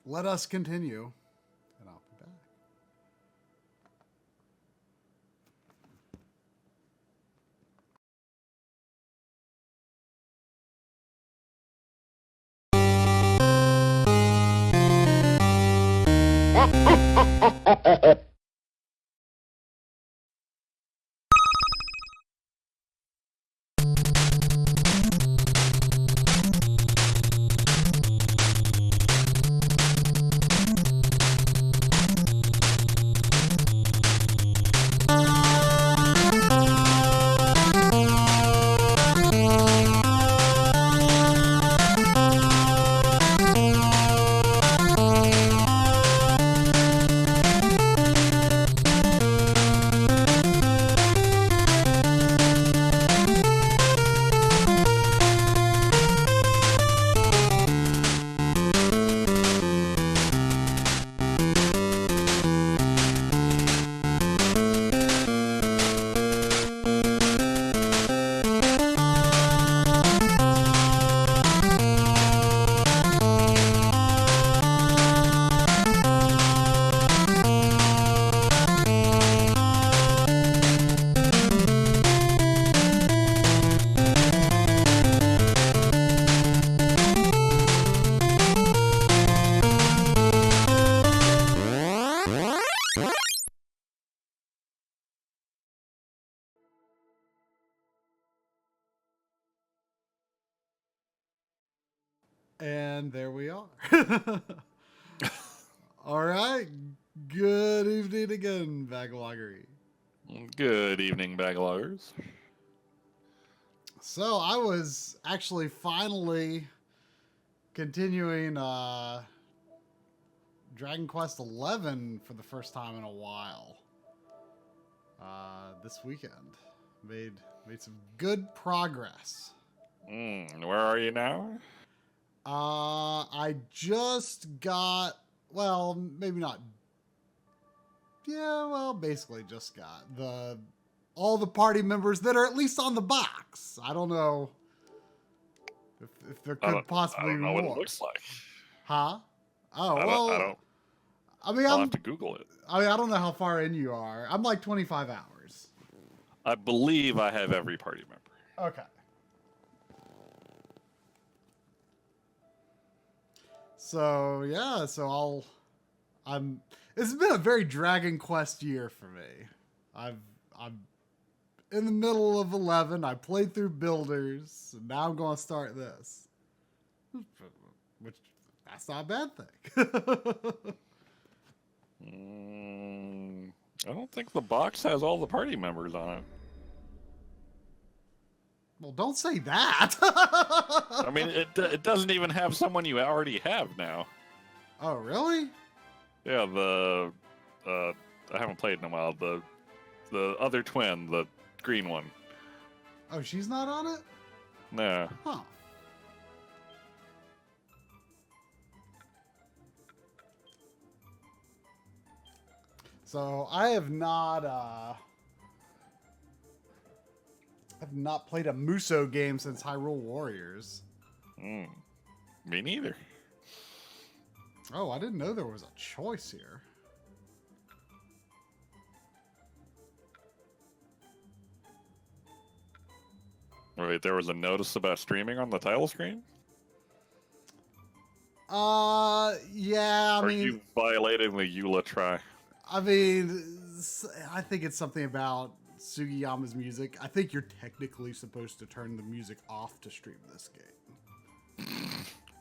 let us continue, and I'll be back. And there we are. All right. Good evening again, Backloggery. Good evening, backloggers. So I was actually finally continuing Dragon Quest XI for the first time in a while. This weekend made some good progress. Where are you now? I just got, well, maybe not. Yeah, well, basically just got all the party members that are at least on the box. I don't know if there could possibly I don't know be what more. it looks like. Huh? Oh, I mean, I'll have to Google it. I don't know how far in you are. I'm like 25 hours. I believe I have every party member. Okay. So yeah, it's been a very Dragon Quest year for me. I'm in the middle of 11. I played through Builders, and now I'm going to start this. Which, that's not a bad thing. I don't think the box has all the party members on it. Well, don't say that. I mean, it doesn't even have someone you already have now. Oh, really? Yeah, I haven't played in a while. The other twin, the green one. Oh, she's not on it? Nah. Huh. So I have not played a Muso game since Hyrule Warriors. Me neither. Oh, I didn't know there was a choice here. Wait, there was a notice about streaming on the title screen? Yeah, Or you violated the EULA try? I mean, I think it's something about Sugiyama's music. I think you're technically supposed to turn the music off to stream this game.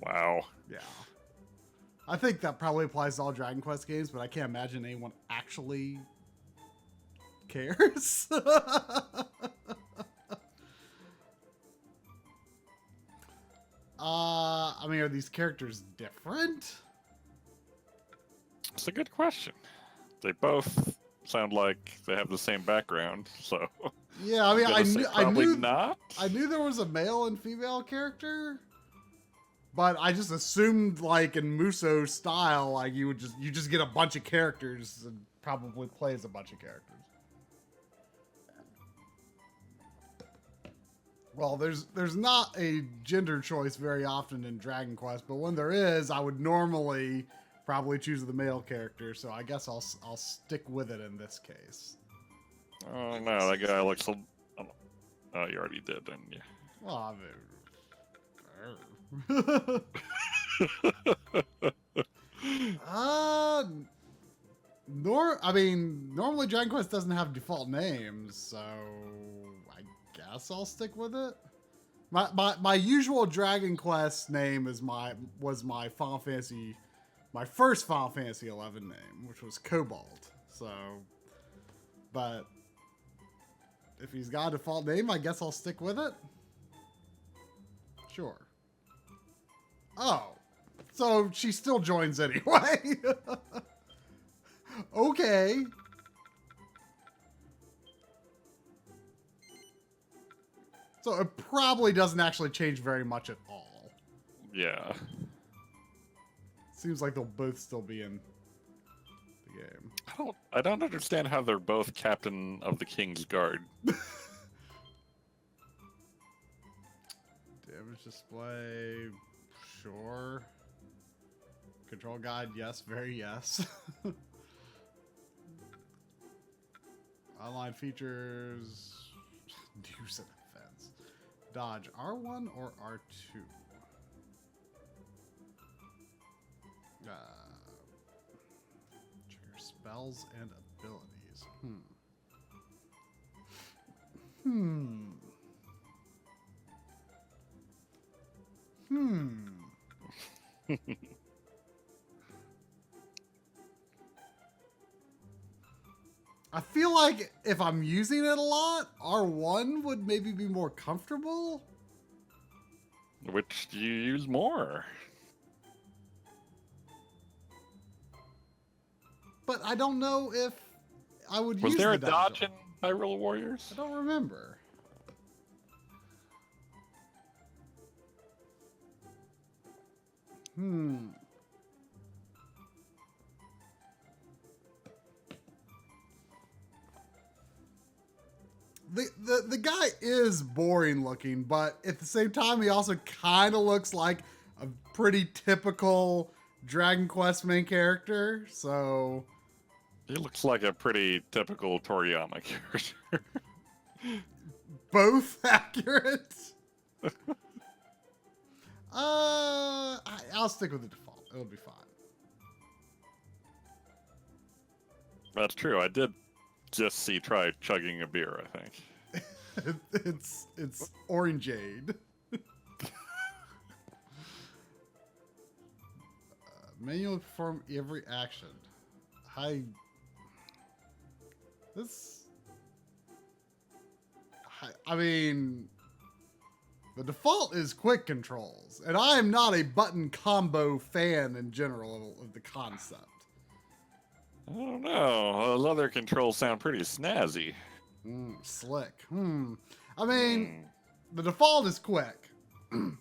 Wow. Yeah. I think that probably applies to all Dragon Quest games, but I can't imagine anyone actually cares. I mean, are these characters different? It's a good question. They both sound like they have the same background, so yeah. I mean, I knew there was a male and female character, but I just assumed, like in Muso style, like you just get a bunch of characters and probably play as a bunch of characters. Well, there's not a gender choice very often in Dragon Quest, but when there is, I would normally probably choose the male character, so I guess I'll stick with it in this case. Oh no, that guy looks. Oh, you already did, didn't you? Well, normally Dragon Quest doesn't have default names, so I guess I'll stick with it. My usual Dragon Quest name was my first Final Fantasy 11 name, which was Cobalt. So, but if he's got a default name, I guess I'll stick with it. Sure. Oh, so she still joins anyway. Okay. So it probably doesn't actually change very much at all. Yeah. Seems like they'll both still be in the game. I don't understand how they're both captain of the King's Guard. Damage display, sure. Control guide, yes, very yes. Online features, use and offense. Dodge, R1 or R2? Trigger spells and abilities. I feel like if I'm using it a lot, R1 would maybe be more comfortable. Which do you use more? But I don't know if I would use Was there a the dodge in Hyrule Warriors? I don't remember. The guy is boring looking, but at the same time, he also kind of looks like a pretty typical Dragon Quest main character. So He looks like a pretty typical Toriyama character. both accurate. I'll stick with the default. It'll be fine. That's true. I did just see try chugging a beer, I think. It's orangeade. Manually perform every action. I mean, the default is quick controls, and I am not a button combo fan in general of the concept. I don't know. Those other controls sound pretty snazzy. Slick. I mean, the default is quick. And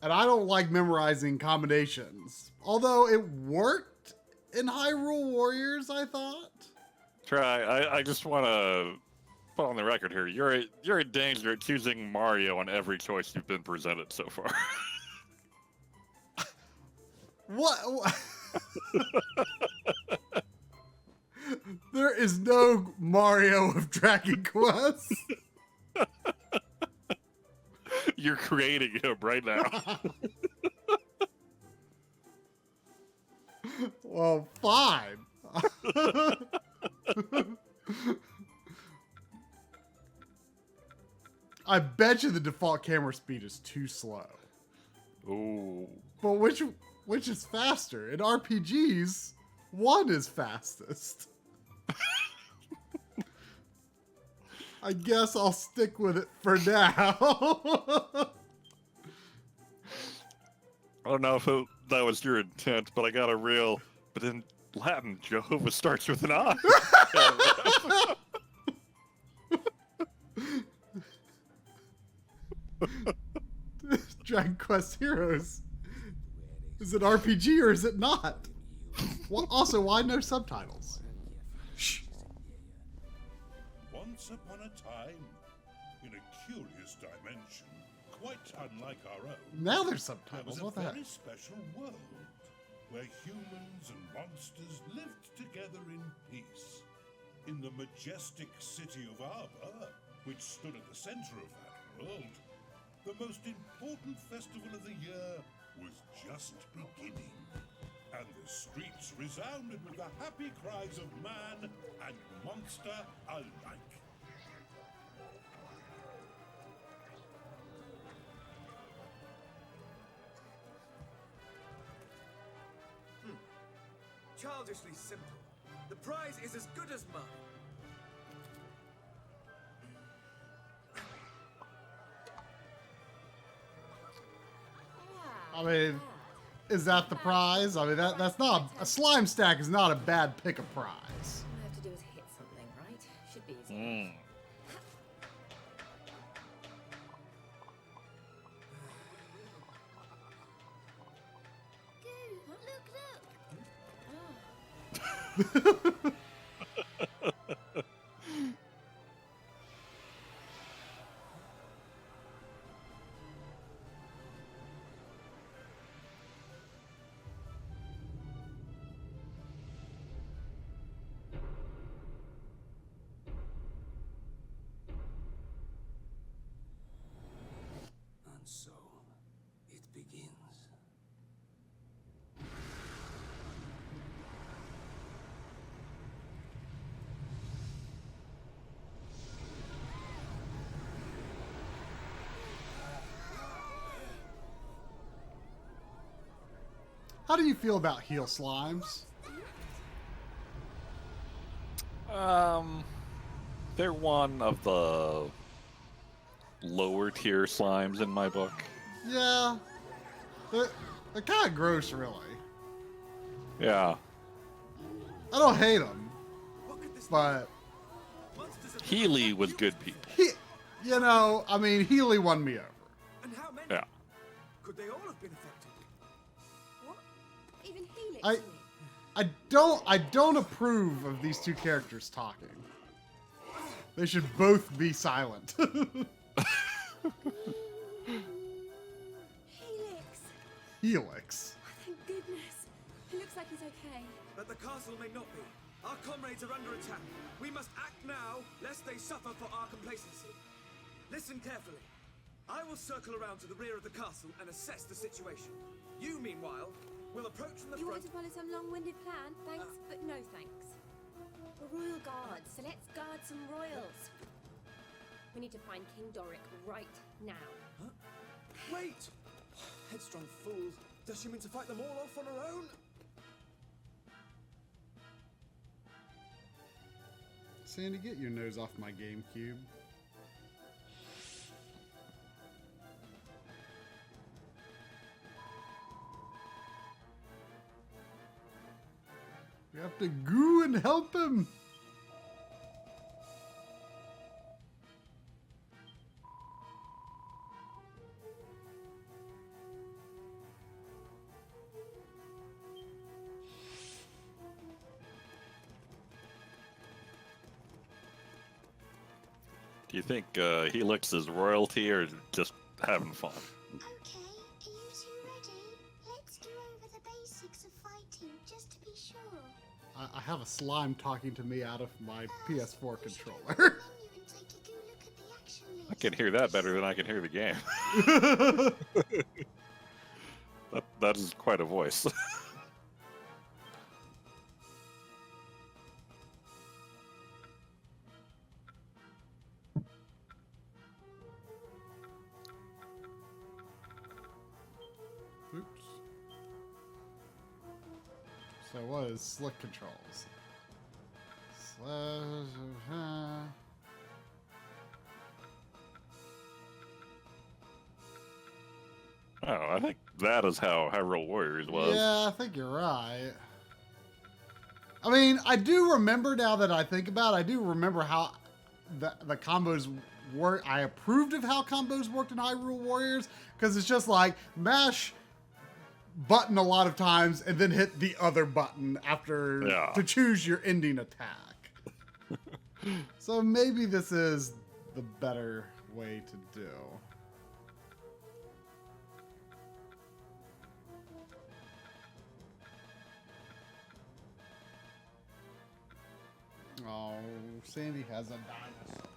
I don't like memorizing combinations. Although it worked in Hyrule Warriors, I thought. I just want to put on the record here. You're in danger at choosing Mario on every choice you've been presented so far. What? There is no Mario of Dragon Quest. You're creating him right now. Well, fine. I bet you the default camera speed is too slow. Ooh. But which is faster? In RPGs, one is fastest. I guess I'll stick with it for now. I don't know if that was your intent, but I got a real... But in Latin, Jehovah starts with an I. Dragon Quest Heroes. Is it RPG or is it not? Well, also, why no subtitles? Shh. Once upon a time, in a curious dimension, quite unlike our own, Now there's there subtitles. was a What the heck? very special world. where humans and monsters lived together in peace. In the majestic city of Arbor, which stood at the center of that world, the most important festival of the year was just beginning. And the streets resounded with the happy cries of man and monster alike. Childishly simple. The prize is as good as mine. I mean, is that the prize? I mean, that's not a slime stack is not a bad pick of prize. All I have to do is hit something, right? Should be easy. And so, it begins. How do you feel about heel slimes? They're one of the lower tier slimes in my book. Yeah, they're kind of gross, really. Yeah. I don't hate them, What could this but monsters of Healy was good people. you know, I mean, Healy won me over. And how many? Yeah. Could they all have been affected? What? Even Helix I- in it? I don't approve of these two characters talking. They should both be silent. Helix! Helix. Oh, thank goodness. He looks like he's okay. But the castle may not be. Our comrades are under attack. We must act now, lest they suffer for our complacency. Listen carefully. I will circle around to the rear of the castle and assess the situation. You, meanwhile, will approach from the You front. want to follow some long-winded plan? Thanks, but no thanks. We're royal guards, so let's guard some royals. We need to find King Doric right now. Huh? Wait! Headstrong fool. Does she mean to fight them all off on her own? Sandy, get your nose off my GameCube. We have to go and help him. Do you think Helix is royalty or just having fun? Okay, are you two ready? Let's go over the basics of fighting, just to be sure. I have a slime talking to me out of my PS4 We should controller. open the menu and take a good look at the action list. I can hear that better than I can hear the game. That is quite a voice. Oops. So what is slick controls? Oh, I think that is how Hyrule Warriors was. Yeah, I think you're right. I mean, I do remember now that I think about it, I do remember how the combos work. I approved of how combos worked in Hyrule Warriors because it's just like mash button a lot of times and then hit the other button after Yeah. to choose your ending attack. So maybe this is the better way to do. Sandy has a dinosaur.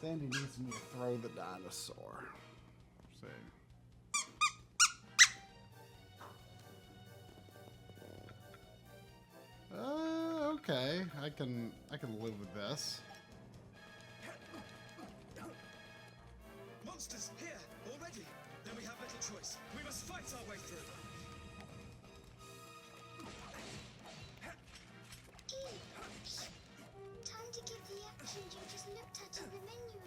Sandy needs me to throw the dinosaur. See. Okay. I can live with this. Monsters here already. Then we have little choice. We must fight our way through. Time to give the actions you just looked at in the menu a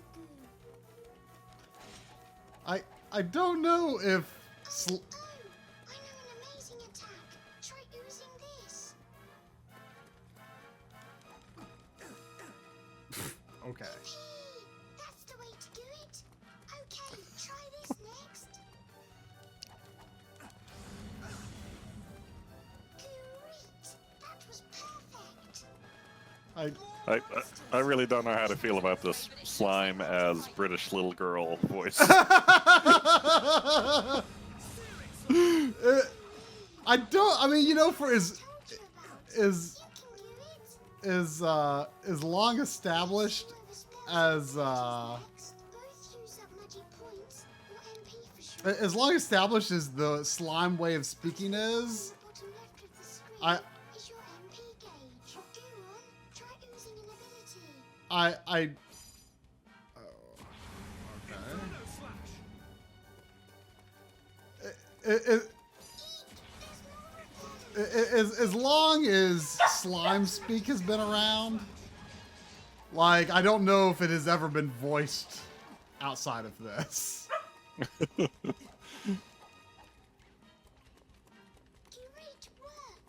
go. I don't know if Oh, I know an amazing attack. Try using this. okay. That's the way to do it. Okay, try this next. Great. That was perfect. I really don't know how to feel about this slime as British little girl voice. I don't. I mean, you know, for Told you about. is You can do it. is long established Whoever spells as next, both use up magic points or MP for sure. as long established as the slime way of speaking is. Bottom left of the screen I is your MP gauge. Go on, try using an ability. I. Oh, okay. Inferno slash. It, There's more of them. as long as slime speak has been around, like I don't know if it has ever been voiced outside of this. Great work.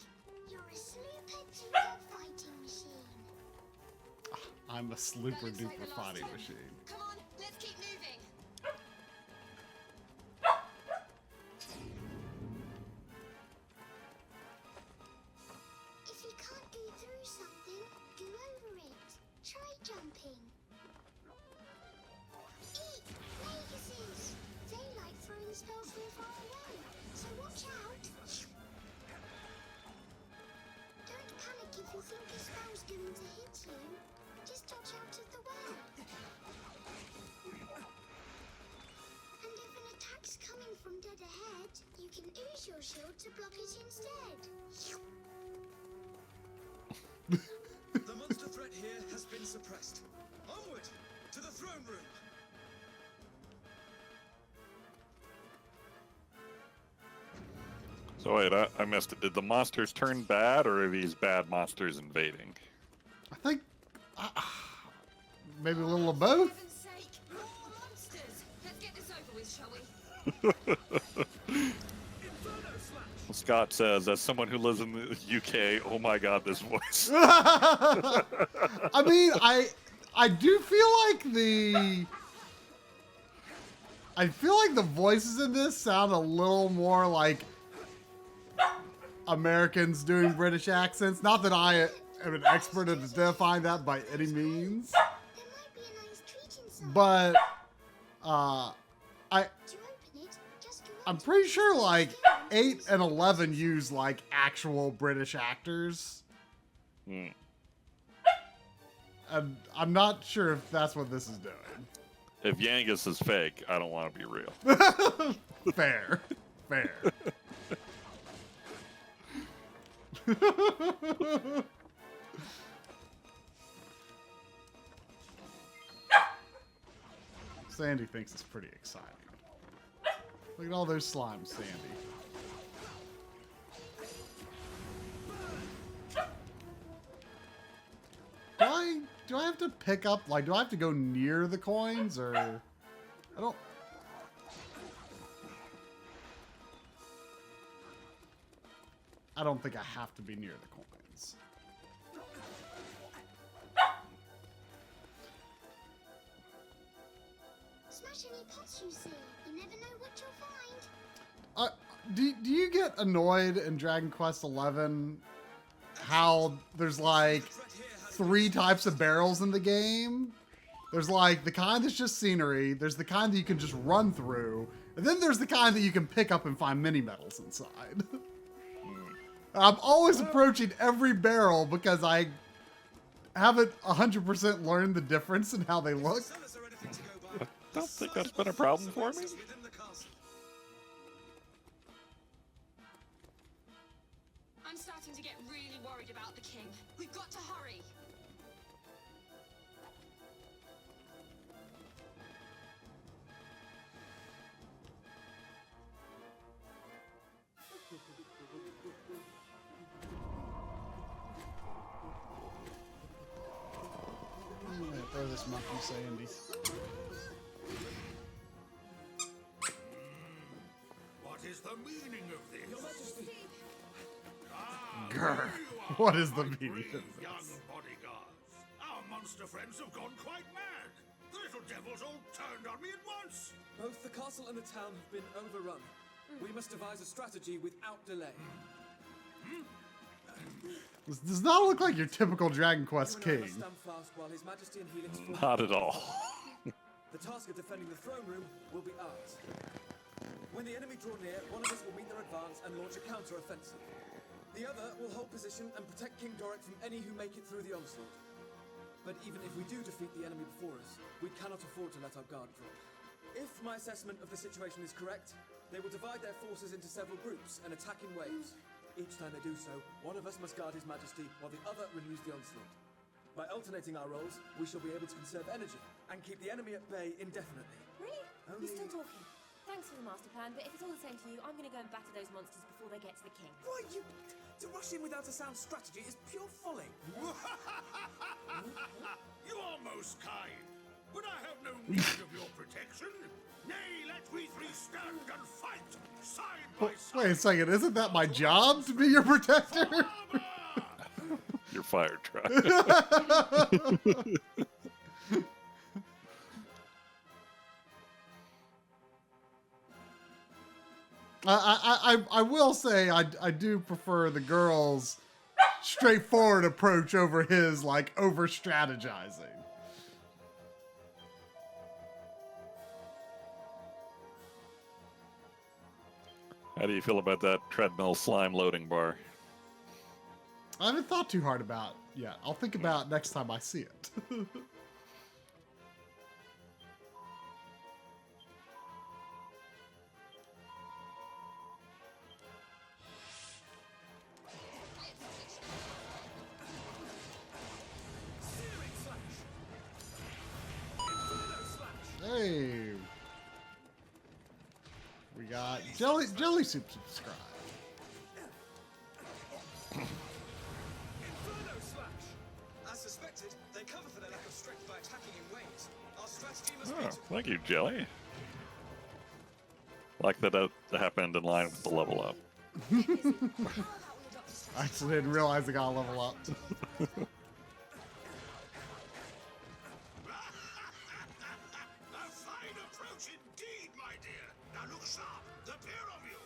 You're a super duper fighting machine. I'm a slooper That looks like duper the last fighting one. machine. Come on, let's keep moving. If you can't go through something, go over it. Try jumping. Eek! Maguses! They like throwing spells from far away, so watch out. Don't panic if you think a spell's going to hit you. Just dodge out of the way. And if an attack's coming from dead ahead, you can use your shield to block it instead. The monster threat here has been suppressed. Onward to the throne room. So wait, I missed it. Did the monsters turn bad, or are these bad monsters invading? I think maybe a little of both. For heaven's sake, more monsters. Let's get this over with, shall we? Inferno slash. Scott says, as someone who lives in the UK, oh my god, this voice. I mean, I do feel like the voices in this sound a little more like Americans doing British accents. Not that I am an expert at identifying that by any means, There might be a nice treat inside. but To open it, just go I'm up to pretty it. sure like 8 and 11 use like actual British actors. Hmm. And I'm not sure if that's what this is doing. If Yangus is fake, I don't want to be real. Fair. Sandy thinks it's pretty exciting. Look at all those slimes, Sandy. Do I have to pick up, like, do I have to go near the coins, or... I don't... I don't think I have to be near the coins. Smash any pots you see. You never know what you'll find. Do you get annoyed in Dragon Quest XI how there's like Threat here has 3 types of barrels in the game? There's like the kind that's just scenery, there's the kind that you can just run through, and then there's the kind that you can pick up and find mini medals inside. I'm always approaching every barrel because haven't 100% learned the difference in how they look. Sellers are anything to go by. I don't think that's been a problem for me. Within the castle. I'm starting to get really worried about the king. We've got to hurry. I'm gonna throw this monkey Sandy. What is the meaning of this? Your Majesty. Grr. There you are, What is the my meaning brave of young this? bodyguards. Our monster friends have gone quite mad. The little devils all turned on me at once. Both the castle and the town have been overrun. We must devise a strategy without delay. This does not look like your typical Dragon Quest You and I king. must stand fast while His Majesty and Helix fall. Not at all. The task of defending the throne room will be ours. When the enemy draw near, one of us will meet their advance and launch a counter-offensive. The other will hold position and protect King Doric from any who make it through the onslaught. But even if we do defeat the enemy before us, we cannot afford to let our guard drop. If my assessment of the situation is correct, they will divide their forces into several groups and attack in waves. Each time they do so, one of us must guard His Majesty while the other renews the onslaught. By alternating our roles, we shall be able to conserve energy and keep the enemy at bay indefinitely. Really? Only- You're still talking. Thanks for the master plan, but if it's all the same to you, I'm going to go and batter those monsters before they get to the king. Why, you... To rush in without a sound strategy is pure folly. You are most kind, but I have no need of your protection. Nay, let we three stand and fight side by side. Wait a second, isn't that my job to be your protector? Armor! You're fired, Try. I will say I do prefer the girl's straightforward approach over his like over strategizing. How do you feel about that treadmill slime loading bar? I haven't thought too hard about it yet. I'll think about it next time I see it. Searing slash! Inferno slash! Hey, we got jelly soup subscribe. Inferno slash! As suspected, they cover for their lack of strength by attacking in waves. Our strategy must be Oh, to... thank you, Jelly. Like that happened in line with the level up. How about we adopt a strategy? I actually didn't realize I got to level up. A fine approach indeed, my dear. Now look sharp, the pair of you.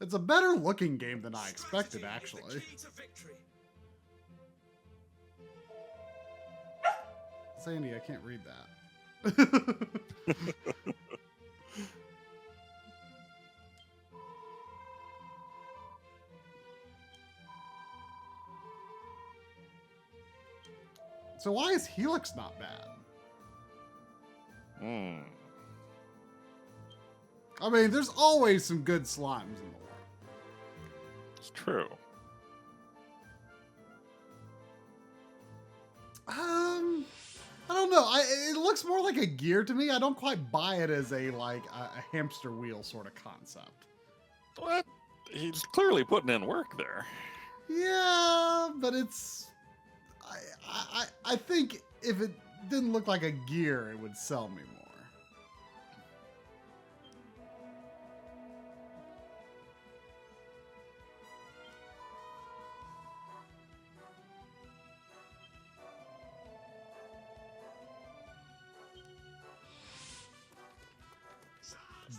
It's a better looking game than I expected, Strategy is actually. the key to victory. Sandy, I can't read that. So why is Helix not bad? Hmm. I mean, there's always some good slimes in the world. It's true. I don't know. It looks more like a gear to me. I don't quite buy it as a hamster wheel sort of concept. What? He's clearly putting in work there. Yeah, but it's. I think if it didn't look like a gear, it would sell me more.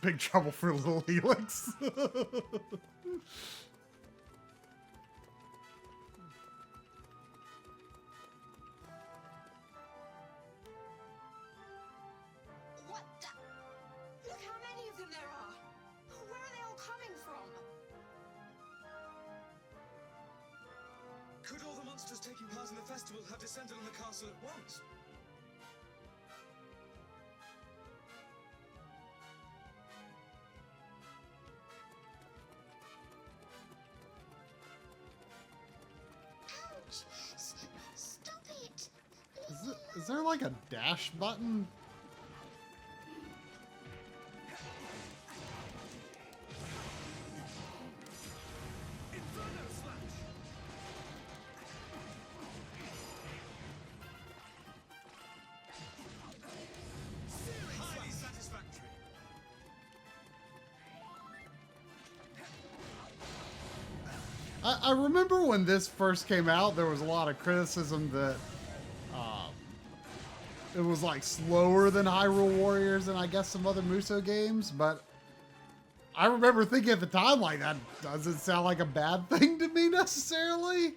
big trouble for little Helix. What the? Look how many of them there are. Where are they all coming from? Could all the monsters taking part in the festival have descended on the castle at once? Ouch! Stop it! Is there like a dash button? Inferno Slash! Highly satisfactory. I remember when this first came out, there was a lot of criticism that it was like slower than Hyrule Warriors and I guess some other Muso games, but I remember thinking at the time, like, that doesn't sound like a bad thing to me necessarily.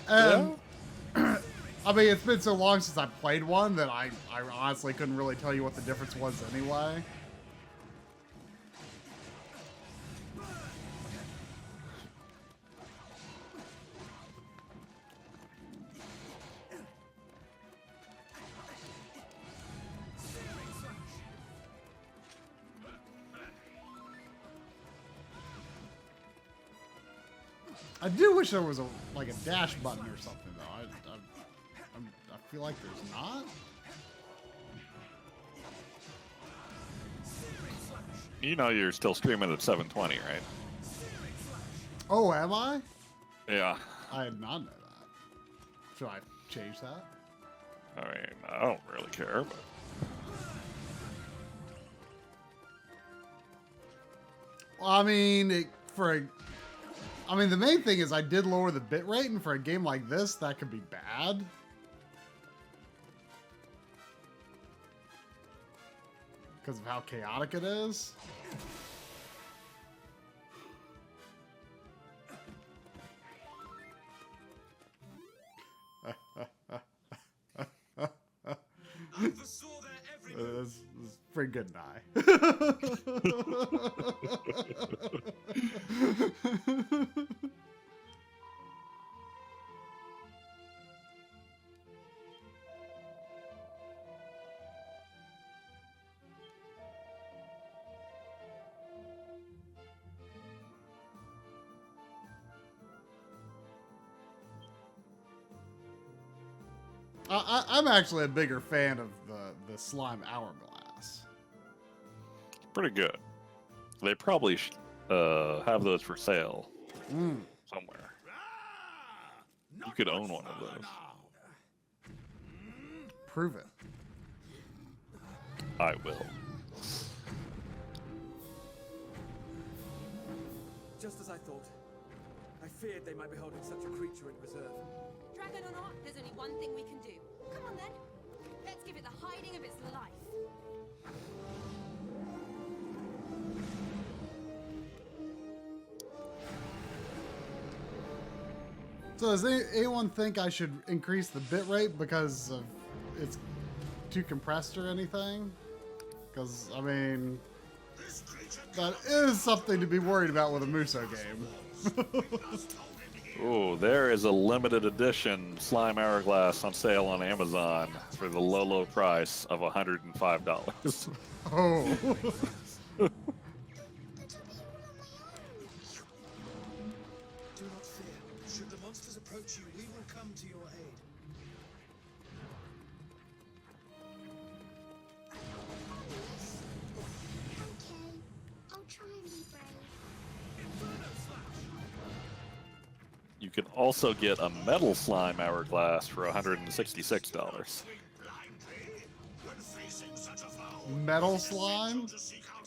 And I mean, it's been so long since I played one that I honestly couldn't really tell you what the difference was anyway. I do wish there was a dash button or something though. I feel like there's not. You know you're still streaming at 720, right? Oh, am I? Yeah. I did not know that. Should I change that? I mean, I don't really care, but Well, I mean, the main thing is I did lower the bitrate, and for a game like this, that could be bad. Because of how chaotic it is. I foresaw their every move. This is pretty good, Nye. I'm actually a bigger fan of the slime hourglass. pretty good. They probably have those for sale somewhere. You could own one of those. Prove it. I will. Just as I thought. I feared they might be holding such a creature in reserve. Dragon or not, there's only one thing we can do. Come on then. Let's give it the hiding of its life. So does anyone think I should increase the bitrate because of it's too compressed or anything? Because, I mean, that is something to be worried about with a Muso game. Oh, there is a limited edition Slime Hourglass on sale on Amazon for the low, low price of $105. Oh. Do not fear. Should the monsters approach you, we will come to your aid. Okay, I'll try and be brave. Inferno Slash! You can also get a metal Slime Hourglass for $166. Metal slime?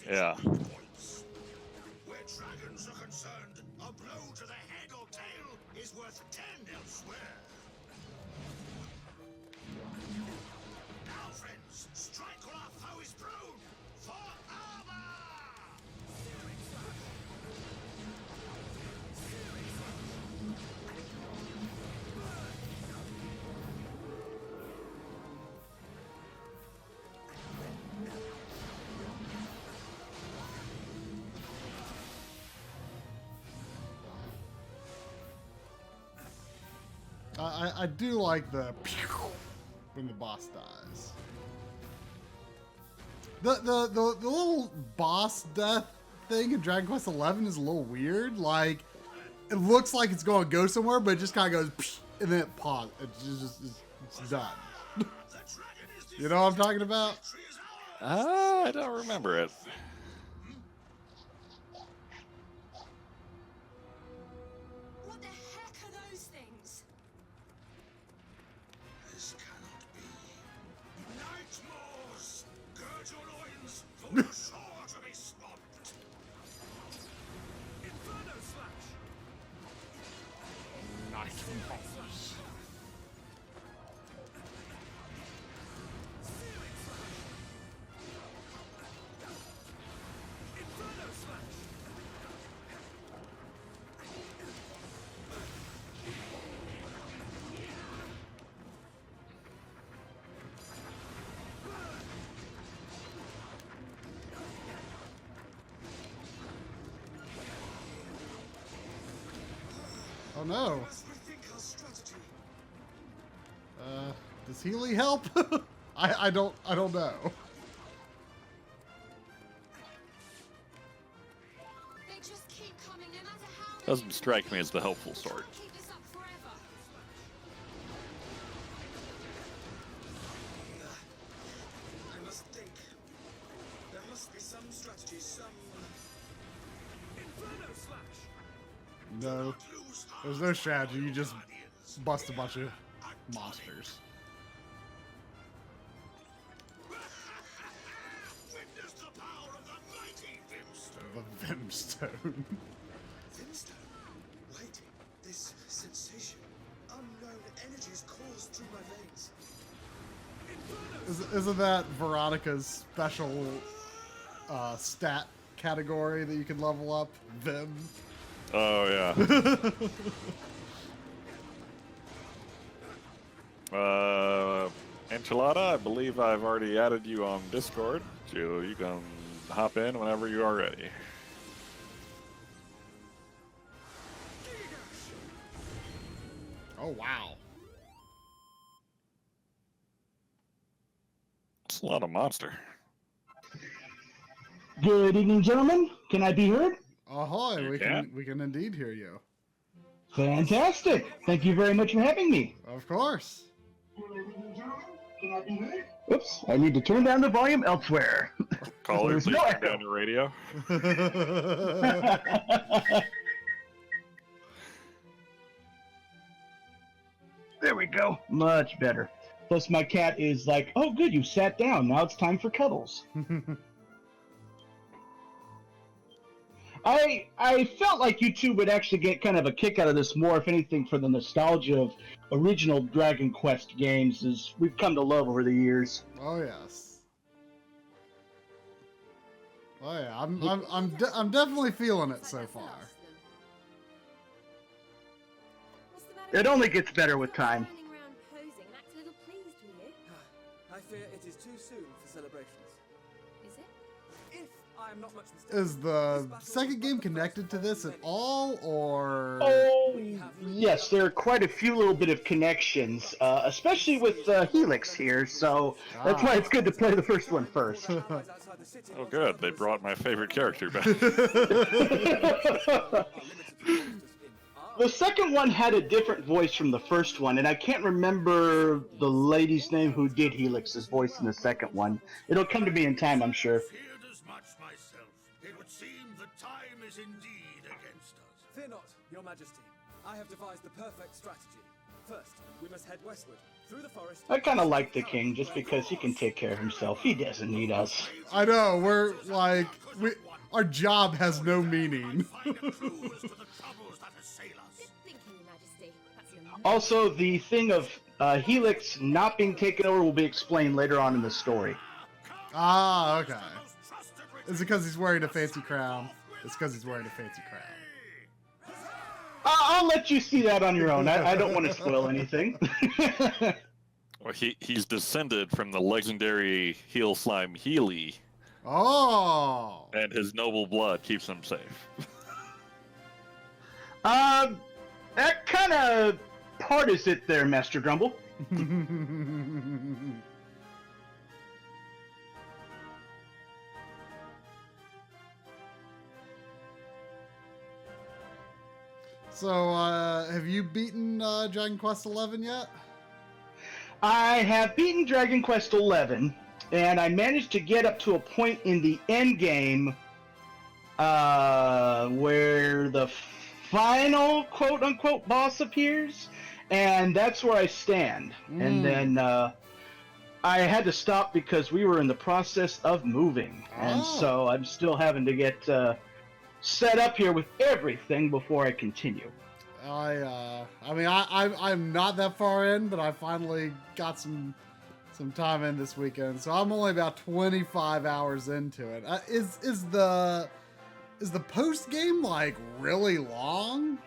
Yeah. Where dragons are concerned, a blow to the head or tail is worth 10 elsewhere. Now, friends, strike while our foe is prone. For armor! I do like the pew when the boss dies. The little boss death thing in Dragon Quest XI is a little weird. Like, it looks like it's going to go somewhere, but it just kind of goes psh, and then it pauses. It's done. You know what I'm talking about? I don't remember it. What the heck are those things? This cannot be. Nightmares! Gird your loins, for we're sure to be swamped. Inferno slash! Searing slash! Inferno slash! Oh no. Let's rethink our strategy. Does Healy help? I don't know. They just keep coming, no matter how many Doesn't strike me as the helpful Can't sort. keep this up forever. I must think. There must be some strategy, some... Inferno slash! No. There's no strategy. You just bust a bunch of monsters. Witness the power of the mighty Vimstone. The Vimstone. Vimstone? Wait, this sensation. Unknown energies coursed through my veins. Inferno! Isn't that Veronica's special stat category that you can level up? Vim. Oh, yeah. Enchilada, I believe I've already added you on Discord. So you can hop in whenever you are ready. Oh wow. It's a lot of monster. Good evening, gentlemen. Can I be heard? Ahoy, You we can indeed hear you. Fantastic. Thank you very much for having me. Of course. Oops, I need to turn down the volume elsewhere. Caller, There's please no turn echo. down your radio. There we go. Much better. Plus, my cat is like, oh, good, you sat down. Now it's time for cuddles. I felt like you two would actually get kind of a kick out of this more, if anything, for the nostalgia of original Dragon Quest games, as we've come to love over the years. Oh yes. Oh yeah, I'm definitely feeling it so far. What's the matter It with only you? gets better with time. Standing around posing and act a little pleased with you. I fear it is too soon for celebrations. Is it? If I am not much mistaken, Is the second game connected to this at all, or? Oh, yes, there are quite a few little bit of connections, especially with Helix here, so that's why it's good to play the first one first. Oh, good. They brought my favorite character back. The second one had a different voice from the first one, and I can't remember the lady's name who did Helix's voice in the second one. It'll come to me in time, I'm sure. Feared as much myself. It would seem the time is indeed against us. Fear not, Your Majesty. I have devised the perfect strategy. First, we must head westward, through the forest. I kind of like the king just because he can take care of himself. He doesn't need us. I know we're like our job has no meaning. Find a clue as to the troubles that assail us. Good thinking, Your Majesty. That's your Also, the thing of Helix not being taken over will be explained later on in the story. Ah, okay. Is it because he's wearing a fancy crown? It's because he's wearing a fancy crown. I'll let you see that on your own. I don't want to spoil anything. Well, he's descended from the legendary heel slime Healy, Oh. and his noble blood keeps him safe. That kind of hard is it there, Master Grumble? So, have you beaten Dragon Quest XI yet? I have beaten Dragon Quest XI, and I managed to get up to a point in the end game where the final quote-unquote boss appears, and that's where I stand. And then I had to stop because we were in the process of moving, and so I'm still having to get set up here with everything before I continue. I'm not that far in, but I finally got some time in this weekend, so I'm only about 25 hours into it. Is the post game like really long?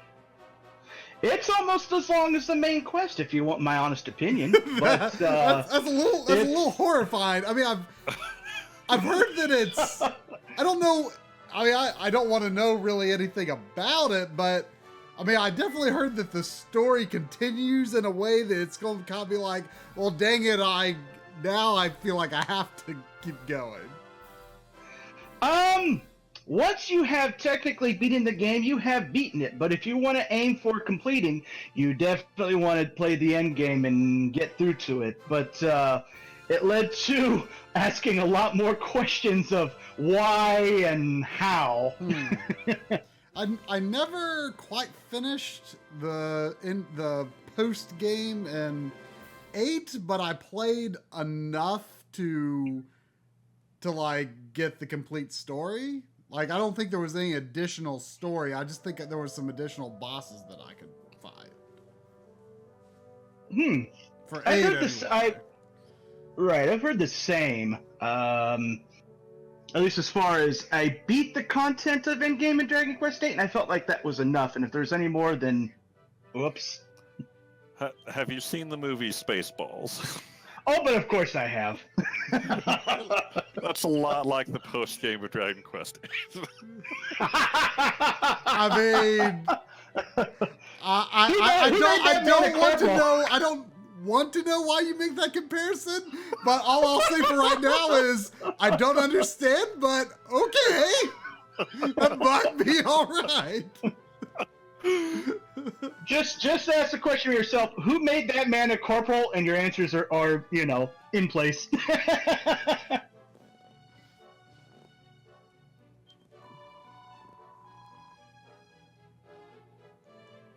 It's almost as long as the main quest, if you want my honest opinion. But that's a little horrifying. I mean, I've heard that it's. I don't know. I mean, I don't want to know really anything about it, but I mean, I definitely heard that the story continues in a way that it's going to kind of be like, well, dang it, now I feel like I have to keep going. Once you have technically beaten the game, you have beaten it. But if you want to aim for completing, you definitely want to play the end game and get through to it. But it led to asking a lot more questions of why and how. I never quite finished the post game in 8, but I played enough to like get the complete story. Like, I don't think there was any additional story. I just think that there were some additional bosses that I could fight. For 8, I've heard the same. At least as far as I beat the content of Endgame in Dragon Quest VIII, and I felt like that was enough. And if there's any more, then whoops. Have you seen the movie Spaceballs? Oh, but of course I have. That's a lot like the post game of Dragon Quest. I mean, I don't want to know. I don't want to know why you make that comparison. But all I'll say for right now is I don't understand. But okay, that might be all right. Just ask the question of yourself: who made that man a corporal? And your answers are in place.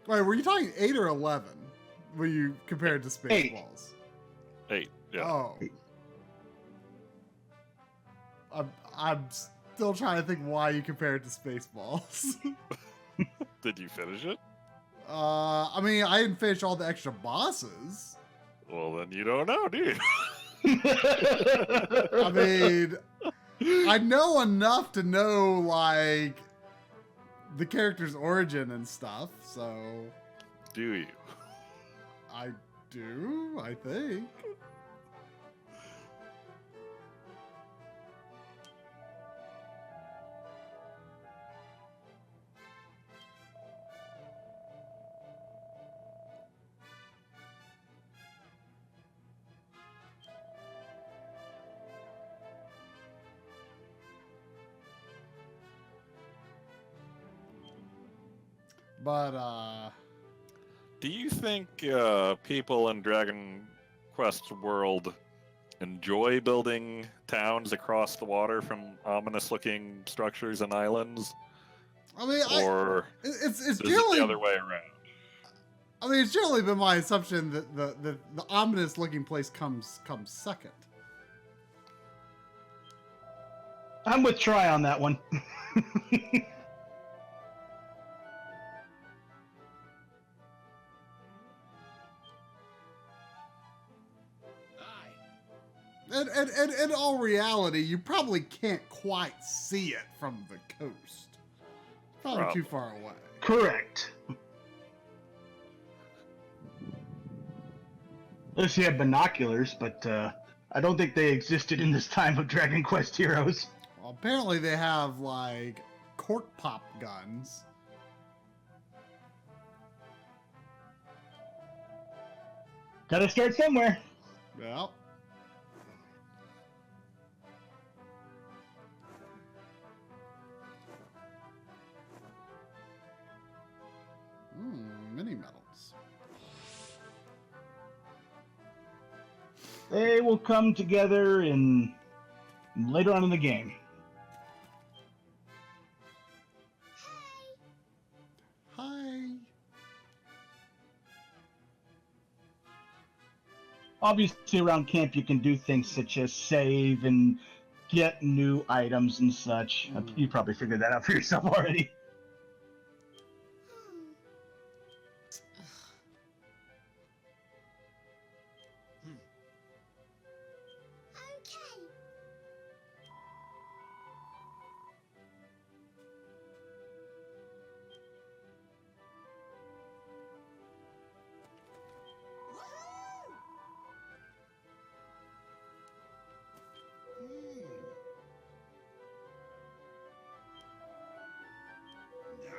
Wait, were you talking 8 or 11? When you compared to Spaceballs? 8, yeah. Oh. I'm still trying to think why you compared it to Spaceballs. Did you finish it? I mean, I didn't finish all the extra bosses. Well, then you don't know, do you? I mean, I know enough to know, like, the character's origin and stuff, so... Do you? I do, I think. But, Do you think people in Dragon Quest world enjoy building towns across the water from ominous-looking structures and islands? I mean, or it's is generally it the other way around? I mean, it's generally been my assumption that the ominous-looking place comes second. I'm with Troy on that one. And in all reality, you probably can't quite see it from the coast. Probably too far away. Correct. Unless you have binoculars, but I don't think they existed in this time of Dragon Quest Heroes. Well, apparently they have, like, cork pop guns. Gotta start somewhere. Well. Mini medals. They will come together in later on in the game. Hi. Obviously, around camp, you can do things such as save and get new items and such. You probably figured that out for yourself already.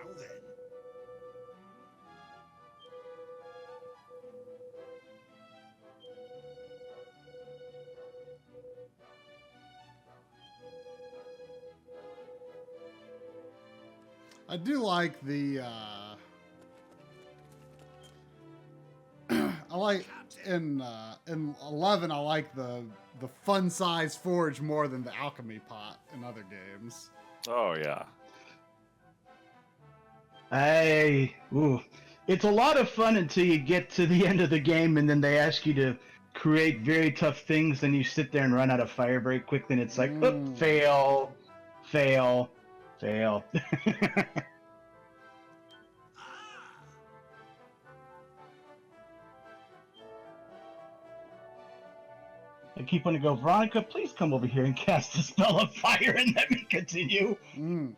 Okay. Now then. I do like the I like in 11 I like the fun size forge more than the alchemy pot in other games. Oh yeah. It's a lot of fun until you get to the end of the game and then they ask you to create very tough things and you sit there and run out of fire very quickly and it's like, oop, fail, fail, fail. I keep wanting to go, Veronica, please come over here and cast a spell of fire and let me continue. Truly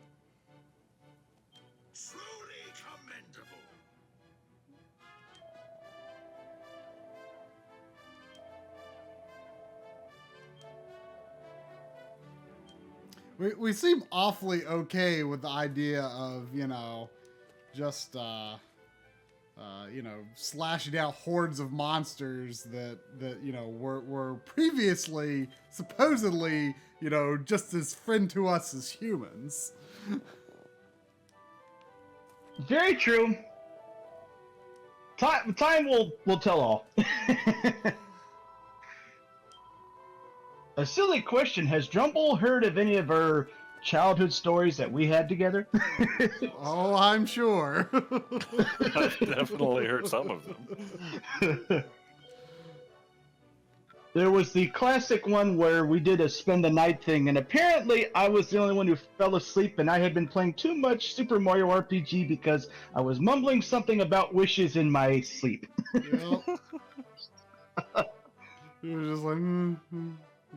commendable. We seem awfully okay with the idea of, just slashing out hordes of monsters that were previously supposedly, just as friend to us as humans. Very true. Time will tell all. A silly question: has Drumble heard of any of our childhood stories that we had together? Oh, I'm sure. I've definitely heard some of them. There was the classic one where we did a spend the night thing, and apparently I was the only one who fell asleep, and I had been playing too much Super Mario RPG because I was mumbling something about wishes in my sleep. Yep. It was just like,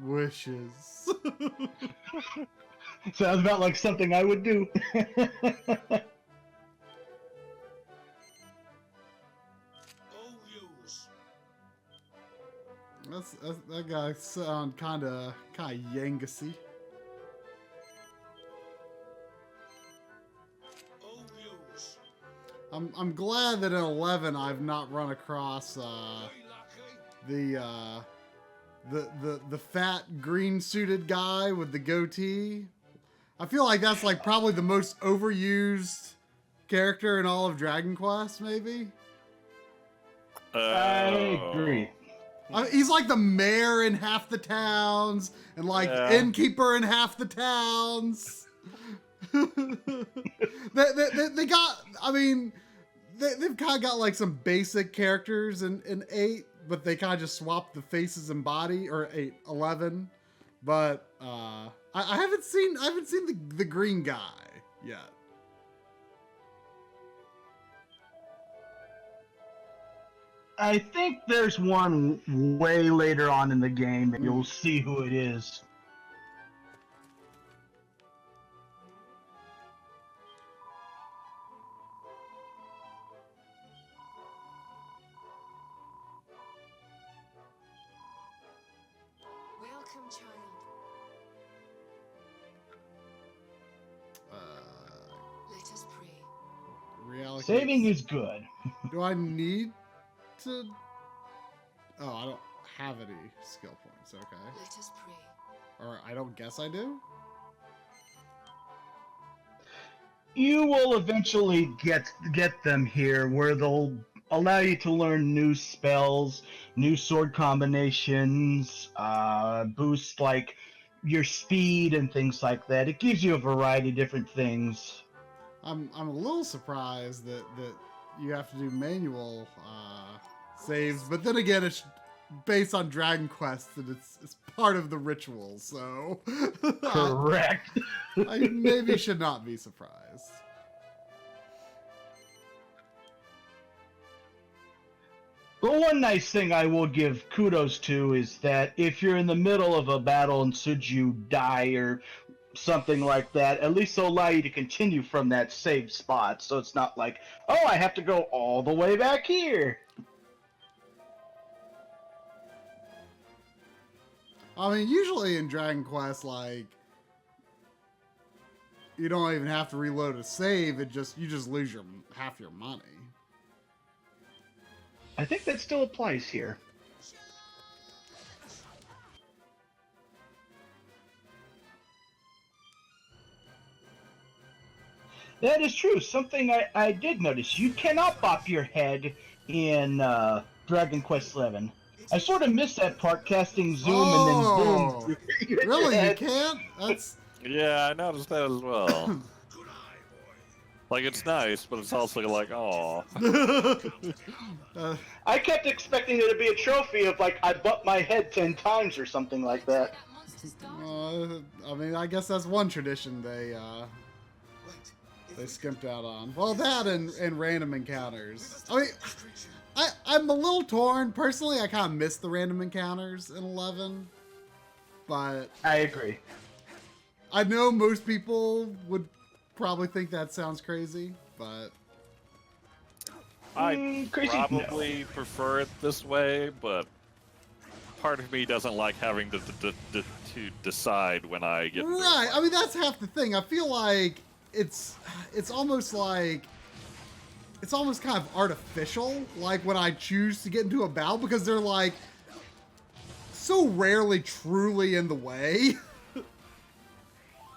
wishes. Sounds about like something I would do. Oh, use. That guy sound kind of Yangassy. Oh, use. I'm glad that in 11 I've not run across Very lucky. the fat green suited guy with the goatee. I feel like that's like probably the most overused character in all of Dragon Quest, maybe. I agree. He's like the mayor in half the towns and like Yeah. innkeeper in half the towns. they got, I mean, they've kind of got like some basic characters in 8, but they kind of just swapped the faces and body, or 11. But I haven't seen the green guy yet. I think there's one way later on in the game, and you'll see who it is. Welcome, child. Let us pray. Reallocate. Saving is good. Do I need to Oh, I don't have any skill points. Okay. Let us pray. Or I don't guess I do? You will eventually get them here, where they'll allow you to learn new spells, new sword combinations, boost like your speed and things like that. It gives you a variety of different things. I'm a little surprised that you have to do manual saves, but then again, it's based on Dragon Quest and it's part of the ritual, so Correct. I maybe should not be surprised. The one nice thing I will give kudos to is that if you're in the middle of a battle and should you die or something like that, at least they'll allow you to continue from that saved spot, so it's not like, oh, I have to go all the way back here. I mean, usually in Dragon Quest, like, you don't even have to reload a save. You just lose half your money. I think that still applies here. That is true. Something I did notice. You cannot bop your head in Dragon Quest XI. I sort of missed that part, casting zoom and then boom. Really? You can't? That's... Yeah, I noticed that as well. Like, it's nice, but it's also like, oh. I kept expecting there to be a trophy of, like, I butt my head 10 times or something like that. I mean, I guess that's one tradition they skimped out on. Well, that and random encounters. I mean, I'm a little torn. Personally, I kind of miss the random encounters in 11. But... I agree. I know most people would probably think that sounds crazy, but... I crazy, probably prefer it this way, but part of me doesn't like having to decide when I get... Right, I mean, that's half the thing. I feel like it's almost like... It's almost kind of artificial, like when I choose to get into a battle, because they're like so rarely truly in the way.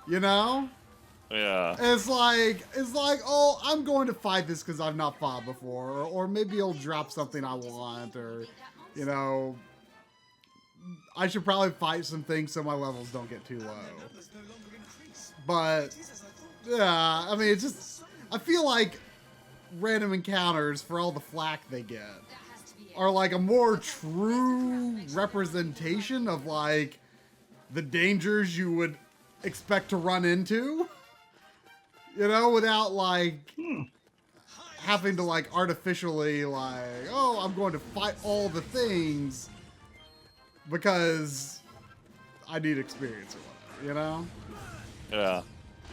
You know? Yeah. It's like, oh, I'm going to fight this because I've not fought before, or maybe it'll drop something I want, or, you know, I should probably fight some things so my levels don't get too low. But, yeah, I mean, it's just, I feel like random encounters, for all the flack they get, are like a more true representation of like the dangers you would expect to run into, you know, without like having to like artificially like, oh, I'm going to fight all the things because I need experience or whatever, you know? Yeah.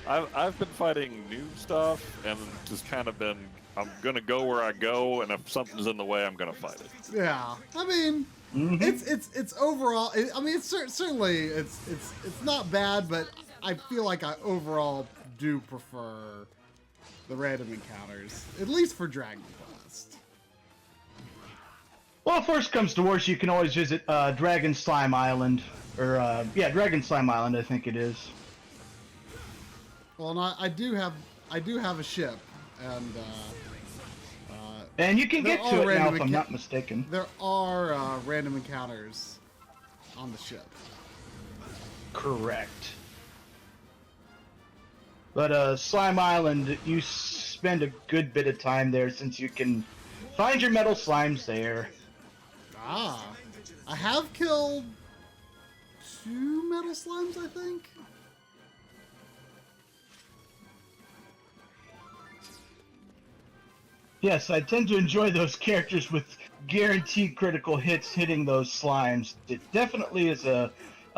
I've been fighting new stuff and just kind of been, I'm gonna go where I go, and if something's in the way, I'm gonna fight it. Yeah, I mean, it's overall. I mean, it's certainly it's not bad, but I feel like I overall do prefer the random encounters, at least for Dragon Quest. Well, if worst comes to worst, you can always visit Dragon Slime Island, or Dragon Slime Island, I think it is. Well, and I do have a ship, and you can get to it now, if I'm not mistaken. There are random encounters on the ship. Correct. But Slime Island, you spend a good bit of time there since you can find your metal slimes there. Ah, I have killed 2 metal slimes, I think. Yes, I tend to enjoy those characters with guaranteed critical hits hitting those slimes. It definitely is a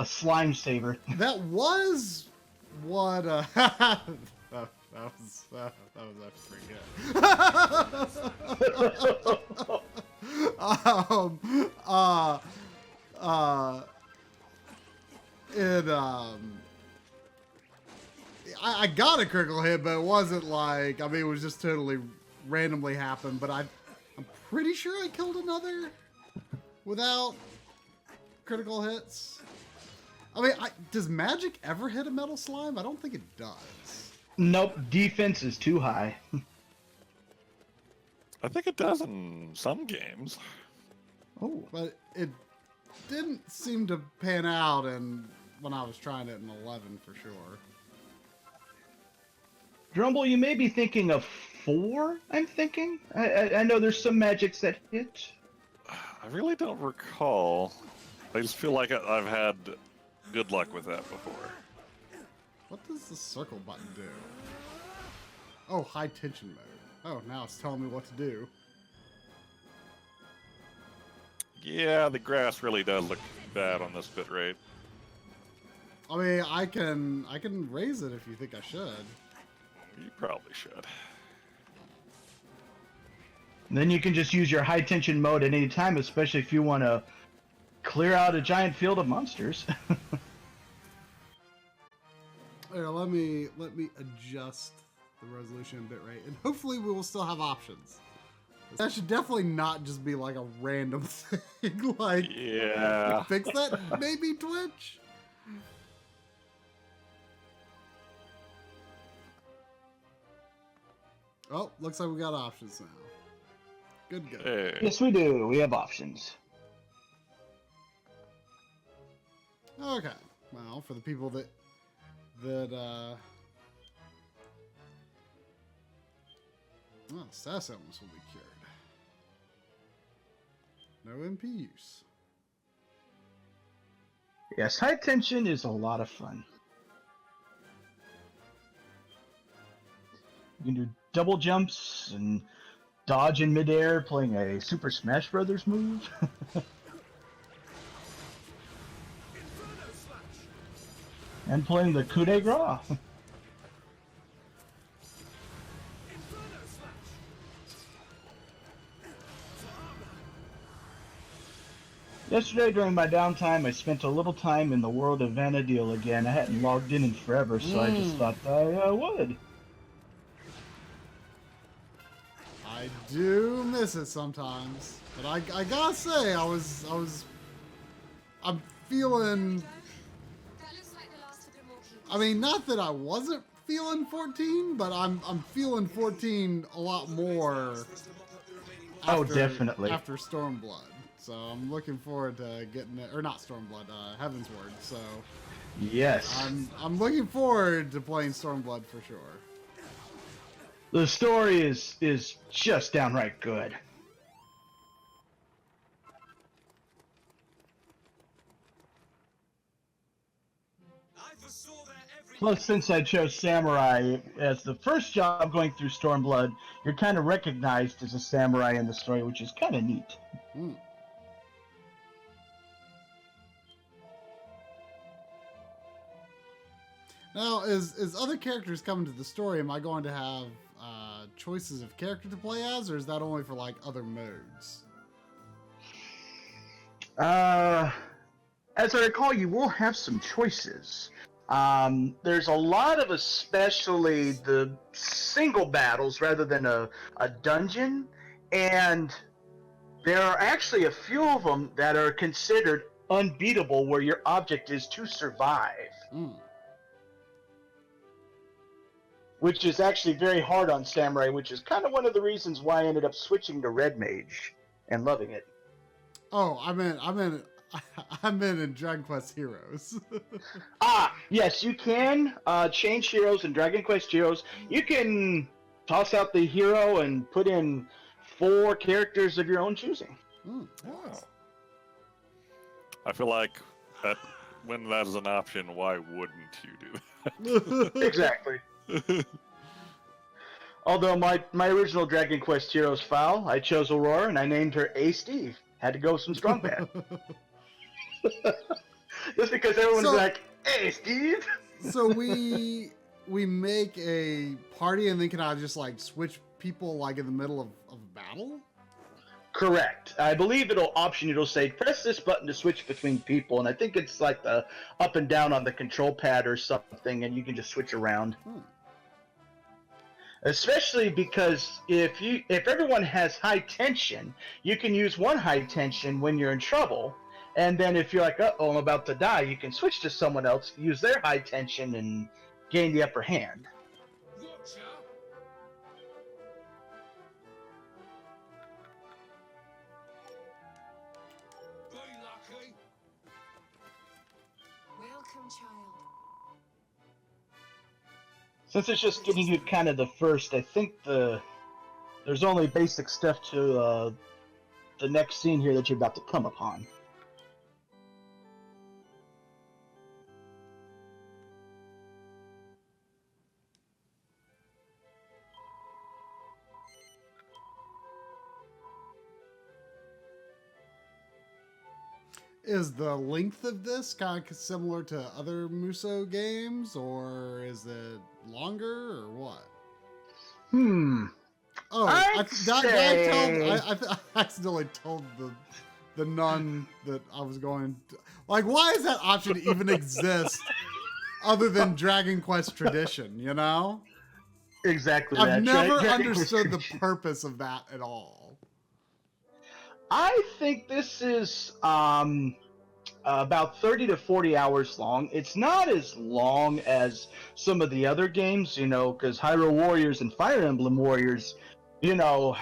slime saver. That was what that was actually pretty good. I got a critical hit, but it wasn't like, I mean, it was just totally randomly happened, but I'm pretty sure I killed another without critical hits. I mean, does magic ever hit a metal slime? I don't think it does. Nope, defense is too high. I think it does in some games. Oh, But it didn't seem to pan out when I was trying it in 11 for sure. Drumble, you may be thinking of 4, I'm thinking. I know there's some magics that hit. I really don't recall. I just feel like I've had good luck with that before. What does the circle button do? Oh, high tension mode. Oh, now it's telling me what to do. Yeah, the grass really does look bad on this bit rate. I mean, I can raise it if you think I should. You probably should. Then you can just use your high tension mode at any time, especially if you want to clear out a giant field of monsters. Here, let me adjust the resolution and bitrate, and hopefully we will still have options. That should definitely not just be like a random thing. Like, Yeah. fix that, maybe Twitch. Oh, looks like we got options now. Good. Hey. Yes, we do. We have options. Okay. Well, for the people that status elements will be cured. No MP use. Yes, high tension is a lot of fun. You can do double jumps and dodge in midair, playing a Super Smash Brothers move. And playing the coup de grace. Yesterday during my downtime, I spent a little time in the world of Vanadil again. I hadn't logged in forever, so I just thought I would. I do miss it sometimes, but I gotta say I'm feeling. That looks like the last of the more cubes. I mean, not that I wasn't feeling 14, but I'm feeling 14 a lot more. Oh, definitely. After Stormblood, so I'm looking forward to getting it, or not Stormblood, Heaven's Word. So Yes. I'm looking forward to playing Stormblood for sure. The story is just downright good. Plus, since I chose Samurai as the first job going through Stormblood, you're kind of recognized as a samurai in the story, which is kind of neat. Mm. Now, as other characters come into the story, am I going to have choices of character to play as, or is that only for like other modes? As I recall, you will have some choices. There's a lot of especially the single battles rather than a dungeon, and there are actually a few of them that are considered unbeatable where your object is to survive. Mm. Which is actually very hard on Samurai, which is kind of one of the reasons why I ended up switching to Red Mage and loving it. Oh, I'm in Dragon Quest Heroes. Yes, you can change heroes in Dragon Quest Heroes. You can toss out the hero and put in 4 characters of your own choosing. Mm. Oh. I feel like that when that is an option, why wouldn't you do that? Exactly. Although my original Dragon Quest Heroes file, I chose Aurora and I named her A Steve. Had to go with some strong bad. Just because everyone's like, "Hey, Steve." So we make a party, and then can I just like switch people like in the middle of a battle? Correct. I believe it'll say press this button to switch between people, and I think it's like the up and down on the control pad or something, and you can just switch around. Especially because if everyone has high tension, you can use one high tension when you're in trouble, and then if you're like, oh, I'm about to die, you can switch to someone else, use their high tension, and gain the upper hand. Gotcha. Be lucky. Welcome, child. Since it's just giving you kind of the first, I think there's only basic stuff to the next scene here that you're about to come upon. Is the length of this kind of similar to other Muso games, or is it longer, or what? Oh, I accidentally told the nun that I was going to, like, why does that option even exist other than Dragon Quest tradition, you know? Exactly. I've never Dragon understood the Quest. purpose of that at all. I think this is about 30 to 40 hours long. It's not as long as some of the other games, because Hyrule Warriors and Fire Emblem Warriors, boy,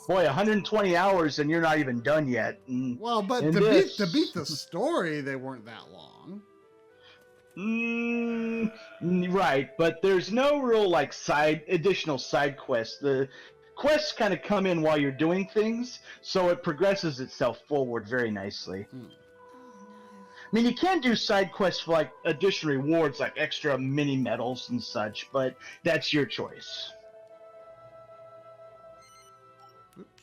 120 hours and you're not even done yet. Well, but to beat the story, they weren't that long. Right, but there's no real additional side quests. The quests kind of come in while you're doing things, so it progresses itself forward very nicely. Oh no. I mean, you can do side quests for additional rewards, like extra mini medals and such, but that's your choice. Oops.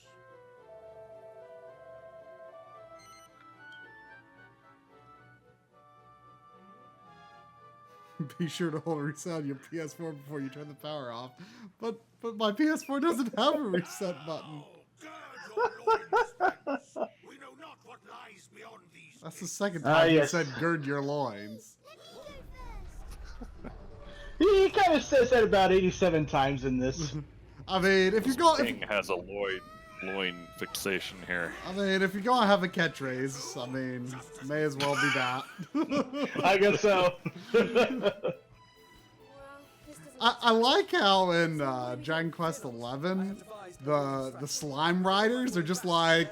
Be sure to hold reset on your PS4 before you turn the power off. But my PS4 doesn't have a reset button. Gird your loins, friends. We know not what lies beyond these. That's the second time you yes. said gird your loins. He kind of says that about 87 times in this. I mean, if you're going, King has a loin fixation here. I mean, if you're going to have a catchphrase, I mean, may as well be that. I guess so. Well, this doesn't I like how in Dragon Quest 11, the slime riders are just kind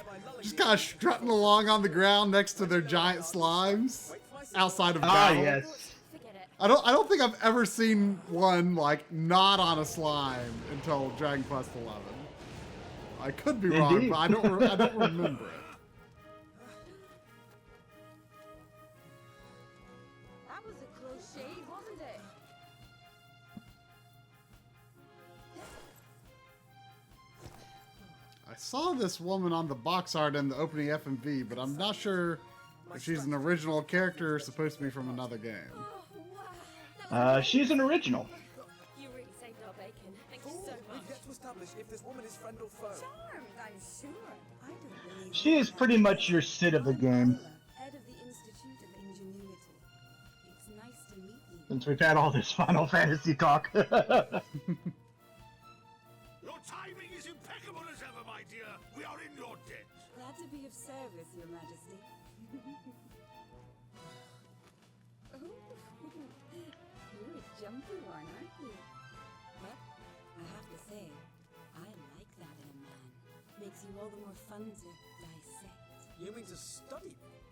of strutting along on the ground next to their giant slimes outside of battle. Yes. forget it. I don't think I've ever seen one not on a slime until Dragon Quest 11. I could be wrong, Indeed. but I don't remember it. That was a close shave, wasn't it? I saw this woman on the box art in the opening FMV, but I'm not sure if she's an original character or supposed to be from another game. Oh, wow. That was She's an original. You really saved our bacon. Thank you so We've much. yet to establish if this woman is friend or foe. Charmed, I'm sure. I don't believe She is pretty much your Sid of the game. Head of the Institute of Ingenuity. It's nice to meet you. Since we've had all this Final Fantasy talk. Your timing is impeccable as ever, my dear. We are in your debt. Glad to be of service, Your Majesty. You're a jumpy one, aren't you? But I have to say, I like that in a man. Makes you all the more fun to dissect. You mean to study me?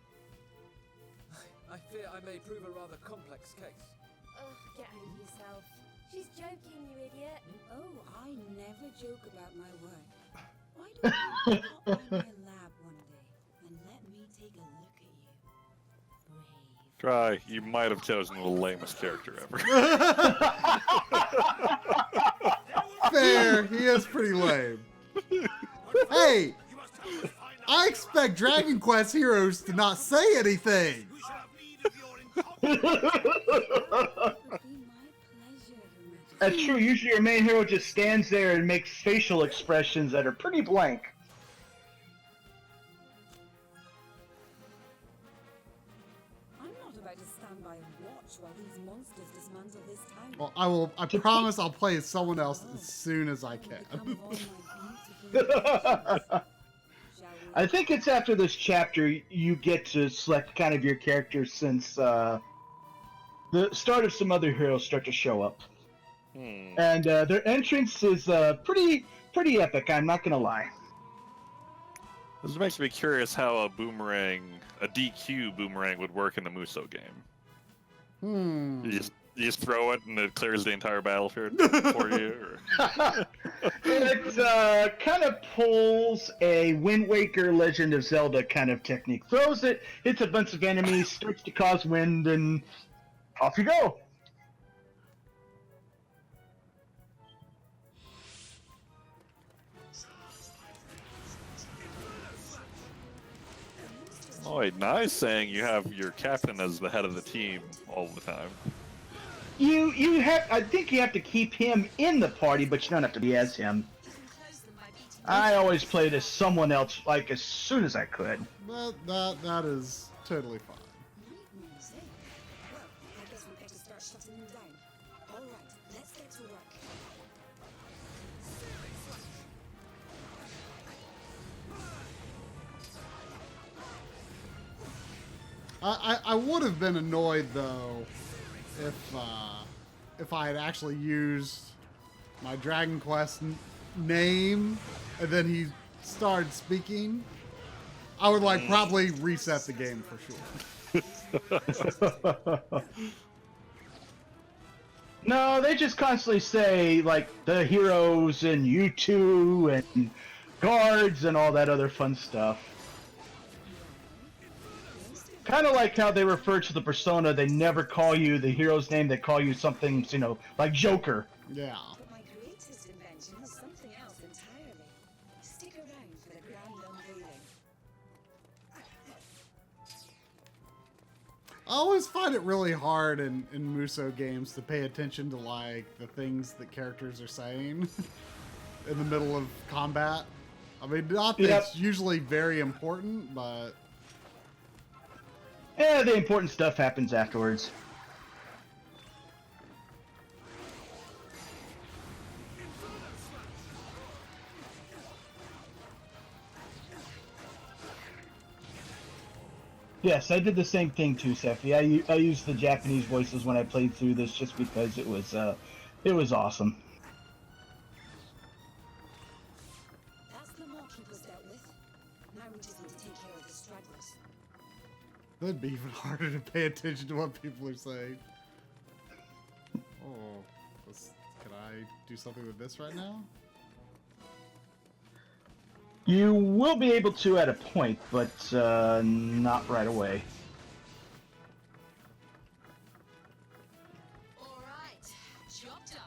I fear I may prove a rather complex case. Ugh, get over yourself. She's joking, you idiot. Oh, I never joke about my work. Why don't you pop by my lab one day and let me take a look at you? Brave. Try, you might have chosen the lamest character ever. Fair, he is pretty lame. Hey, You must help us find out. I expect Dragon Quest heroes to not say anything. We shall have need of your incompetence. It'd be my pleasure, Your Majesty. That's true. Usually your main hero just stands there and makes facial expressions that are pretty blank. I'm not about to stand stand by and watch while these monsters dismantle this town. Well, I promise I'll play as someone else as soon as I Become can. of all my beautiful creations. Shall we? I think it's after this chapter you get to select kind of your character, since the start of some other heroes start to show up. And their entrance is pretty epic, I'm not gonna lie. This makes me curious how a DQ boomerang would work in the Muso game. You just throw it and it clears the entire battlefield for you? Or... It kind of pulls a Wind Waker Legend of Zelda kind of technique. Throws it, hits a bunch of enemies, starts to cause wind, and off you go. Oh, wait, nice saying you have your captain as the head of the team all the time. You have, I think you have to keep him in the party, but you don't have to be as him. I always played as someone else, like, as soon as I could. That is totally fine. Music? Well, I guess we better start shutting them down. All right, let's get to work. I would have been annoyed though if I had actually used my Dragon Quest name and then he started speaking. I would like probably reset the game for sure. No, they just constantly say, like, the heroes and you two and guards and all that other fun stuff. Kind of like how they refer to the persona, they never call you the hero's name, they call you something, you know, like Joker. Yeah. But my greatest invention is something else entirely. Stick around for the grand unveiling. I always find it really hard in Muso games to pay attention to like the things that characters are saying in the middle of combat. I mean, not that it's usually very important, but Yeah, the important stuff happens afterwards. Yes, I did the same thing too, Sephi. I used the Japanese voices when I played through this just because it was awesome. That's the Mallkeepers dealt with. Now we just need to take care of the stragglers. that'd be even harder to pay attention to what people are saying. Oh, can I do something with this right now? You will be able to at a point, but not right away. All right, job done.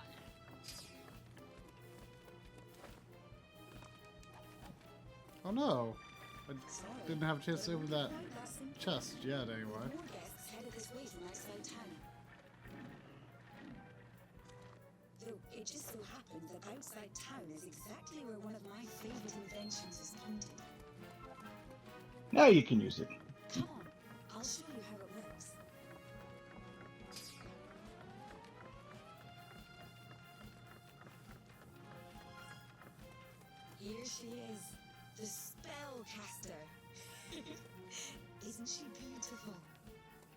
Oh no, I didn't have a chance to open that chest yet anyway. More guests headed this way from outside town. Though it just so happened that outside town is exactly where one of my favorite inventions is pointed. Now you can use it. Come on, I'll show you how it works. Here she is, the spellcaster. Isn't she beautiful?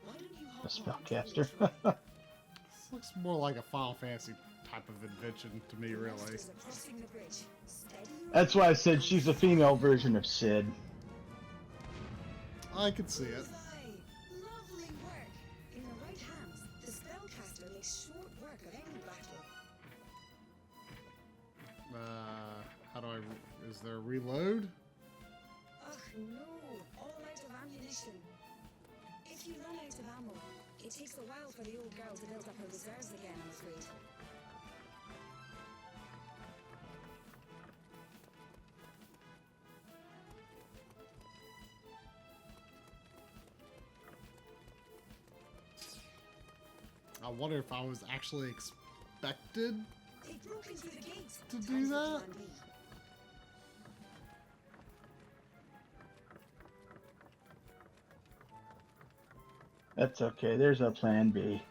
Why don't you hop The on and spellcaster. tell me a This looks more like a Final Fantasy type of invention to me, really. monsters are crossing the bridge. Steady your That's why I said she's a female version of Sid. I could see it. Aye, lovely work. In the right hands, the spellcaster makes short work of any battle. How do I? Is there a reload? Ugh, no, all out of ammunition. If you run out of ammo, it takes a while for the old girl to build up her reserves again, I'm afraid. I wonder if I was actually expected. They've broken through the gates. To do Time for that? plan B. That's okay. There's a plan B.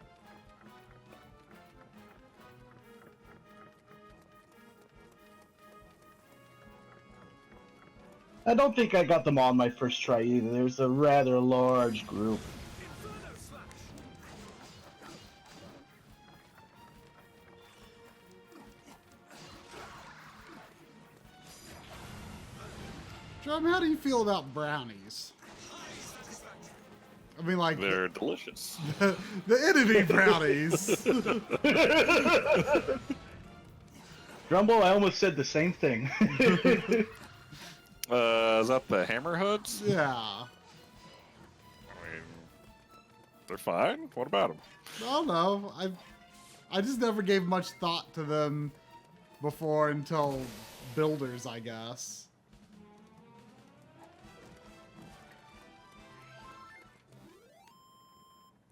I don't think I got them all on my first try either. There's a rather large group. Inferno slash! John, how do you feel about brownies? I mean, like They're delicious. the enemy brownies. Grumble, I almost said the same thing. Is that the Hammerhoods? Yeah. I mean, they're fine. What about them? I don't know. I just never gave much thought to them before until builders, I guess.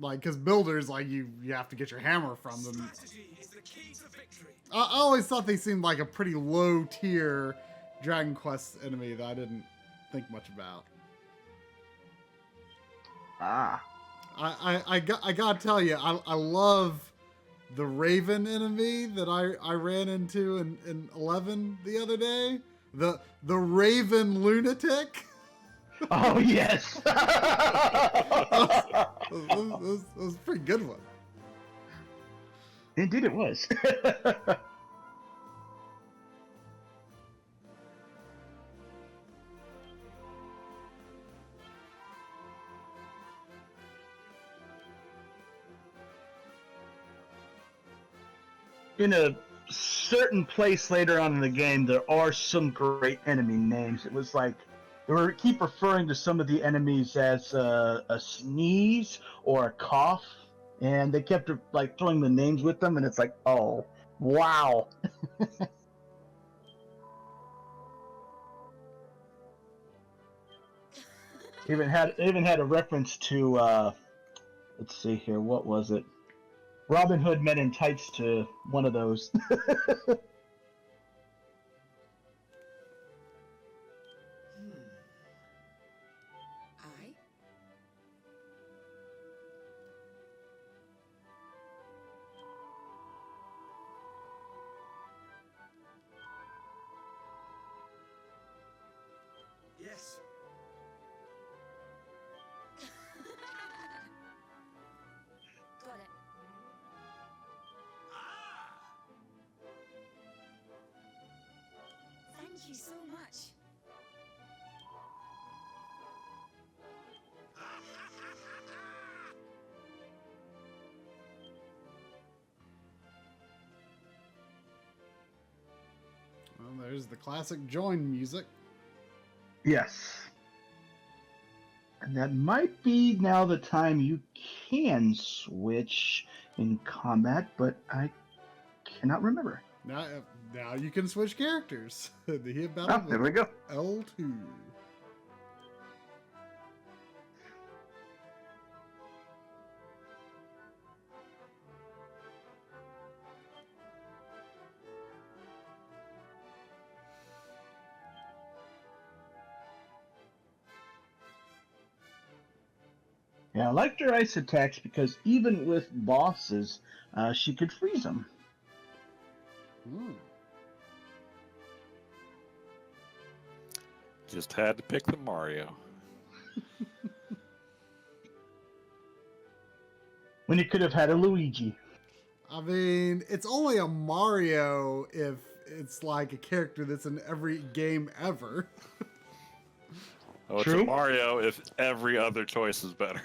Like, because builders, like, you have to get your hammer from them. Strategy is the key to victory. I always thought they seemed like a pretty low tier Dragon Quest enemy that I didn't think much about. Ah. I gotta tell you, I love the Raven enemy that I ran into in 11 the other day. The Raven lunatic. Oh, yes. That was a pretty good one. Indeed it was. In a certain place later on in the game, there are some great enemy names. It was like they were keep referring to some of the enemies as a sneeze or a cough, and they kept like throwing the names with them, and it's like, oh, wow. Even had a reference to let's see here, what was it? Robin Hood Men in Tights to one of those. I? Yes. Got it. Thank you so much. Well, there's the classic join music. Yes. And that might be now the time you can switch in combat, but I cannot remember. Now you can switch characters. The hit Ah, battle there we with go. L2. Yeah, I liked her ice attacks because even with bosses, she could freeze them. Hmm. Just had to pick the Mario. When you could have had a Luigi. I mean, it's only a Mario if it's like a character that's in every game ever. Oh, it's True. a Mario if every other choice is better.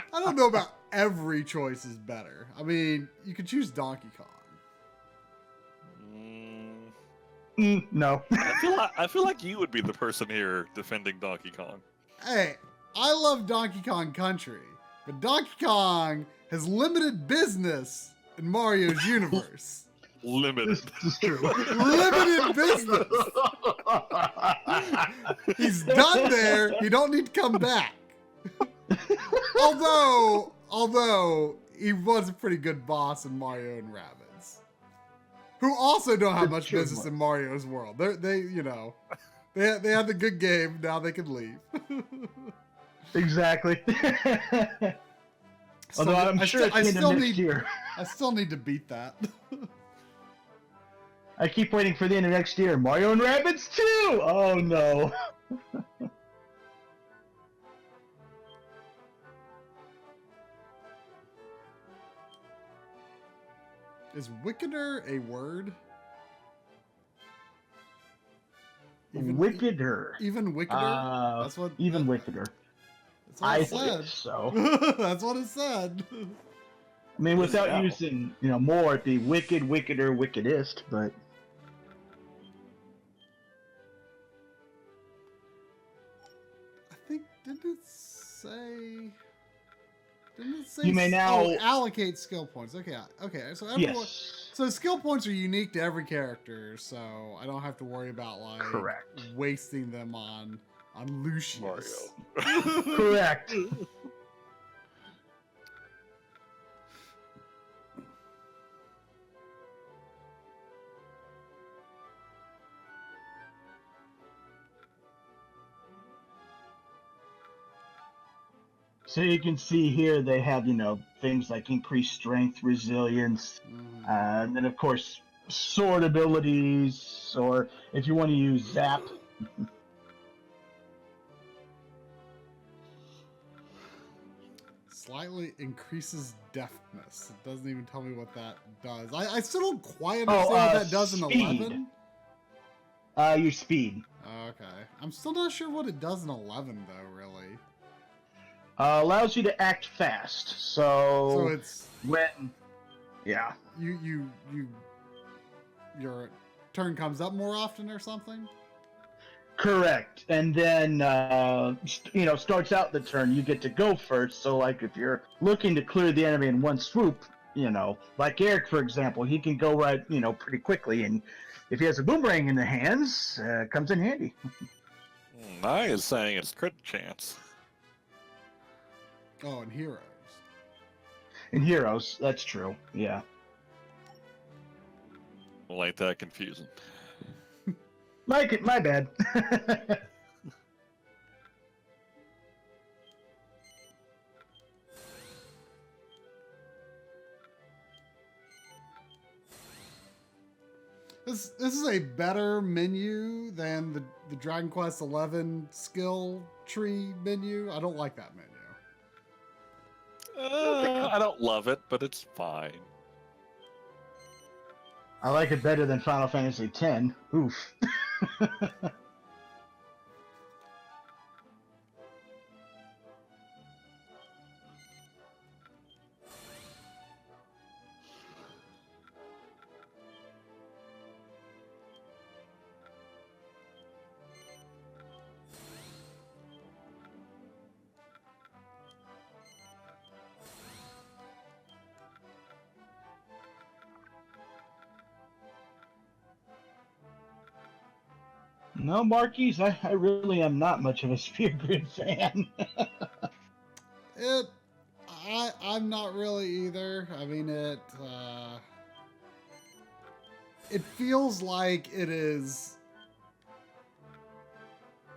I don't know about every choice is better. I mean, you could choose Donkey Kong. No. I feel like you would be the person here defending Donkey Kong. Hey, I love Donkey Kong Country, but Donkey Kong has limited business in Mario's universe. Limited. This is true. Limited business. He's done there. He don't need to come back. although he was a pretty good boss in Mario and Rabbids, who also don't have much business in Mario's world. They had the good game. Now they can leave. Exactly. So Although I'm sure at the end of next year. I still need to beat that. I keep waiting for the end of next year. Mario and Rabbids 2! Oh no. Is Wickeder a word? Wickeder. Even Wickeder? That's what. Even Wickeder. That's what I it said. think so. That's what it said. I mean, without using, more, it'd be wicked, wickeder, wickedest, but... I think, didn't it say... You may now... allocate skill points. Okay, so everyone... Yes. So skill points are unique to every character, so I don't have to worry about, like... Correct. Wasting them on Lucius. Mario. Correct. So you can see here they have, things like increased strength, resilience, and then of course sword abilities, or if you want to use zap. Slightly increases deftness. It doesn't even tell me what that does. I still don't quite understand what that does in speed. 11. Your speed. Okay. I'm still not sure what it does in 11, though, really. Allows you to act fast. So it's when, yeah, your turn comes up more often or something. Correct. And then starts out the turn, you get to go first. So like if you're looking to clear the enemy in one swoop, like Eric for example, he can go right pretty quickly, and if he has a boomerang in the hands, comes in handy. I is saying it's crit chance. Oh, and heroes. In heroes, that's true. Yeah. Well, ain't that confusing? My bad. This is a better menu than the Dragon Quest XI skill tree menu. I don't like that menu. I don't love it, but it's fine. I like it better than Final Fantasy X. Oof. No, Marquise, I really am not much of a Spear Grid fan. I'm not really either. I mean, it feels like it is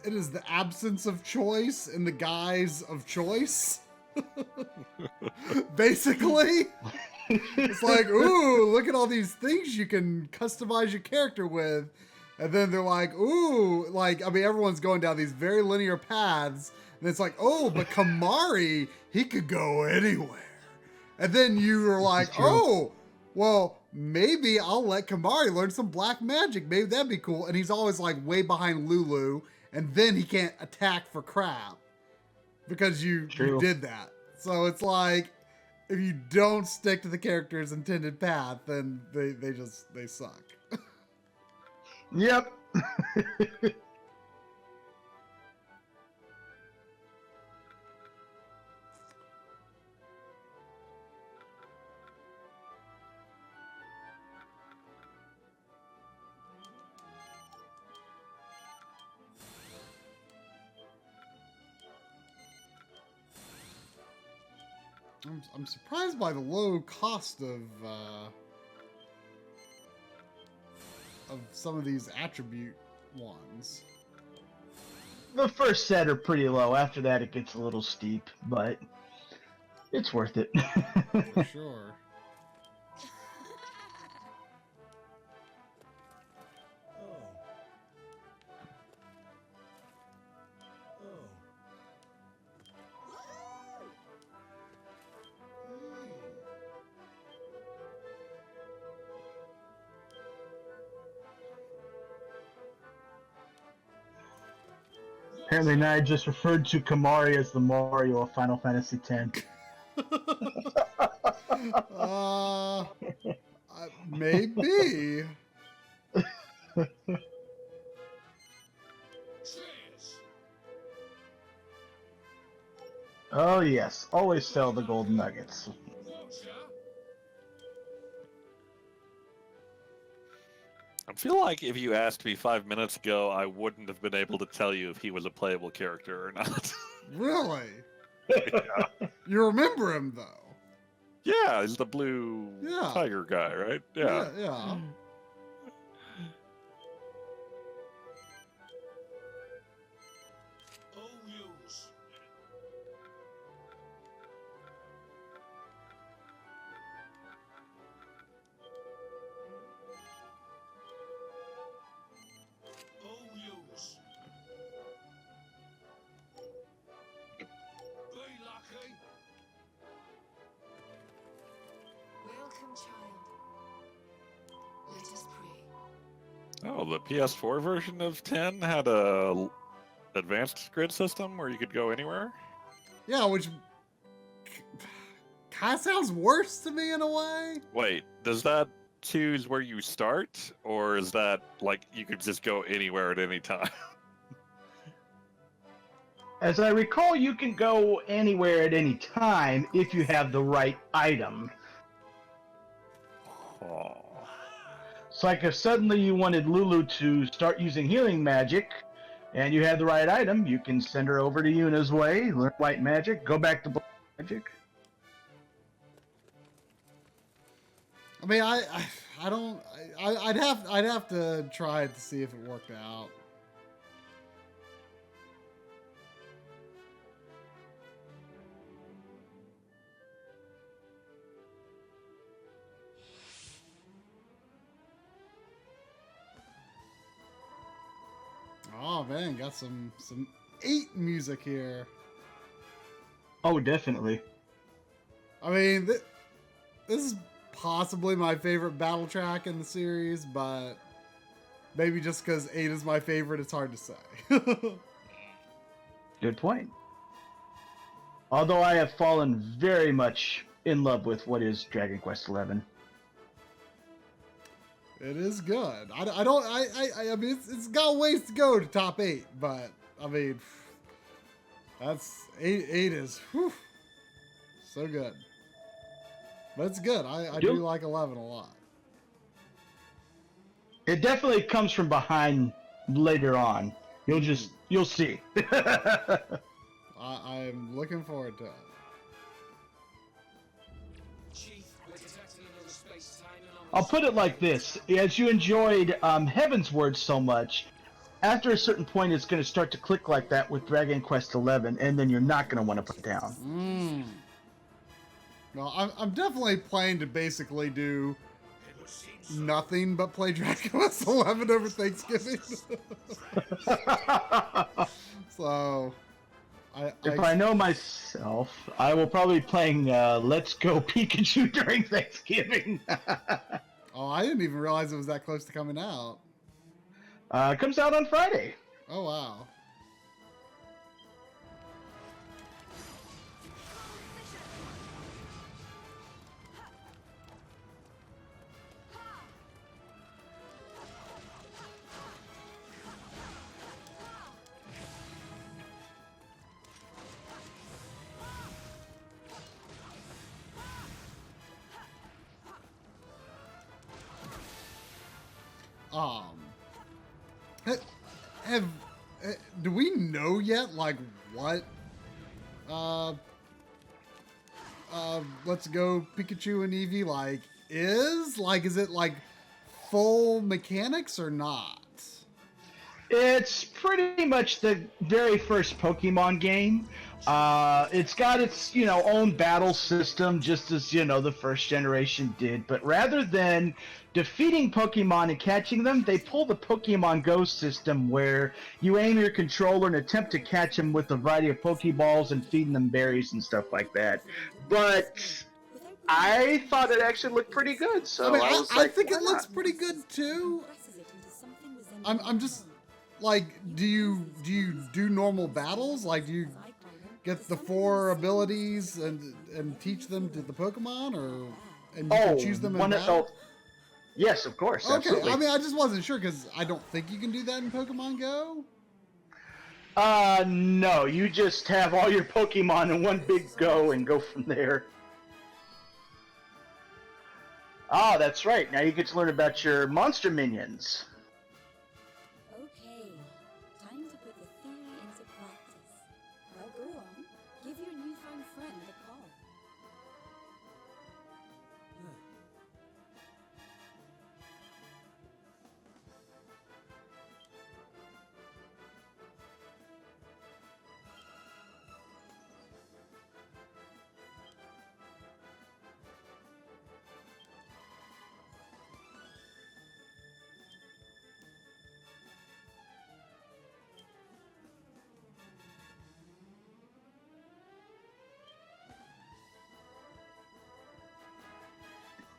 the absence of choice in the guise of choice. Basically. It's like, ooh, look at all these things you can customize your character with. And then they're like, ooh, everyone's going down these very linear paths. And it's like, oh, but Kamari, he could go anywhere. And then you are like, oh, well, maybe I'll let Kamari learn some black magic. Maybe that'd be cool. And he's always like way behind Lulu. And then he can't attack for crap because you did that. So it's like, if you don't stick to the character's intended path, then they suck. Yep. I'm surprised by the low cost of some of these attribute ones. The first set are pretty low. After that, it gets a little steep, but it's worth it. For sure. Apparently, now I just referred to Kamari as the Mario of Final Fantasy X. Maybe. Oh yes, always sell the golden nuggets. I feel like if you asked me 5 minutes ago, I wouldn't have been able to tell you if he was a playable character or not. Really? Yeah. You remember him though? Yeah, he's the blue tiger guy, right? Yeah. Yeah. Welcome, child. Let us pray. Oh, the PS4 version of 10 had a advanced grid system where you could go anywhere? Yeah, which kind of sounds worse to me in a way. Wait, does that choose where you start? Or is that, like, you could just go anywhere at any time? As I recall, you can go anywhere at any time if you have the right item. Oh. It's like if suddenly you wanted Lulu to start using healing magic, and you had the right item, you can send her over to Yuna's way, learn white magic, go back to black magic. I mean, I don't. I'd have to try it to see if it worked out. Oh man, got some 8 music here. Oh, definitely. I mean, this is possibly my favorite battle track in the series, but maybe just because 8 is my favorite, it's hard to say. Good point. Although I have fallen very much in love with what is Dragon Quest XI. It is good. I mean, it's got ways to go to top 8, but I mean, that's 8 is so good. But it's good. I do like 11 a lot. It definitely comes from behind later on. You'll see. I'm looking forward to it. I'll put it like this. As you enjoyed Heaven's Word so much, after a certain point it's going to start to click like that with Dragon Quest XI, and then you're not going to want to put it down. Well, I'm definitely planning to basically do nothing but play Dragon Quest XI over Thanksgiving. So, if I know myself, I will probably be playing Let's Go Pikachu during Thanksgiving. Oh, I didn't even realize it was that close to coming out. It comes out on Friday. Oh, wow. Do we know yet, like, what, Let's Go Pikachu and Eevee, like, is? Like, is it, like, full mechanics or not? It's pretty much the very first Pokemon game. It's got its, own battle system, just as, the first generation did. But rather than defeating Pokemon and catching them, they pull the Pokemon Go system where you aim your controller and attempt to catch them with a variety of Pokeballs and feeding them berries and stuff like that. But I thought it actually looked pretty good, so I mean, I was I like, think why it looks not? pretty good too. Presses it into something resembling I'm just like, do you do normal battles? Like, do you get the 4 abilities and teach them to the Pokemon, or and you can choose them in battle? Yes, of course, Okay, absolutely. I mean, I just wasn't sure because I don't think you can do that in Pokemon Go. No, you just have all your Pokemon in one big go and go from there. Ah, that's right. Now you get to learn about your monster minions. Okay, time to put the theory into practice. Well, go on. Give your newfound friend a call.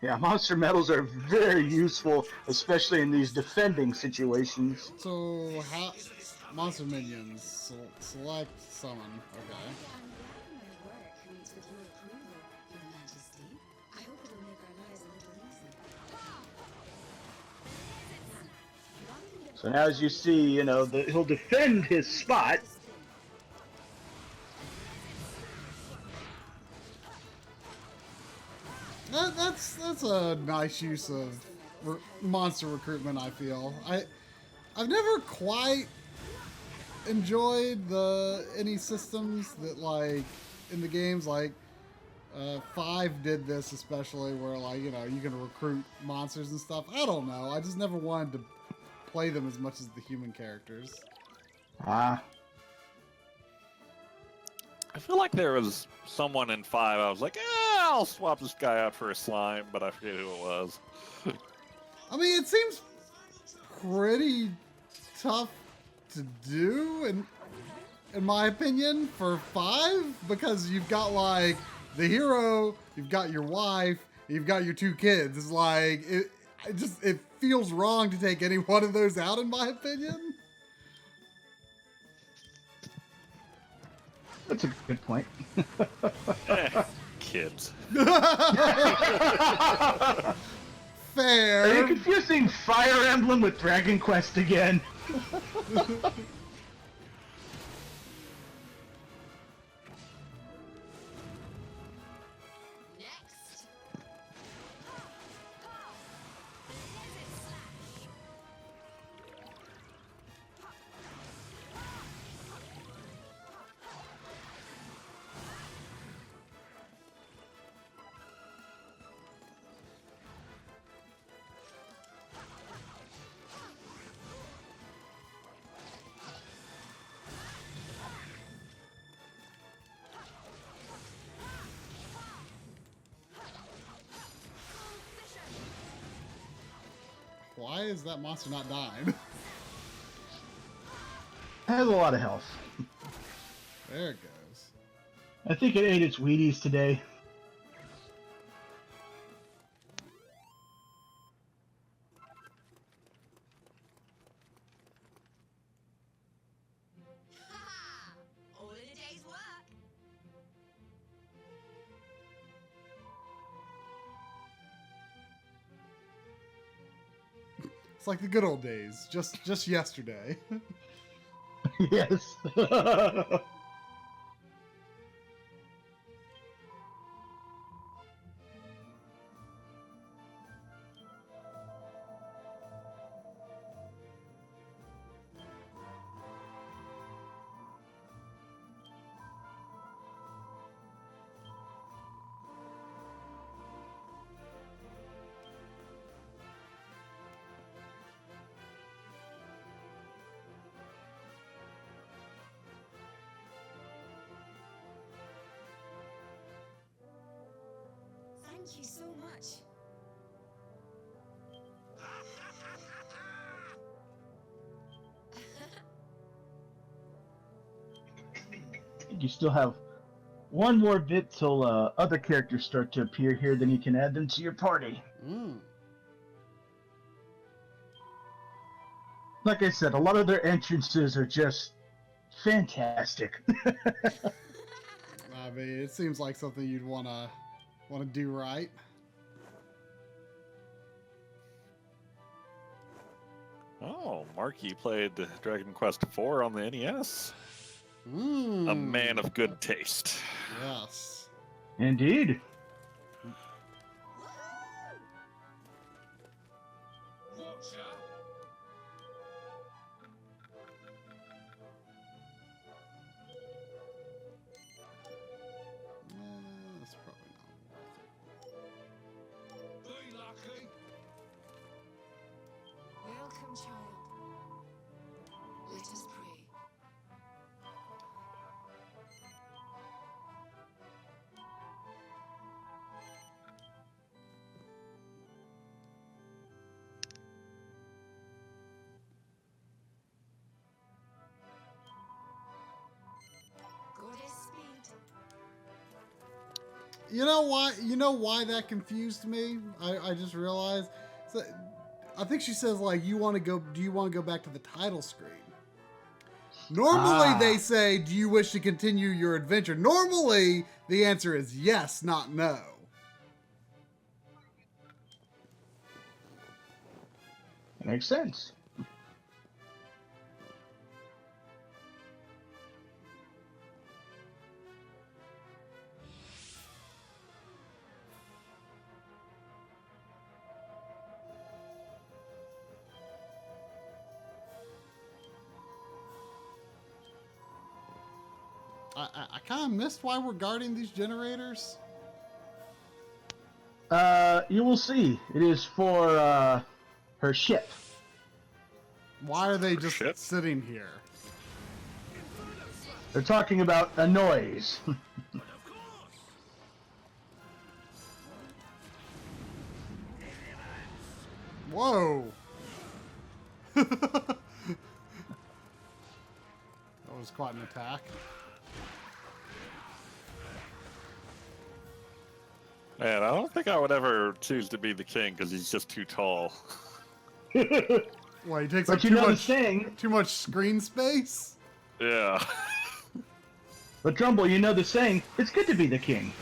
Yeah, monster medals are very useful, especially in these defending situations. So, how monster minions select summon. Okay. I'm glad my work meets with your approval, Your Majesty. I hope it'll make our lives a little easier. So now, as you see, he'll defend his spot. That's a nice use of monster recruitment. I feel I've never quite enjoyed any systems that, like, in the games, like 5 did this especially, where, like, you can recruit monsters and stuff. I don't know. I just never wanted to play them as much as the human characters. Ah. I feel like there was someone in 5. I was like, I'll swap this guy out for a slime, but I forget who it was. I mean, it seems pretty tough to do, in my opinion, for 5, because you've got, like, the hero, you've got your wife, you've got your 2 kids. It's like, it feels wrong to take any one of those out, in my opinion. That's a good point. Kids. Fair. Are you confusing Fire Emblem with Dragon Quest again? Next. Why is that monster not dying? It has a lot of health. There it goes. I think it ate its Wheaties today. All in a day's work. It's like the good old days, just yesterday. Yes. Thank you so much. You still have one more bit till other characters start to appear here, then you can add them to your party. Mm. Like I said, a lot of their entrances are just fantastic. I mean, it seems like something you'd wanna do right. Oh, Marky played Dragon Quest IV on the NES. Mm. A man of good taste. Yes. Indeed. That's probably not worth it. Welcome, child. Let us pray. Goddess speed. You know why? You know why that confused me? I just realized. So, I think she says like, "You want to go? Do you want to go back to the title screen?" Normally they say, "Do you wish to continue your adventure?" Normally the answer is yes, not no. That makes sense. I kind of missed why we're guarding these generators. You will see. It is for her ship. Why are they just Shit. sitting here? They're talking about a noise. Whoa! That was quite an attack. Man, I don't think I would ever choose to be the king because he's just too tall. Well, he takes But up you too know the much saying. too much screen space. Yeah. But Trumbull, you know the saying. It's good to be the king.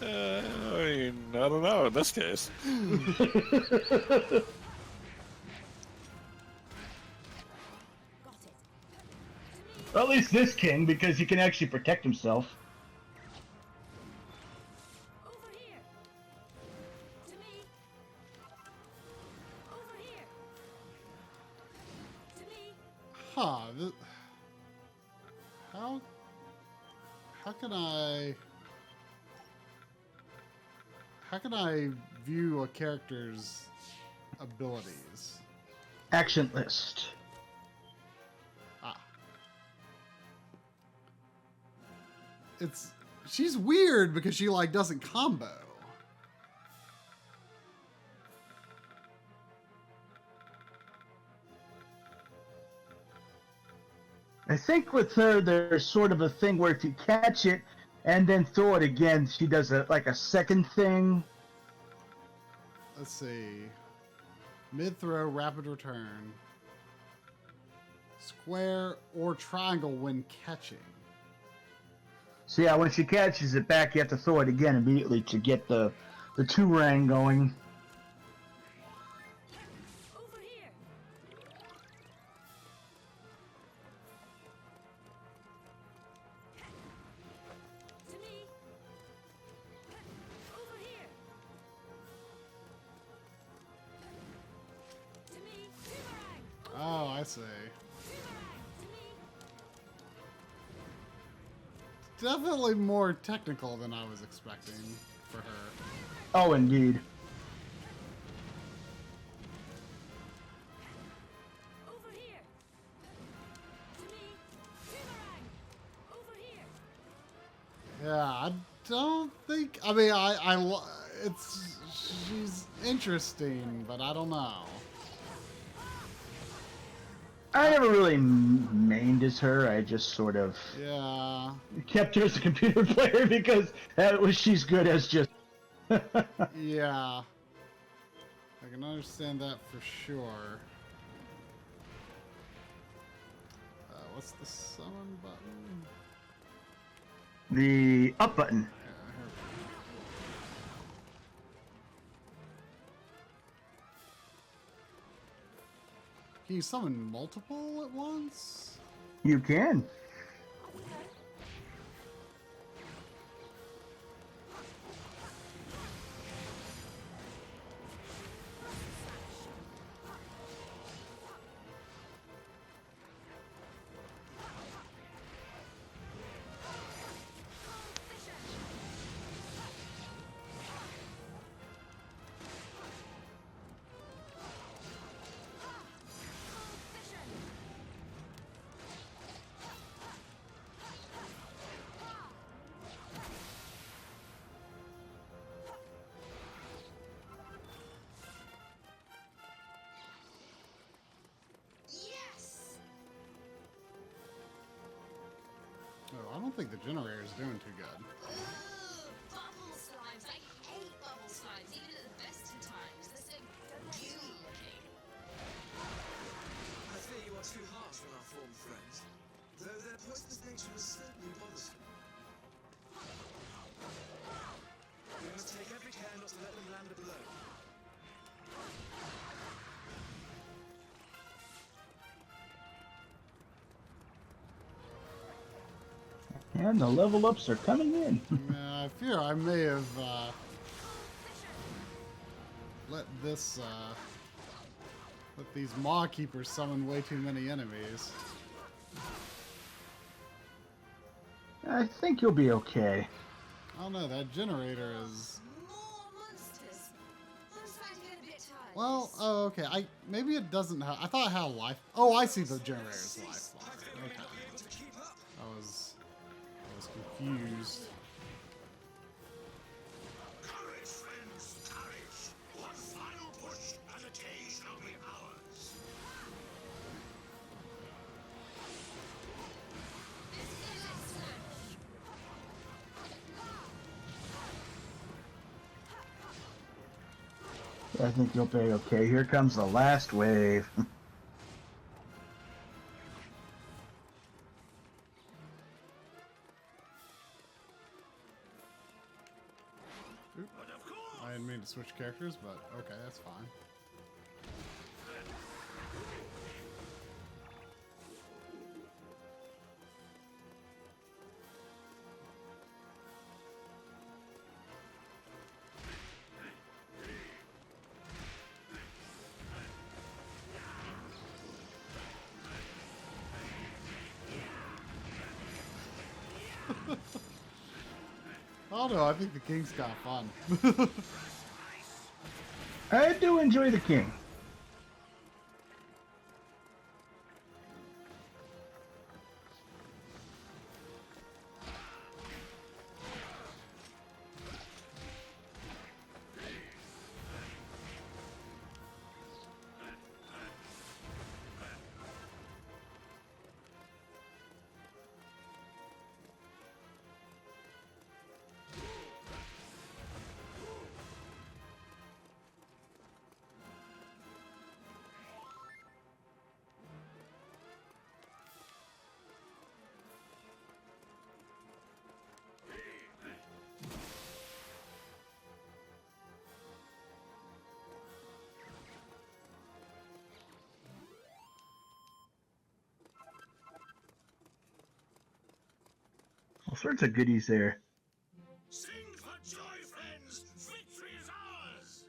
I mean, I don't know in this case. Well, at least this king, because he can actually protect himself. Over here. To me. Over here. To me. Huh. How can I view a character's abilities? Action list. Ah. She's weird because she like doesn't combo. I think with her, there's sort of a thing where if you catch it and then throw it again, she does like a second thing. Let's see. Mid throw, rapid return. Square or triangle when catching. So yeah, when she catches it back, you have to throw it again immediately to get the two-rang going. Over here. To me. Over here. To me. Boomerang. Oh, I see. Definitely more technical than I was expecting for her. Oh, indeed. Over here. To me. Boomerang. Over here. Yeah, I don't think. I mean, she's interesting, but I don't know. I never really mained as her. I just sort of Yeah. kept her as a computer player because that was she's good as just. Yeah. I can understand that for sure. What's the summon button? The up button. Yeah, here Can you summon multiple at once? You can. Oh, I don't think the generator is doing too good. Bubble slimes. I hate bubble slimes, even at the best of times. They're so gooey looking. I fear you are too harsh on our former friends, though their poisonous nature is certainly bothersome. We must take every care not to let them land a blow. And the level ups are coming in. Yeah, I fear I may have let these Maw Keepers summon way too many enemies. I think you'll be okay. I don't know, that generator is... More monsters. I'm starting to get a bit tired. Well, oh, okay. Maybe it doesn't have... I thought it had a life... Oh, I see the generator's lifeline. Okay. I was confused. Courage, friends, courage. One final push, and the day shall be ours. I think you'll be okay. Here comes the last wave. Oop. I didn't mean to switch characters, but okay, that's fine. I don't know, I think the king's got fun. I do enjoy the king. All sorts of goodies there. Sing for joy, friends! Victory is ours!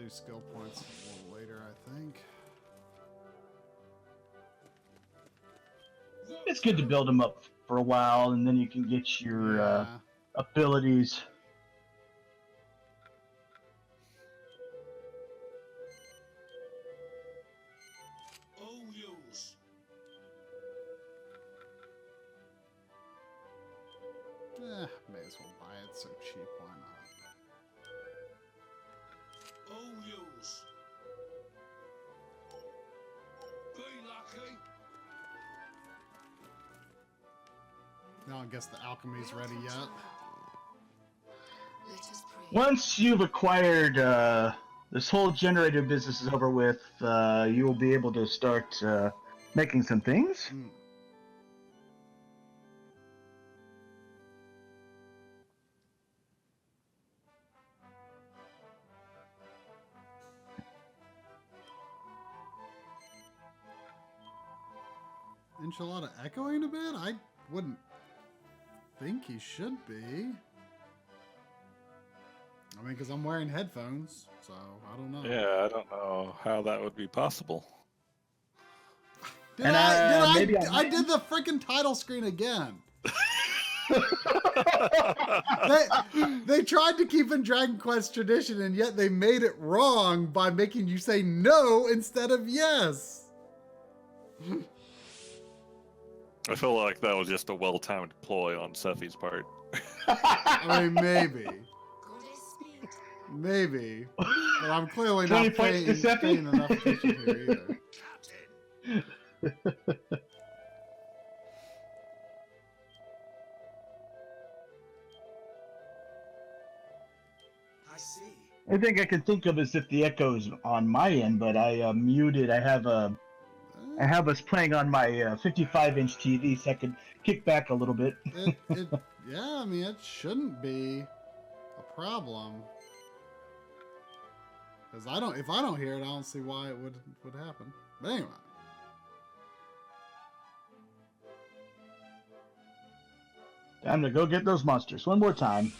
do skill points a little later, I think. It's good to build them up for a while, and then you can get your Yeah. abilities. Oh, yous. May as well buy it so cheap, why not? Oh, yous. Be lucky. Now I guess the alchemy's ready yet. Let us pray. Once you've acquired this whole generator business is over with, you will be able to start making some things. Mm. Enchilada echoing a bit? I wouldn't think he should be. I mean, because I'm wearing headphones, so I don't know. Yeah, I don't know how that would be possible. Did And, I? maybe I did the freaking title screen again. They tried to keep in Dragon Quest tradition, and yet they made it wrong by making you say no instead of yes. I feel like that was just a well-timed ploy on Seffi's part. I mean, maybe. Goddess speed. Maybe. But I'm clearly 20 not points to Seppi? paying enough attention here either. I see. I think I can think of as if the echoes on my end, but I muted. I have us playing on my 55-inch TV, so I could kick back a little bit. Yeah, I mean, it shouldn't be a problem. Because if I don't hear it, I don't see why it would happen. But anyway. Time to go get those monsters one more time.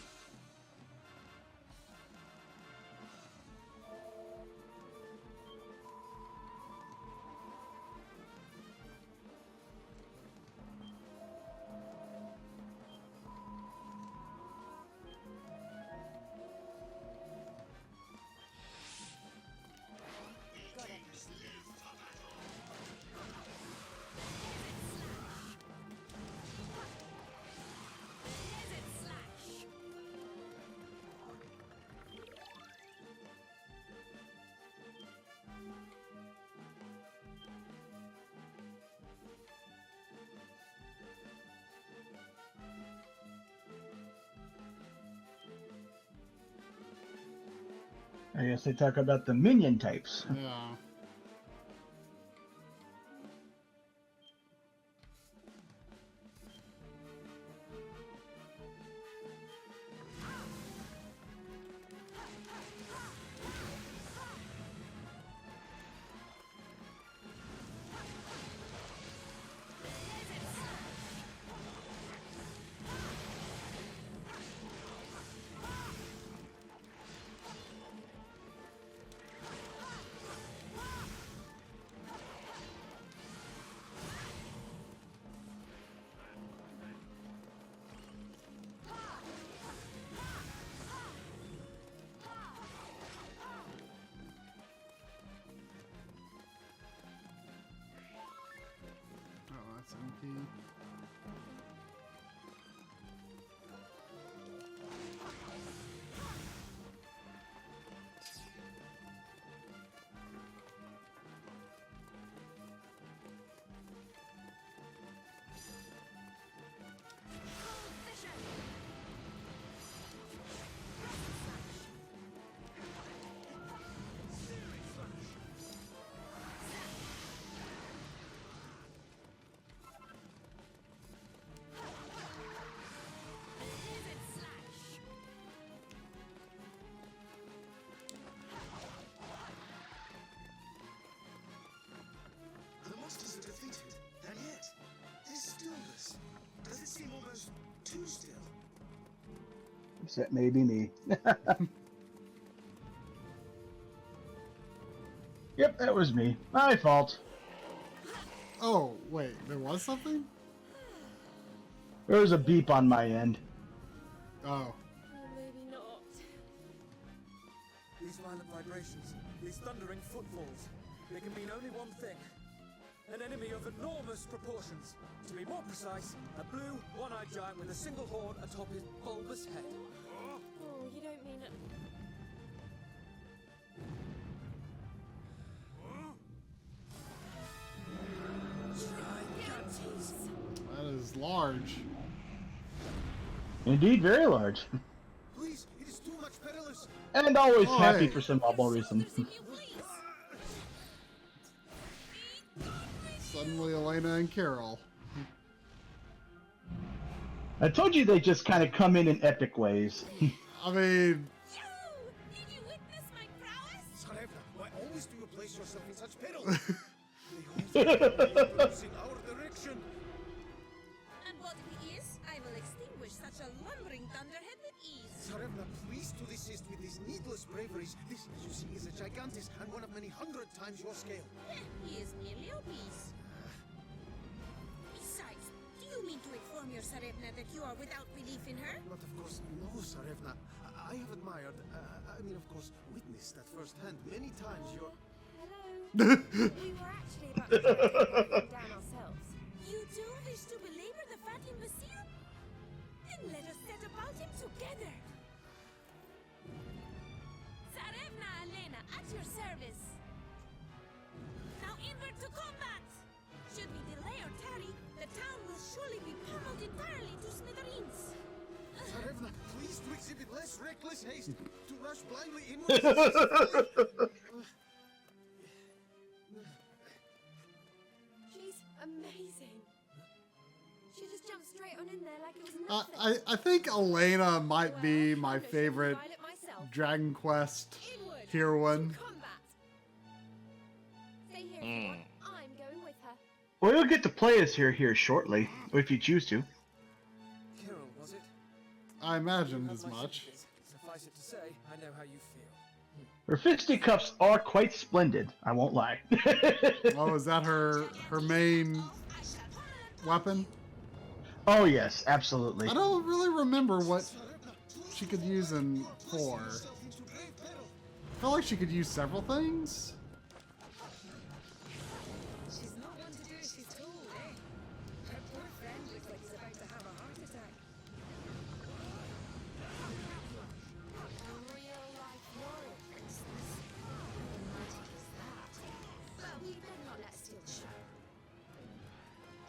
I guess they talk about the minion types. Yeah. Oh, that's empty. The monsters are defeated, and yet this stillness. Does it seem almost too still? That may be me. Yep, that was me. My fault. Oh, wait, there was something? There was a beep on my end. Oh. Or maybe not. These violent vibrations, these thundering footfalls, they can mean only one thing. An enemy of enormous proportions. To be more precise, a blue, one-eyed giant with a single horn atop his bulbous head. Oh, you don't mean it. Gigantes. That is large. Indeed, very large. Please, it is too much perilous. And always Oh, happy hey. for some oddball reason. Shoulders, if you please. Suddenly Elena and Carol. I told you they just kind of come in epic ways. I mean, Yo! Did you witness my prowess? Sarevna, why always do you place yourself in such peril? They always in our direction. And what if he is? I will extinguish such a lumbering thunderhead with ease. Sarevna, please to desist with these needless braveries. This, as you see, is a gigantis and one of many 100 times your scale. He is merely obese. Besides, do you mean to inform your Sarevna that you are without belief in her? But of course, no, Sarevna. I have admired, I mean, of course, witnessed at first hand many times your... Hello. We were actually about to try to take them down ourselves. You do wish to belabor the fat imbecile? Then let us set about him together. Sarevna Elena, at your service. Now inward to combat! Should we delay or tarry, the town will surely be pummeled entirely to smithereens. Sarevna, please to exhibit less reckless haste. To rush blindly inward. She's amazing. She just jumped straight on in there like it was nothing. I think Elena might be Well, my I'll go favorite ride it myself. Dragon Quest Inward heroine. to combat. Stay here, everyone. I'm going with her. Well, you'll get to play as her here shortly, if you choose to. Carol, was it? I imagined You as have my much. sympathies. Suffice it to say, I know how you feel. Her fisticuffs are quite splendid, I won't lie. Oh, is that her main weapon? Oh yes, absolutely. I don't really remember what she could use in 4. I felt like she could use several things. She's not one to do as she's told, eh? Her poor friend looks like he's about to have a heart attack. A real-life warrior princess. What magic is that? Well, we better not let her steal the show.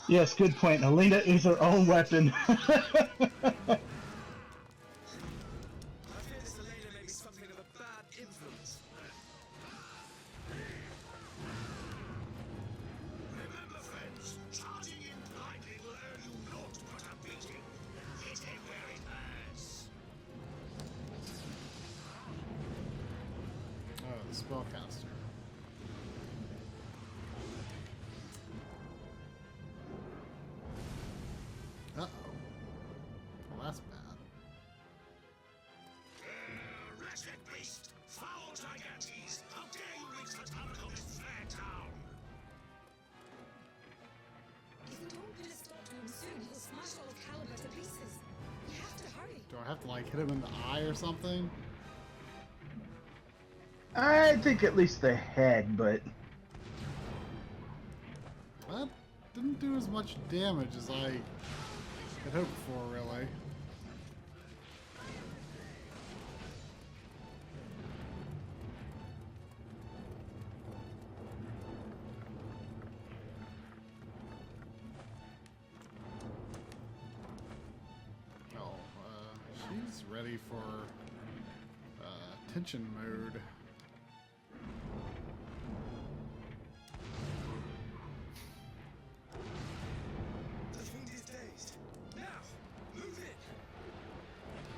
Yes, good point. Alina is her own weapon. I fear this Elena may be something of a bad influence. Remember, friends, charging in blindly will earn you naught but a beating. Hit him where it hurts. Oh, the spellcaster. Uh-oh. Well, that's bad. Wretched beast! Foul gigantes! How dare you reach the top of this fair town! If we don't put a stop to him soon, he'll smash all of Caliber to pieces. We have to hurry. Do I have to, like, hit him in the eye or something? I think at least the head, but That didn't do as much damage as I had hoped for, really. Oh, she's ready for tension mode. The fiend is dazed. Now, move it.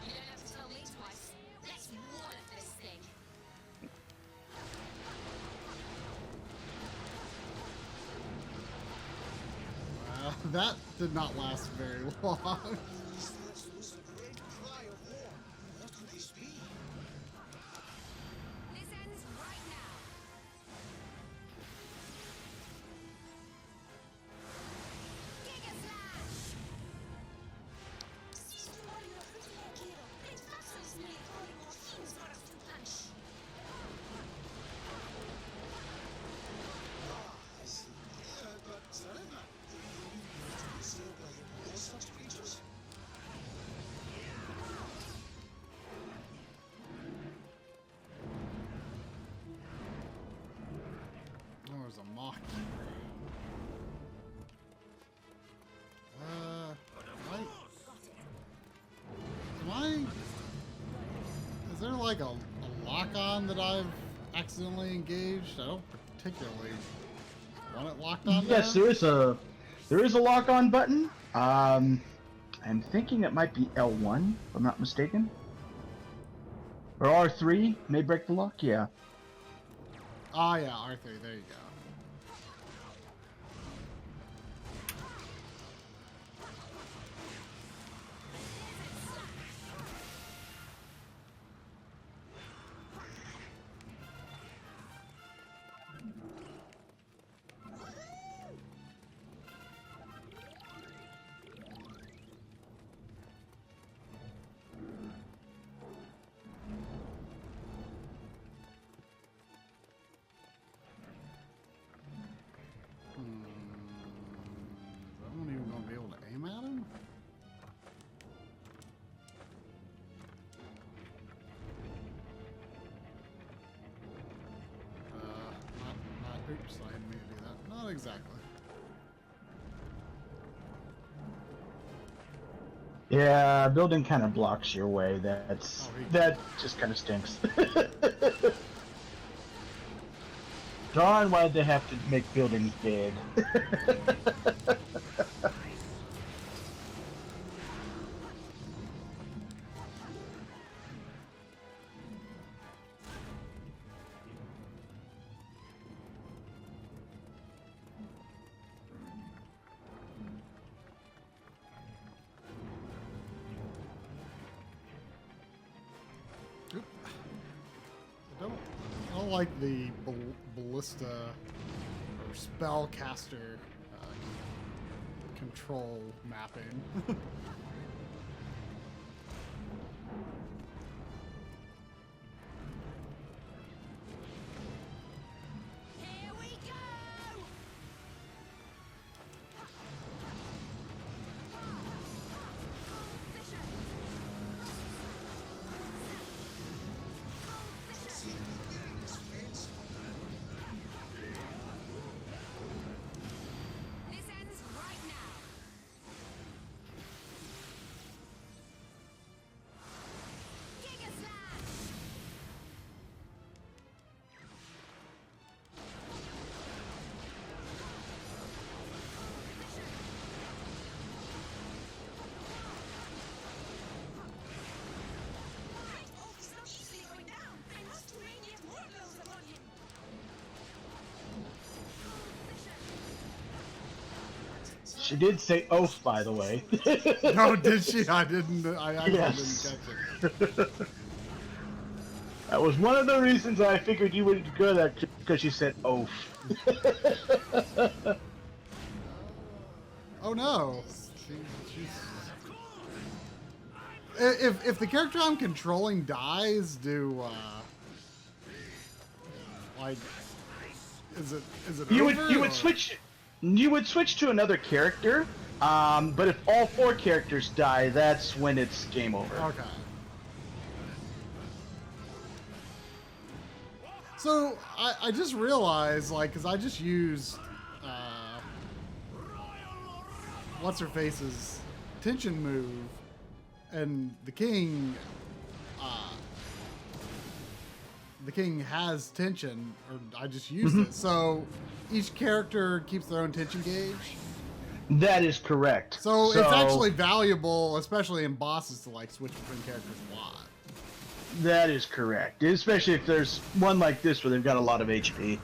You don't have to tell me twice. Let's wallop this thing. That did not last very long. This lets loose a great cry of war. What could this be? This ends right now. Backloggery. Is there like a lock-on that I've accidentally engaged? I don't particularly want it locked on. Yes, there is a lock-on button. I'm thinking it might be L1, if I'm not mistaken. Or R3 may break the lock. Yeah. Ah, yeah, R3. There you go. I'm not even gonna be able to aim at him. Oops, I didn't mean to do that. Not exactly. Yeah, building kind of blocks your way. That just kind of stinks. Darn, why'd they have to make buildings big? I don't like the ballista or spellcaster control mapping. Here we go! This ends right now. Giga Slash! Slowing down. I must radiate more blows upon him. She did say oaf, by the way. No, did she? I didn't. I actually Yes. didn't catch it. That was one of the reasons I figured you would go that, because she said oaf. Oh no. If the character I'm controlling dies, like is it You over, would switch to another character, but if all 4 characters die, that's when it's game over. Okay. So I just realized, like, because I just used what's her face's tension move, and the king has tension, or I just used it. So each character keeps their own tension gauge. That is correct. So it's actually valuable, especially in bosses, to like switch between characters a lot. That is correct, especially if there's one like this where they've got a lot of HP.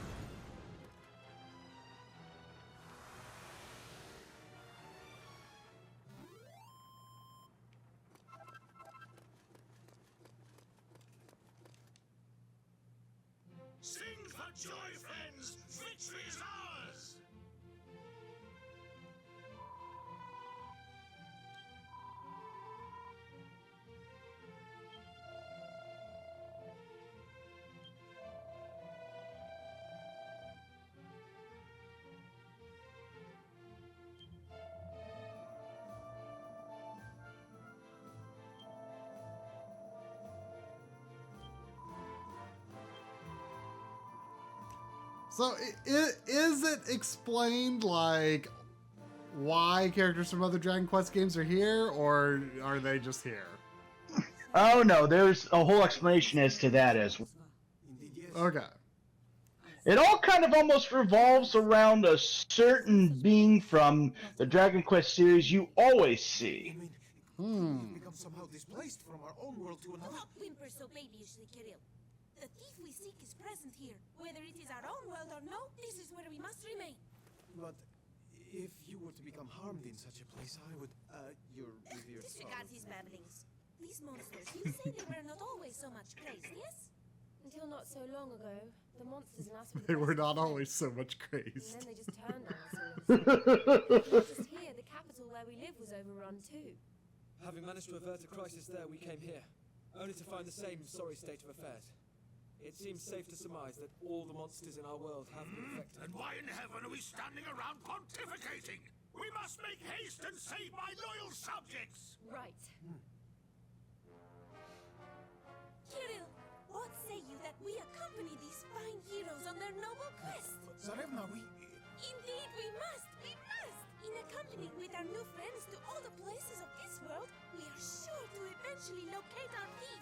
Sing for joy, friends! Victory is ours! So is it explained like why characters from other Dragon Quest games are here, or are they just here? Oh no, there's a whole explanation as to that as well. Indeed, yes. Okay. It all kind of almost revolves around a certain being from the Dragon Quest series you always see. I mean, we've become somehow displaced from our own world to Do another. not whimper so babyish,ly Kirill. The thief we seek is present here. Whether it is our own world or no, this is where we must remain. But if you were to become harmed in such a place, I would, your revered Disregard father. his babblings. These monsters, you say they were not always so much crazed, yes? Until not so long ago, the monsters and us were the They were best not of always friends. so much And crazed. then they just turned on us all of a sudden. Just here, the capital where we live was overrun too. Having managed to avert a crisis there, we came here, only to find the same sorry state of affairs. It seems safe to surmise that all the monsters in our world have been affected. And why in heaven are we standing around pontificating? We must make haste and save my loyal subjects! Right. Kirill, what say you that we accompany these fine heroes on their noble quest? Zarevna, we... Indeed, we must! We must! In accompanying with our new friends to all the places of this world, we are sure to eventually locate our thief.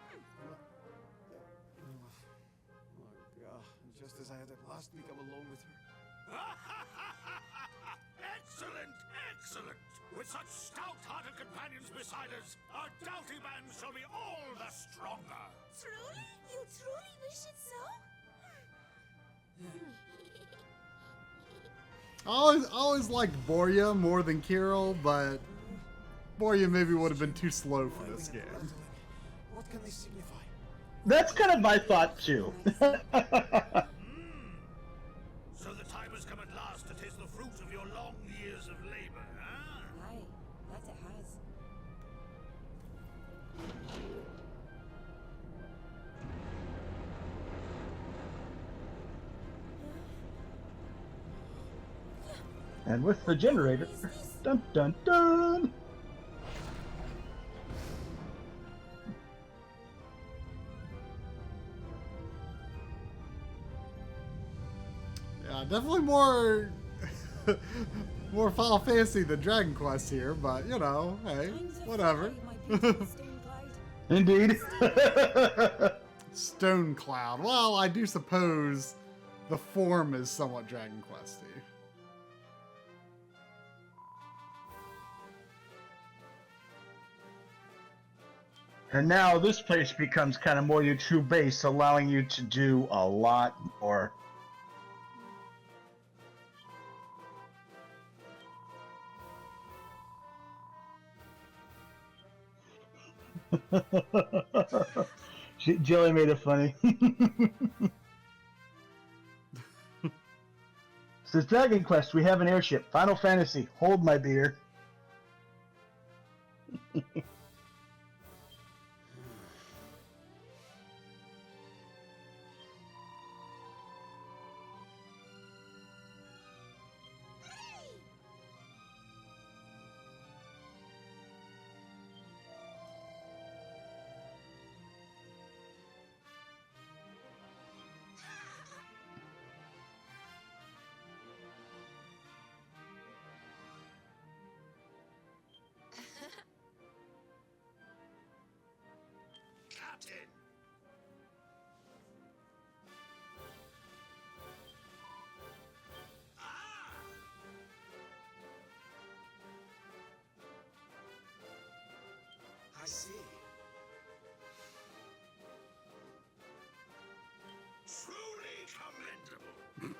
Oh, God. Just as I had at last become alone with her. Excellent! Excellent! With such stout-hearted companions beside us, our doughty band shall be all the stronger! Truly? You truly wish it so? I always liked Borya more than Kirill, but Borya maybe would have been too slow for this game. What can this signify? That's kind of my thought too. So the time has come at last to taste the fruit of your long years of labor, huh? Aye, that it has. And with the generator, dun dun dun. Yeah, definitely more more Final Fantasy than Dragon Quest here, but you know, hey, Times of whatever. fly, my beautiful stone glide. Indeed. Stone Cloud. Well, I do suppose the form is somewhat Dragon Questy. And now this place becomes kind of more your true base, allowing you to do a lot more. Jelly made it funny. Says Dragon Quest, we have an airship. Final Fantasy, hold my beer. Captain! Ah! I see. Truly commendable!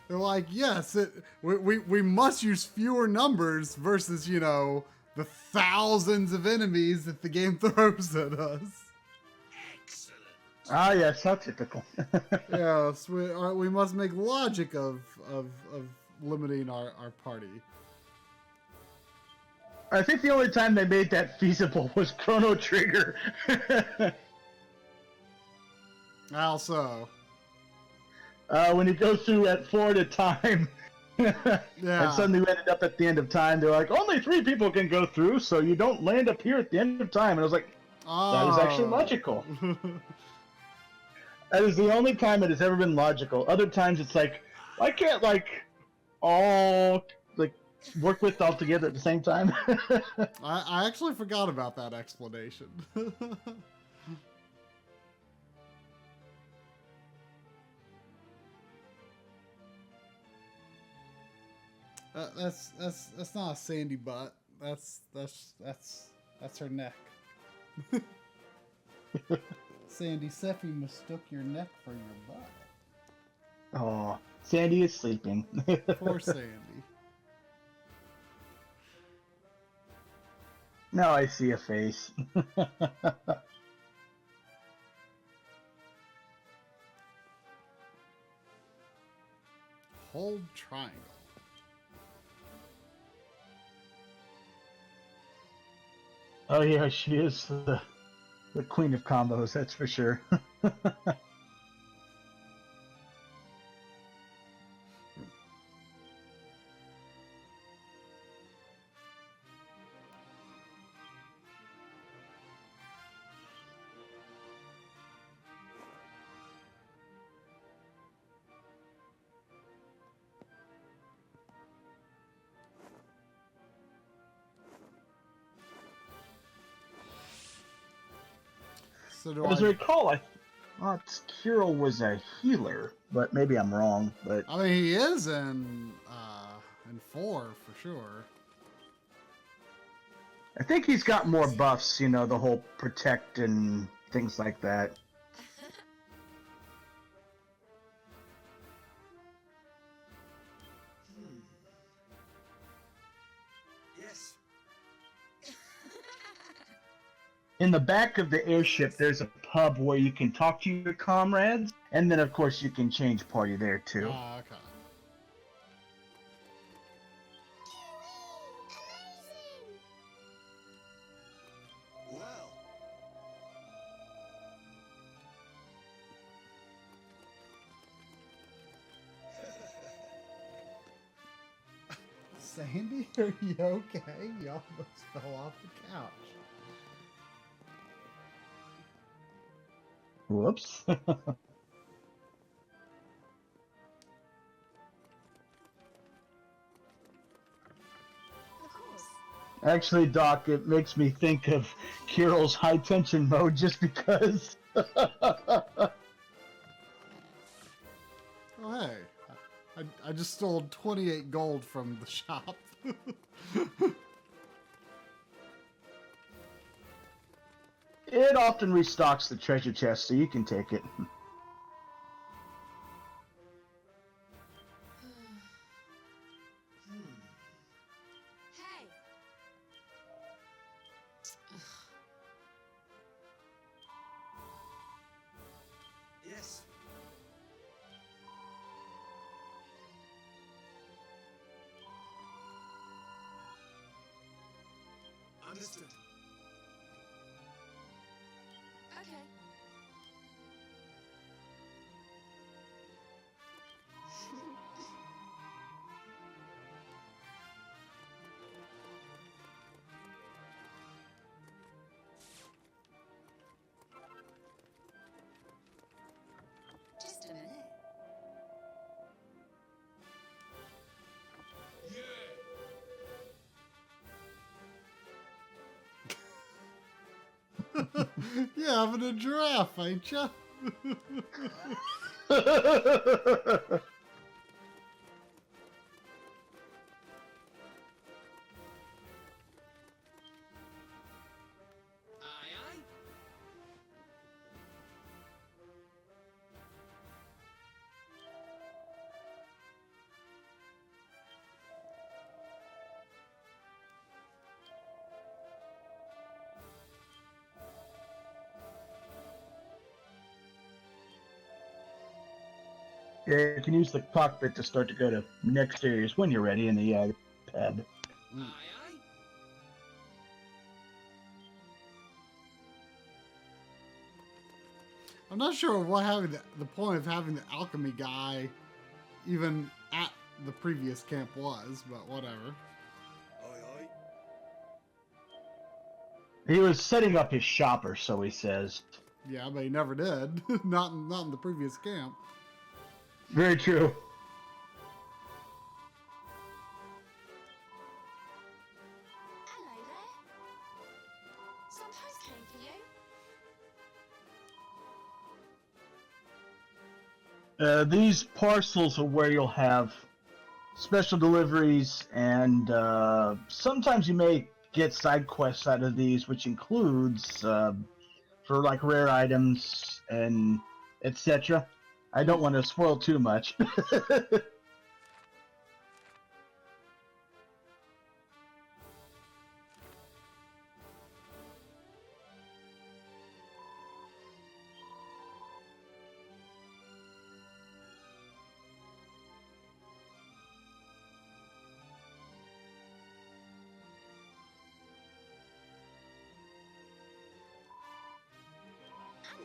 They're like, yes, we must use fewer numbers versus, you know, the thousands of enemies that the game throws at us. Excellent! Ah, yes, how typical. Yes, we must make logic of limiting our party. I think the only time they made that feasible was Chrono Trigger. Also, When you go through at 4 at a time, and suddenly you ended up at the end of time, they're like, only 3 people can go through, so you don't land up here at the end of time. And I was like, that is actually logical. That is the only time it has ever been logical. Other times it's like, why can't like all like work with all together at the same time? I actually forgot about that explanation. That's not a sandy butt. That's her neck. Sandy Seffy mistook your neck for your butt. Oh, Sandy is sleeping. Poor Sandy. Now I see a face. Hold triangle. Oh yeah, she is the queen of combos, that's for sure. So As I recall, I thought Kirill was a healer, but maybe I'm wrong. But I mean, he is in 4 for sure. I think he's got more buffs, you know, the whole protect and things like that. Yes. In the back of the airship, there's a pub where you can talk to your comrades, and then of course you can change party there too. Ah, okay. Amazing! Well, Sandy, are you okay? You almost fell off the couch. Whoops. Of course. Actually, Doc, it makes me think of Kirill's high tension mode just because. Oh, hey. I just stole 28 gold from the shop. It often restocks the treasure chest, so you can take it. Hey, Yes. Understood. okay. Just a minute. Yeah, having a giraffe, ain't ya? Aye, aye. Yeah, you can use the cockpit to start to go to next areas when you're ready in the pad. Aye, aye. I'm not sure what the point of having the alchemy guy even at the previous camp was, but whatever. aye, aye. He was setting up his shop, or so he says. Yeah, but he never did. not in the previous camp. Very true. Hello there. Some post came for you. These parcels are where you'll have special deliveries, and sometimes you may get side quests out of these, which includes for like rare items and etc. I don't want to spoil too much. And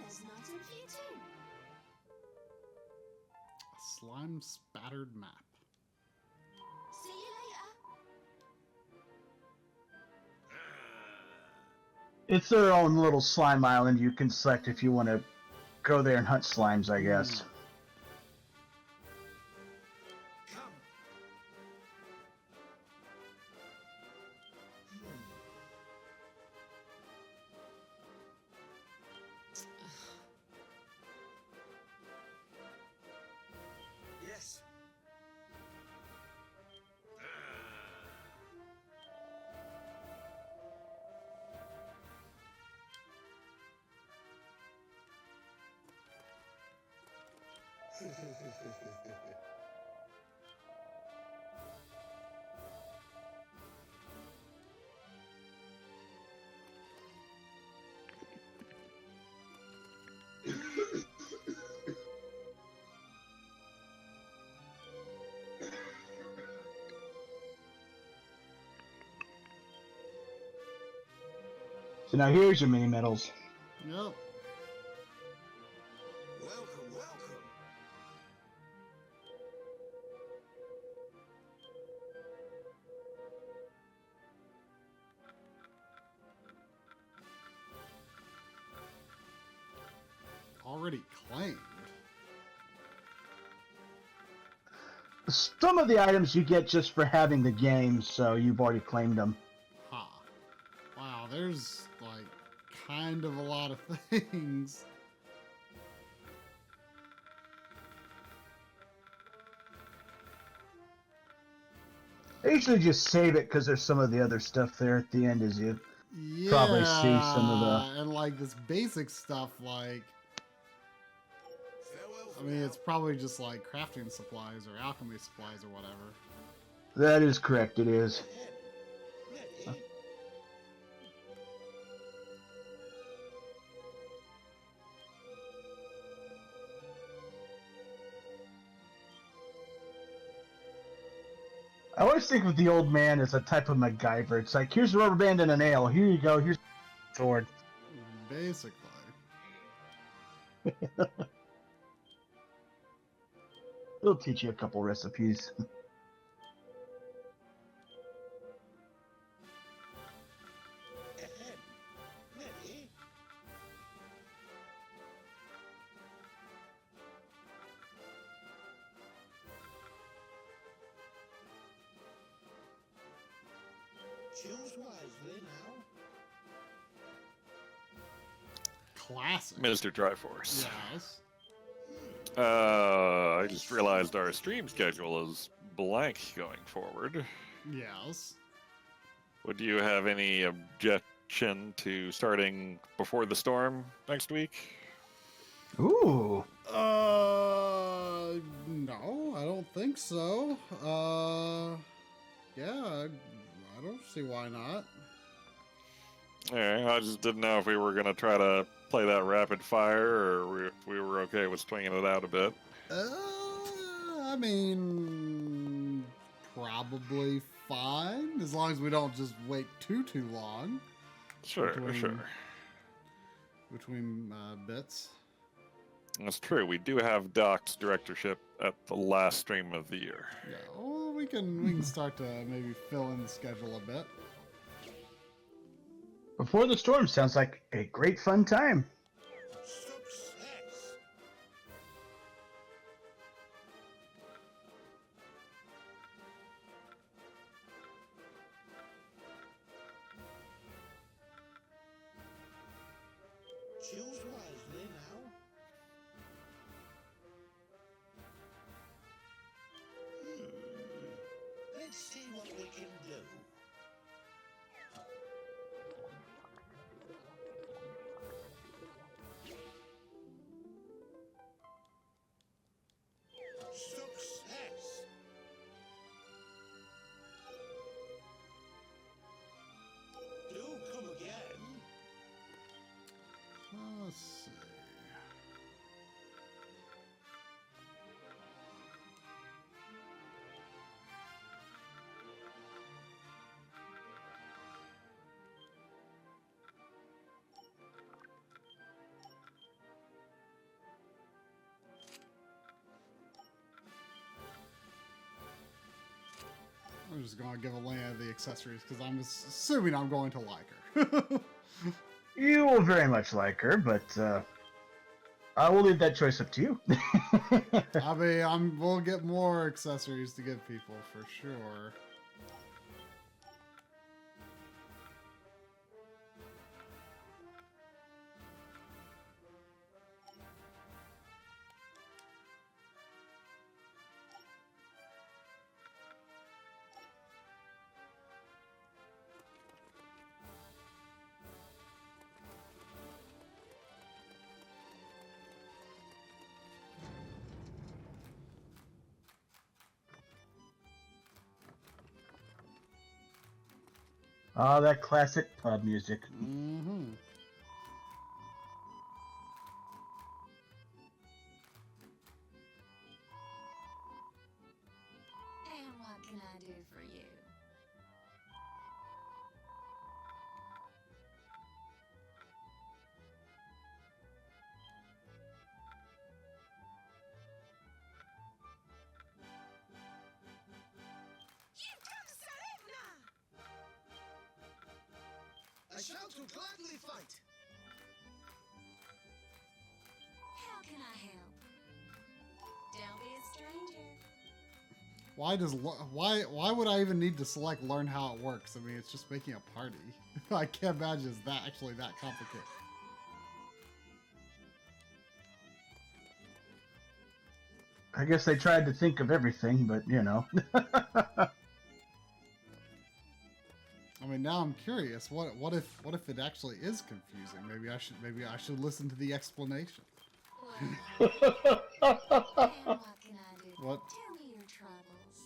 there's an item for you too. A slime spattered map. See you later. It's their own little slime island you can select if you want to go there and hunt slimes, I guess. Come. Yes. So now here's your mini medals. Yep. Welcome, welcome. Already claimed. Some of the items you get just for having the game, so you've already claimed them. Huh. Wow, there's like kind of a lot of things. I usually just save it because there's some of the other stuff there at the end as you Yeah, probably see some of the... and like this basic stuff, like, Farewell I for mean, now. it's probably just like crafting supplies or alchemy supplies or whatever. That is correct, it is. Ready? I always think of the old man as a type of MacGyver. It's like, here's a rubber band and a nail. Here you go. Here's a sword. Basically. It'll teach you a couple recipes. Ahem. Ready? Choose wisely now. Classic. Mr. Triforce. Yes. I just realized our stream schedule is blank going forward. Yes. Would you have any objection to starting before the storm next week? Ooh. No, I don't think so. Yeah, I don't see why not. Yeah, I just didn't know if we were going to try to play that rapid fire or we were okay with swinging it out a bit. I mean, probably fine, as long as we don't just wait too long. Sure, sure. Between bits. That's true. We do have Doc's directorship at the last stream of the year. Yeah, well, we can start to maybe fill in the schedule a bit. Before the storm sounds like a great fun time. Let's see what we can do. Success! Do come again. Let's see. I'm just gonna give Elena the accessories because I'm assuming I'm going to like her. You will very much like her, but I will leave that choice up to you. I mean, we'll get more accessories to give people for sure. Ah, that classic pub music. Mm-hmm. And what can I do for you? You come, Sarevna! I shall to gladly fight. How can I help? Don't be a stranger. Why would I even need to select learn how it works? I mean, it's just making a party. I can't imagine it's that actually that complicated. I guess they tried to think of everything, but you know. I mean, now I'm curious. What if it actually is confusing? Maybe I should listen to the explanation. And what can I do? What? Tell me your troubles.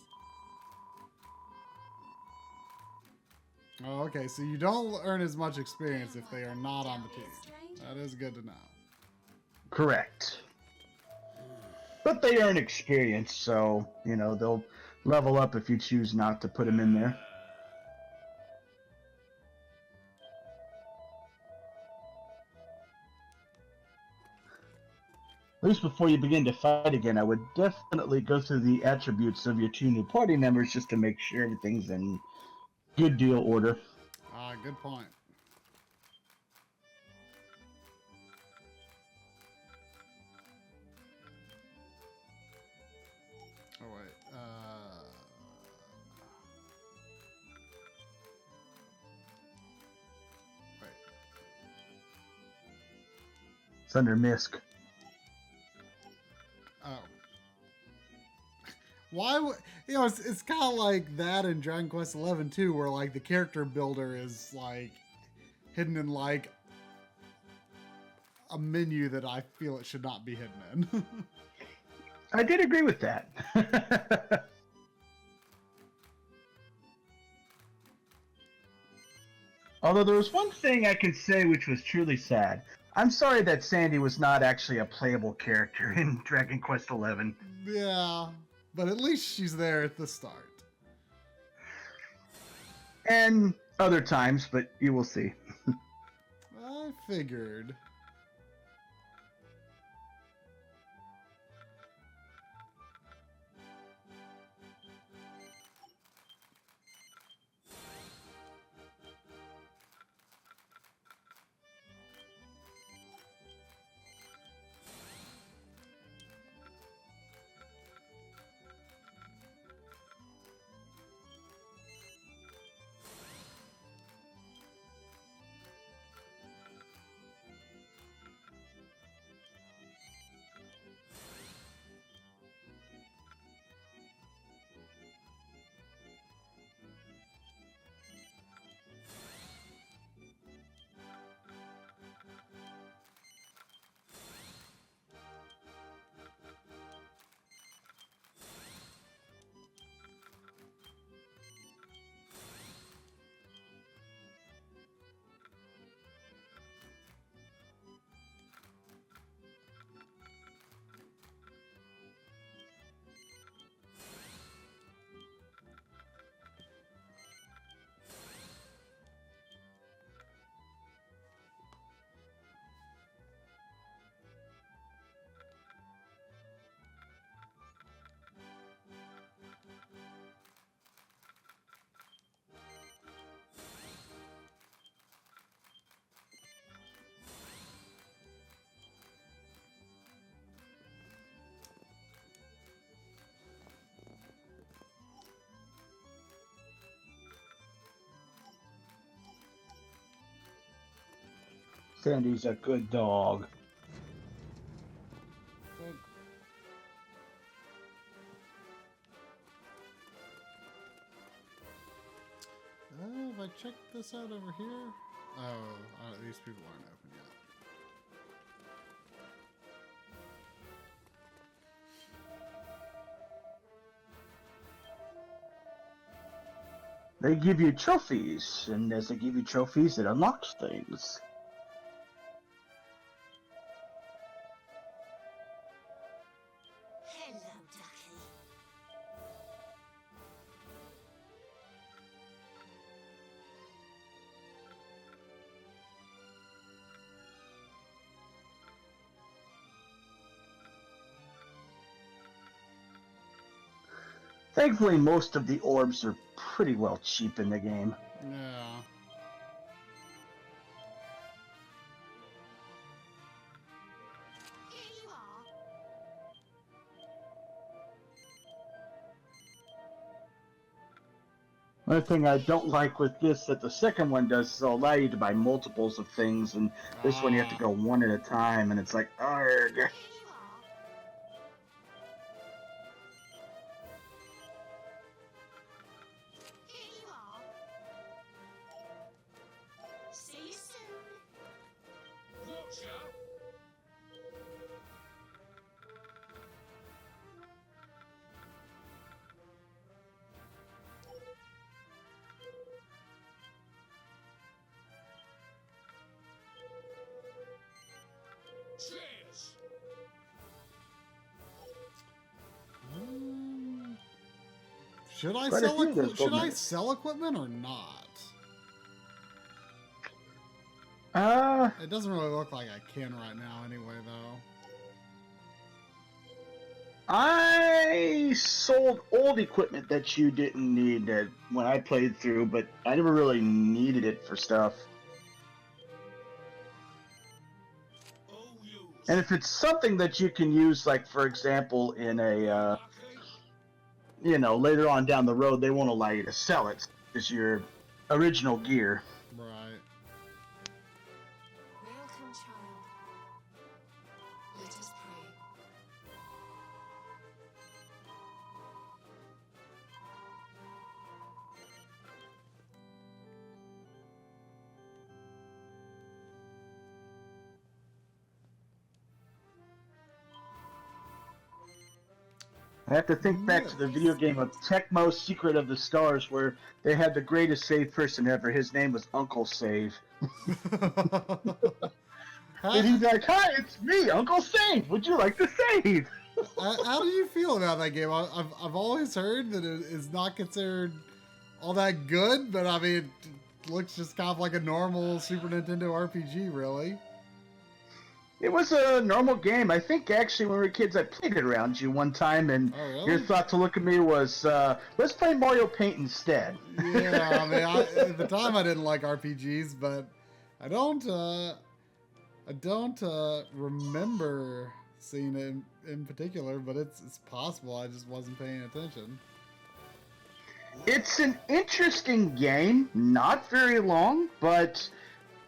Oh, okay. So you don't earn as much experience if they are not on the team. That is good to know. Correct. But they earn experience, so, you know, they'll level up if you choose not to put them in there. At least before you begin to fight again, I would definitely go through the attributes of your two new party members just to make sure everything's in good deal order. Ah, good point. Oh wait. Wait. It's under MISC. Oh. Why would it's kind of like that in Dragon Quest XI too, where like the character builder is like hidden in like a menu that I feel it should not be hidden in. I did agree with that. Although there was one thing I can say which was truly sad. I'm sorry that Sandy was not actually a playable character in Dragon Quest XI. Yeah, but at least she's there at the start. And other times, but you will see. I figured. Sandy's a good dog. But, have I checked this out over here? Oh, these people aren't open yet. They give you trophies, and as they give you trophies, it unlocks things. Hello, Ducky. Thankfully, most of the orbs are pretty well cheap in the game. Yeah. Here you are. One thing I don't like with this that the second one does is it'll allow you to buy multiples of things, and this one you have to go one at a time, and it's like, argh. Here you are. Here you are. See you soon. Cheers! Should I Quite a sell few of those should I gold sell equipment or not? It doesn't really look like I can right now anyway, though. I sold old equipment that you didn't need when I played through, but I never really needed it for stuff. And if it's something that you can use, like, for example, in a, later on down the road, they won't allow you to sell it. It's your original gear. Right. Welcome, child. Let us pray. I have to think back to the video game of Tecmo Secret of the Stars, where they had the greatest save person ever. His name was Uncle Save. And he'd be like, "Hi, it's me, Uncle Save. Would you like to save?" How do you feel about that game? I've always heard that it is not considered all that good, but I mean, it looks just kind of like a normal Super Nintendo RPG, really. It was a normal game. I think actually when we were kids, I played it around you one time, and Oh, really? your thought to look at me was, "Let's play Mario Paint instead." Yeah, I mean, at the time I didn't like RPGs, but I don't remember seeing it in particular, but it's possible I just wasn't paying attention. It's an interesting game, not very long, but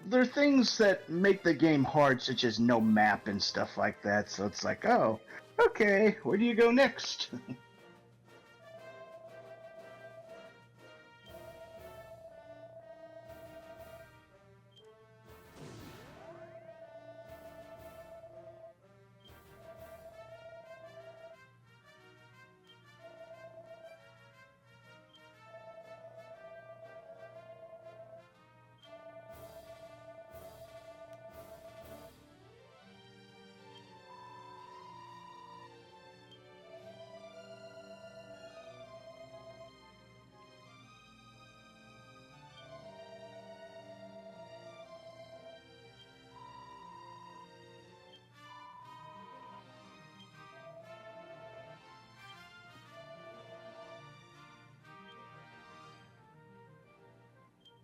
there are things that make the game hard, such as no map and stuff like that. So it's like, oh, okay, where do you go next?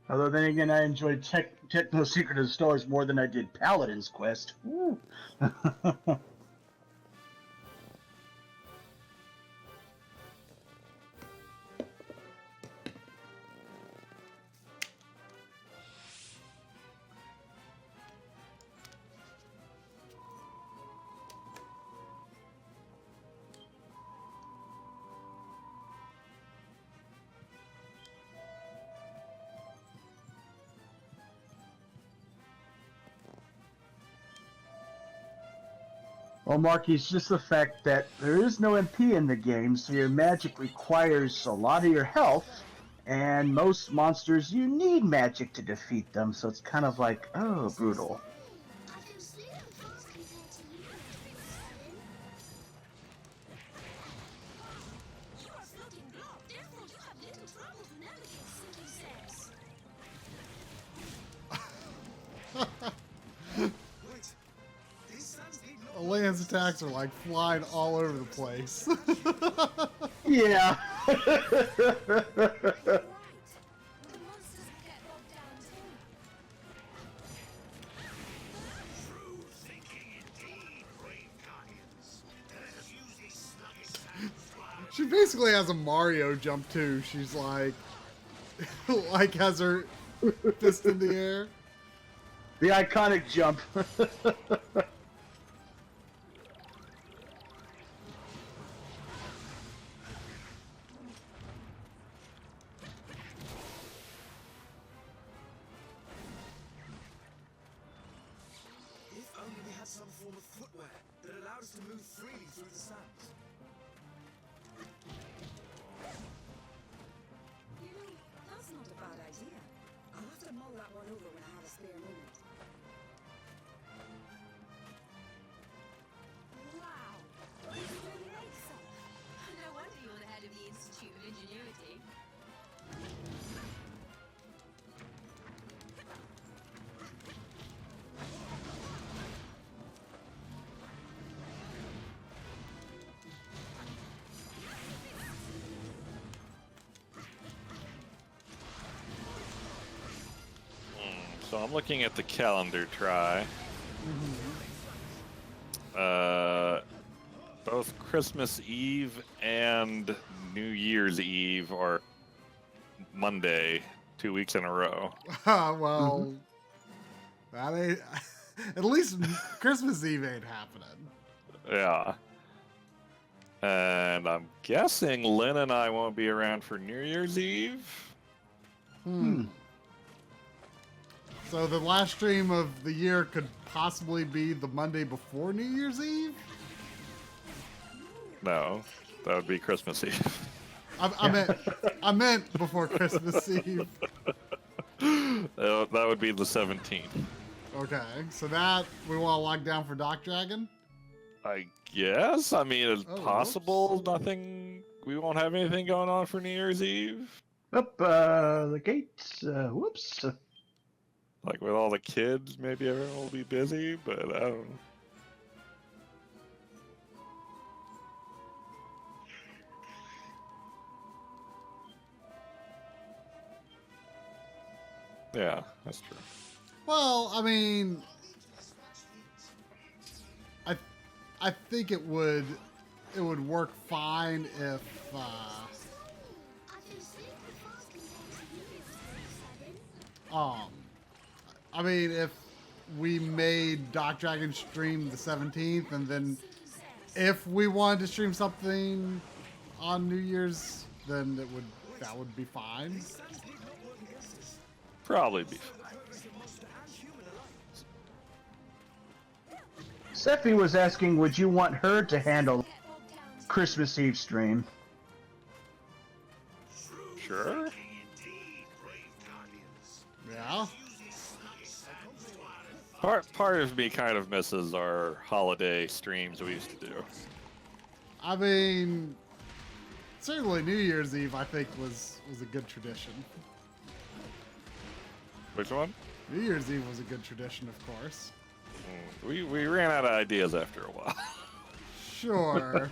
Although then again, I enjoyed Techno Secret of the Stars more than I did Paladin's Quest. Woo. Well, Marky, it's just the fact that there is no MP in the game, so your magic requires a lot of your health, and most monsters you need magic to defeat them, so it's kind of like, oh, brutal. I feel slow and fast compared to you, Seven. You are floating blob, therefore you have little trouble to navigate, Simply says. Wait. These sands need no Elan's attacks are like flying all over the place. Yeah. Right. The monsters get bogged down too. True thinking indeed, brave guardians. Let us use these sluggish sands to our She basically has a Mario jump too. She's like, like has her fist in the air. The iconic jump. If only we had some form of footwear that allowed us to move freely through the sands. You know, that's not a bad idea. I'll have to mull that one over when I have a spare moment. Wow. This really makes some. No wonder you're the head of the Institute of Ingenuity. So I'm looking at the calendar try. Both Christmas Eve and New Year's Eve are Monday, 2 weeks in a row. Well, that ain't. At least Christmas Eve ain't happening. Yeah. And I'm guessing Lynn and I won't be around for New Year's Eve. So the last stream of the year could possibly be the Monday before New Year's Eve. No, that would be Christmas Eve. I meant before Christmas Eve. That would be the 17th. Okay, so that we want to lock down for Doc Dragon. I guess. I mean, it's Oh, possible nothing. We won't have anything going on for New Year's Eve. Up the gates. Whoops. Like with all the kids, maybe everyone will be busy, but I don't know. Yeah, that's true. Well, I mean, I think it would work fine if I feel slow and fast compared to you, Seven. I mean if we made Doc Dragon stream the 17th, and then if we wanted to stream something on New Year's, then that would be fine. Probably be fine. Sephi was asking, would you want her to handle Christmas Eve stream? Sure. indeed, brave guardians. Yeah. Part of me kind of misses our holiday streams we used to do. I mean, certainly New Year's Eve I think was a good tradition. Which one? New Year's Eve was a good tradition, of course. We ran out of ideas after a while. Sure.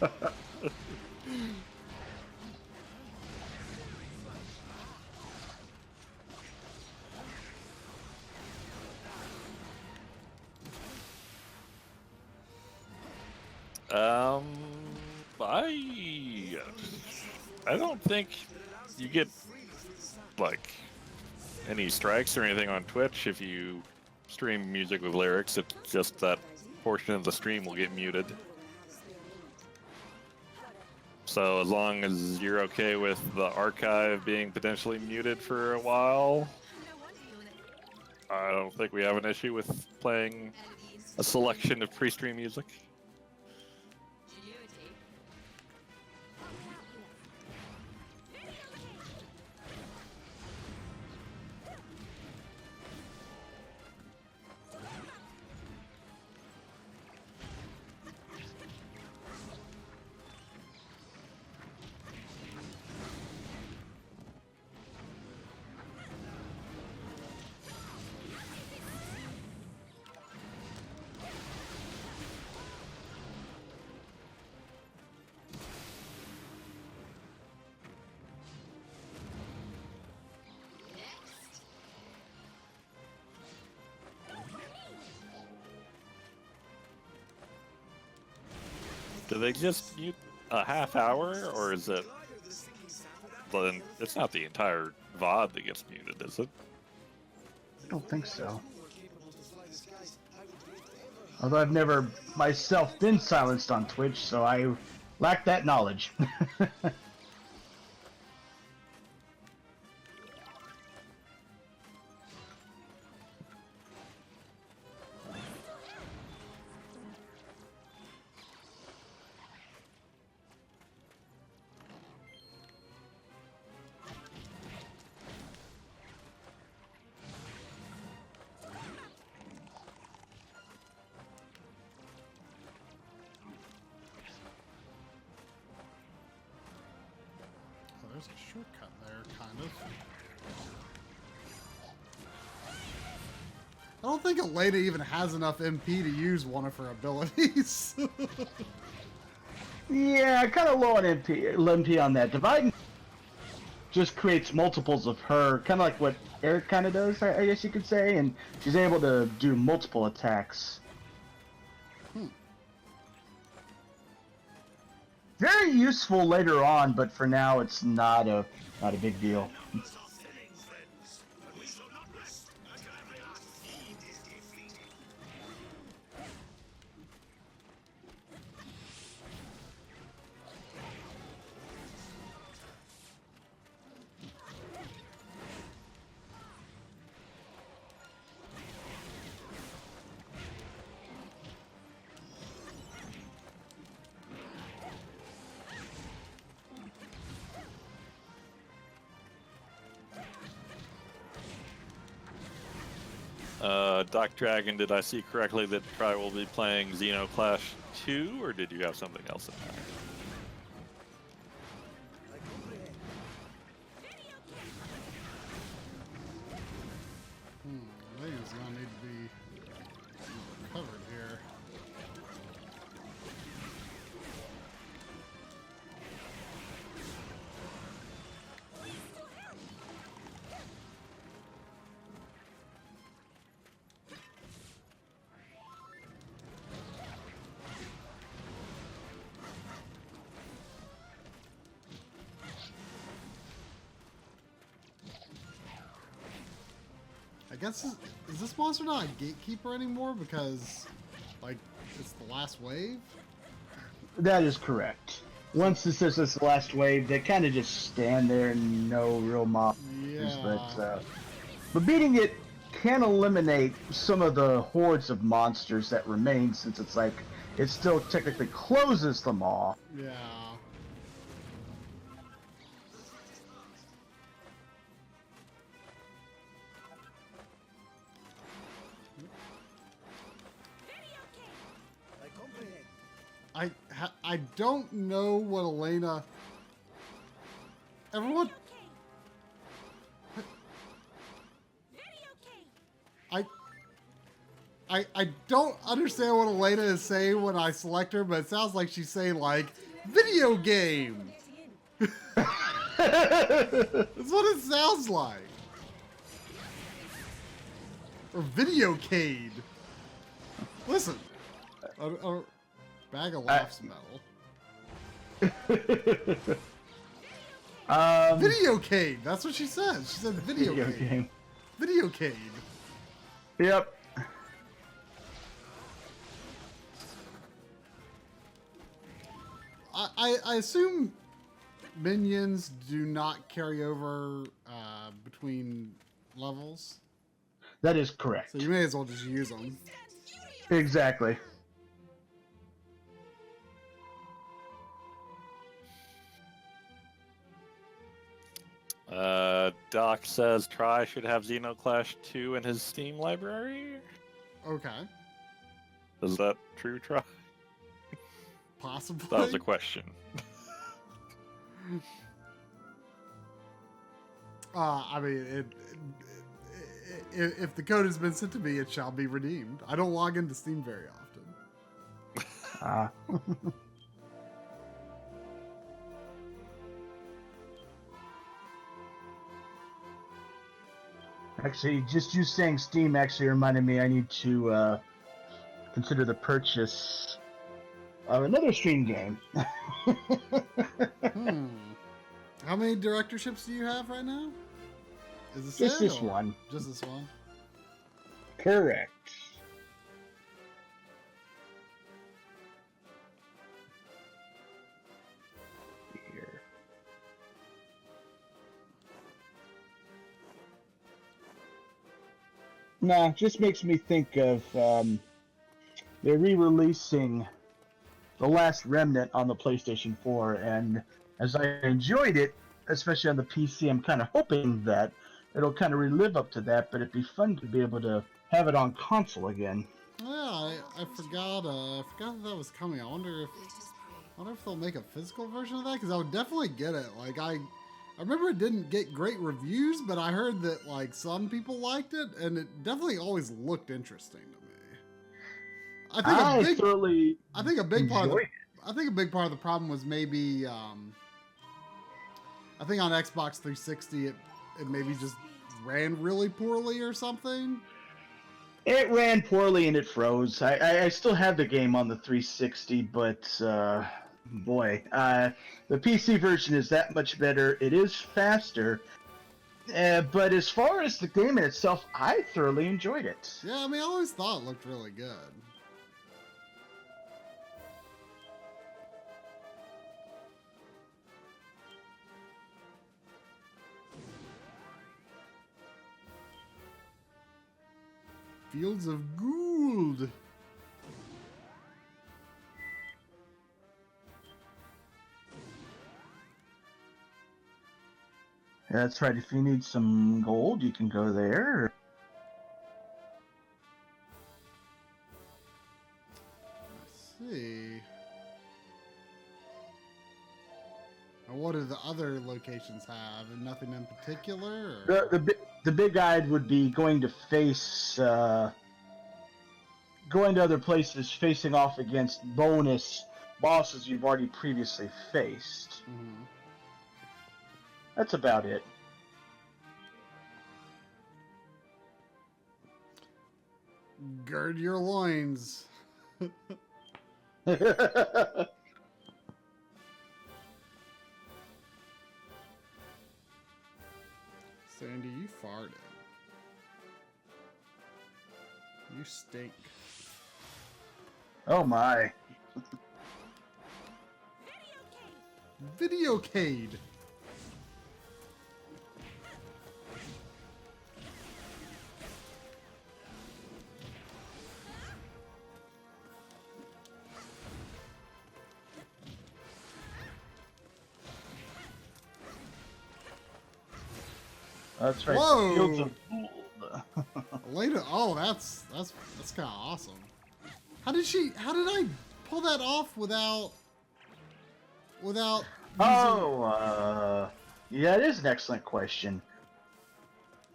I don't think you get like any strikes or anything on Twitch if you stream music with lyrics. It's just that portion of the stream will get muted. So as long as you're okay with the archive being potentially muted for a while, I don't think we have an issue with playing a selection of pre-stream music. Do they just mute a half hour, or is it? Then it's not the entire VOD that gets muted, is it? I don't think so. Although I've never myself been silenced on Twitch, so I lack that knowledge. Oh, there's a shortcut there, kind of. I don't think Elena even has enough MP to use one of her abilities. Yeah, kind of low on MP on that. Divide just creates multiples of her, kind of like what Eric kind of does, I guess you could say, and she's able to do multiple attacks. Very useful later on, but for now it's not a big deal. Doc Dragon, did I see correctly that Try will be playing Xenoclash 2, or did you have something else in mind? I think it's gonna need to be covered here. I guess, is this monster not a gatekeeper anymore because, like, it's the last wave? That is correct. Once this is the last wave, they kind of just stand there and no real mobs. Yeah. But beating it can eliminate some of the hordes of monsters that remain, since it's like, it still technically closes them off. Yeah. I don't know what Elena. Everyone. I don't understand what Elena is saying when I select her, but it sounds like she's saying like video game. That's what it sounds like. Or videocade. Listen. Bag of laughs metal. Videocade. That's what she said. She said videocade. Videocade. Yep. I assume minions do not carry over between levels. That is correct. So you may as well just use them. Exactly. Doc says Try should have Xenoclash 2 in his Steam library. Okay. Is that true, Try? Possibly. That was a question. I mean, if the code has been sent to me, it shall be redeemed. I don't log into Steam very often. Actually, just you saying Steam actually reminded me I need to consider the purchase Another stream game. Hmm. How many directorships do you have right now? Is it Just this or one. Just this one. Correct. Here. Nah, just makes me think of they're re-releasing The Last Remnant on the PlayStation 4, and as I enjoyed it, especially on the PC, I'm kind of hoping that it'll kind of relive up to that, but it'd be fun to be able to have it on console again. Yeah, I forgot. I forgot that was coming. I wonder if they'll make a physical version of that, because I would definitely get it. Like I remember it didn't get great reviews, but I heard that like some people liked it, and it definitely always looked interesting to me. I think a big part of the problem was maybe I think on Xbox 360 it maybe just ran really poorly or something. It ran poorly and it froze. I still have the game on the 360, but boy, the PC version is that much better. It is faster, but as far as the game in itself, I thoroughly enjoyed it. Yeah, I mean, I always thought it looked really good. Fields of Gould. That's right. If you need some gold, you can go there. Let's see. And what do the other locations have? And nothing in particular? Or? The big guide would be going to face going to other places, facing off against bonus bosses you've already previously faced. Mm-hmm. That's about it. Gird your loins. Sandy, you farted. You stink. Oh my. Videocade. That's right. Whoa. Fields of Gold. Later. Oh, that's kind of awesome. How did I pull that off without? Oh, yeah, it is an excellent question.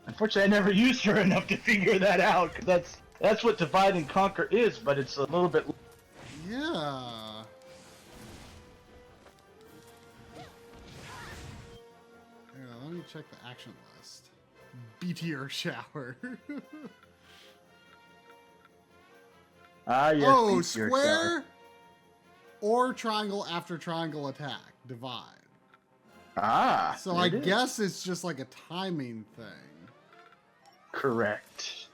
Unfortunately, I never used her enough to figure that out, because that's what divide and conquer is, but it's a little bit. Yeah. Yeah, let me check the action list. Meteor shower. Ah, yes. Oh, Meteor square shower. or triangle after triangle attack. Divide. Ah. So there I it is. guess it's just like a timing thing. Correct.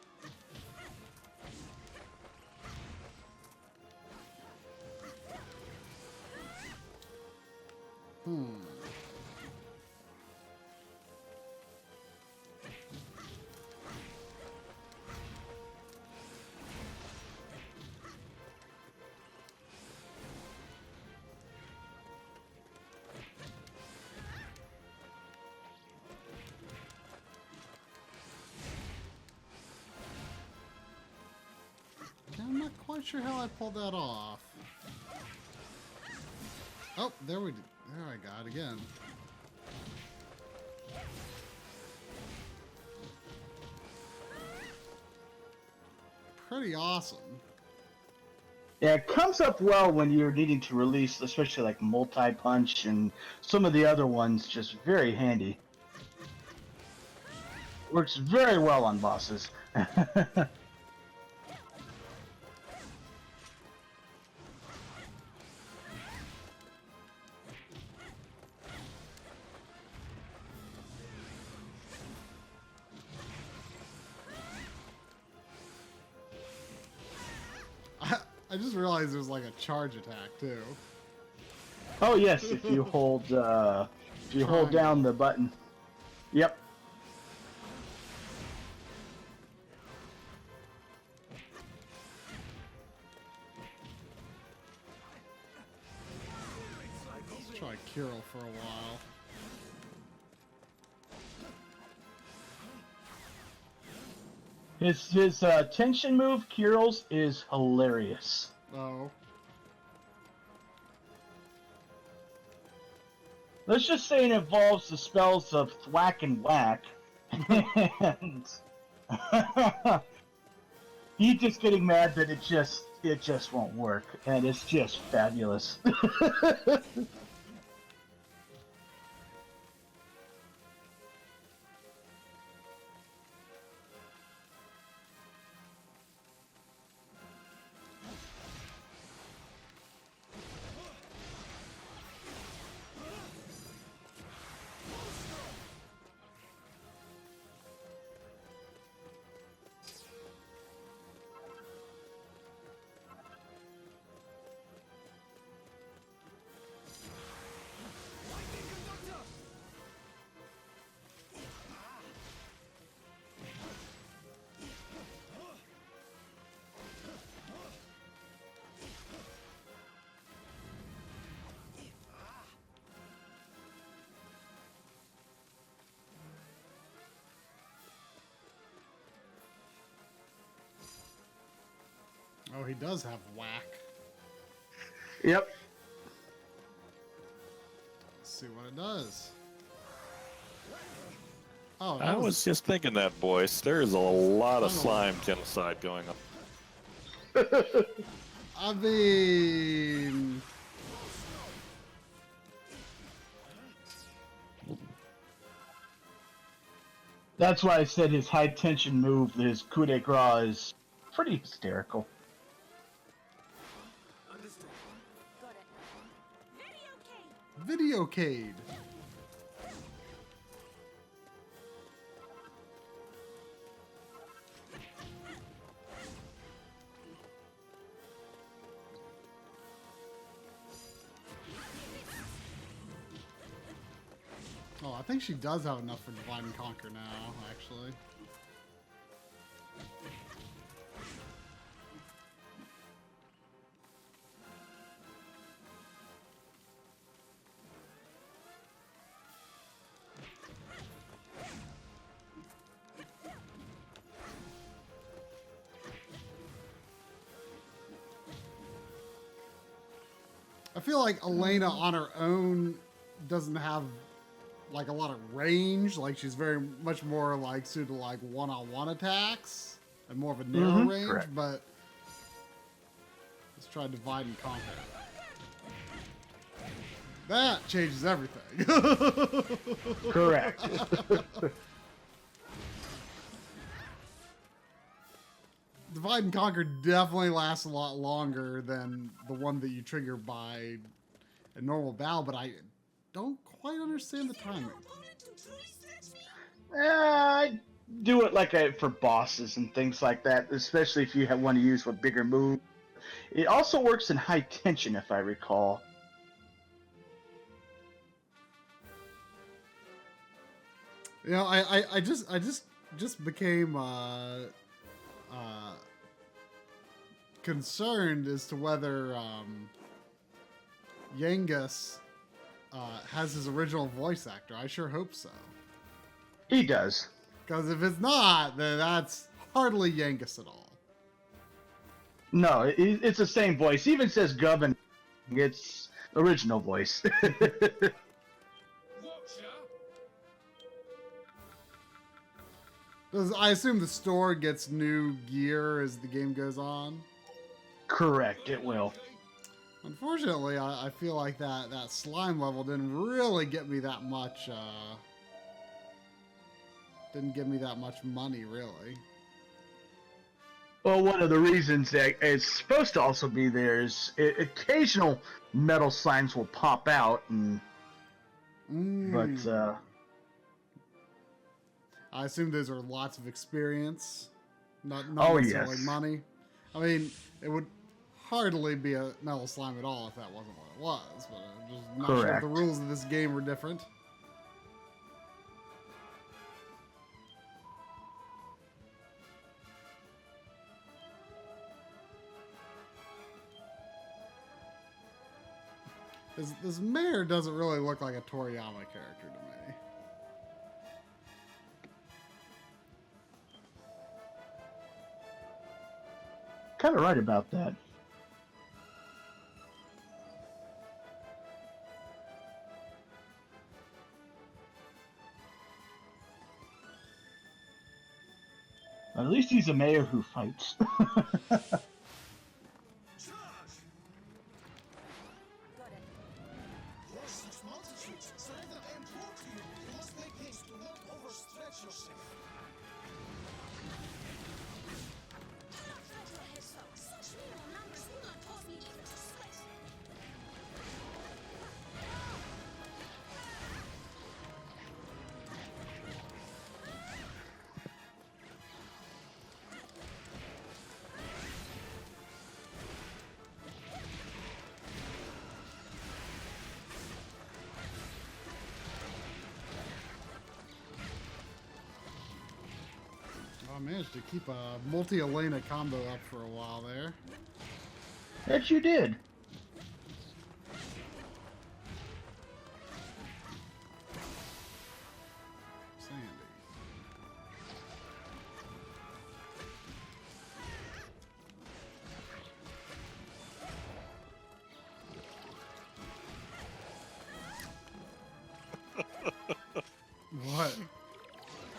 Yeah, I'm not quite sure how I pulled that off. Oh, there I got it again. Pretty awesome. Yeah, it comes up well when you're needing to release, especially like multi-punch and some of the other ones, just very handy. Works very well on bosses. I just realized there's like a charge attack too. Oh yes, if you hold down the button. Yep. Let's try Kirill for a while. His tension move, Kirill's, is hilarious. Oh. Let's just say it involves the spells of thwack and whack. And he's just getting mad that it just won't work. And it's just fabulous. Oh, he does have whack. Yep. Let's see what it does. Oh, I was just thinking that, boys. There's a lot of Oh. slime genocide going on. I mean, That's why I said his high tension move, his coup de grace, is pretty hysterical. Understood. Got it. Very okay. Videocade. Oh, I think she does have enough for Divide and Conquer now, actually. I feel like Elena on her own doesn't have like a lot of range. Like she's very much more like suited to like one-on-one attacks and more of a narrow range. correct. But let's try Divide and Conquer. That changes everything. Correct. Divide and Conquer definitely lasts a lot longer than the one that you trigger by a normal battle, but I don't quite understand the timing. I do it like for bosses and things like that, especially if you want to use a bigger move. It also works in high tension, if I recall. You know, I just became concerned as to whether Yangus has his original voice actor. I sure hope so. He does. Because if it's not, then that's hardly Yangus at all. No, it's the same voice. He even says Govern. It's original voice. I assume the store gets new gear as the game goes on. Correct, it will. Unfortunately, I feel like that slime level didn't really get me that much. Didn't give me that much money, really. Well, one of the reasons that it's supposed to also be there is occasional metal slimes will pop out, and but I assume those are lots of experience, not Oh, necessarily yes. money. I mean, it would hardly be a metal slime at all if that wasn't what it was. But I'm just not sure if Correct. the rules of this game were different. This mayor doesn't really look like a Toriyama character to me. Kind of right about that. At least he's a mayor who fights. Charge! Got it. You're such multitudes. Surrender, I implore to you. You must make haste. Do not overstretch yourself. Do not let your heads up. Such minimal numbers will not cause me even to sweat. I managed to keep a multi-Elena combo up for a while there. That you did. Sandy. What?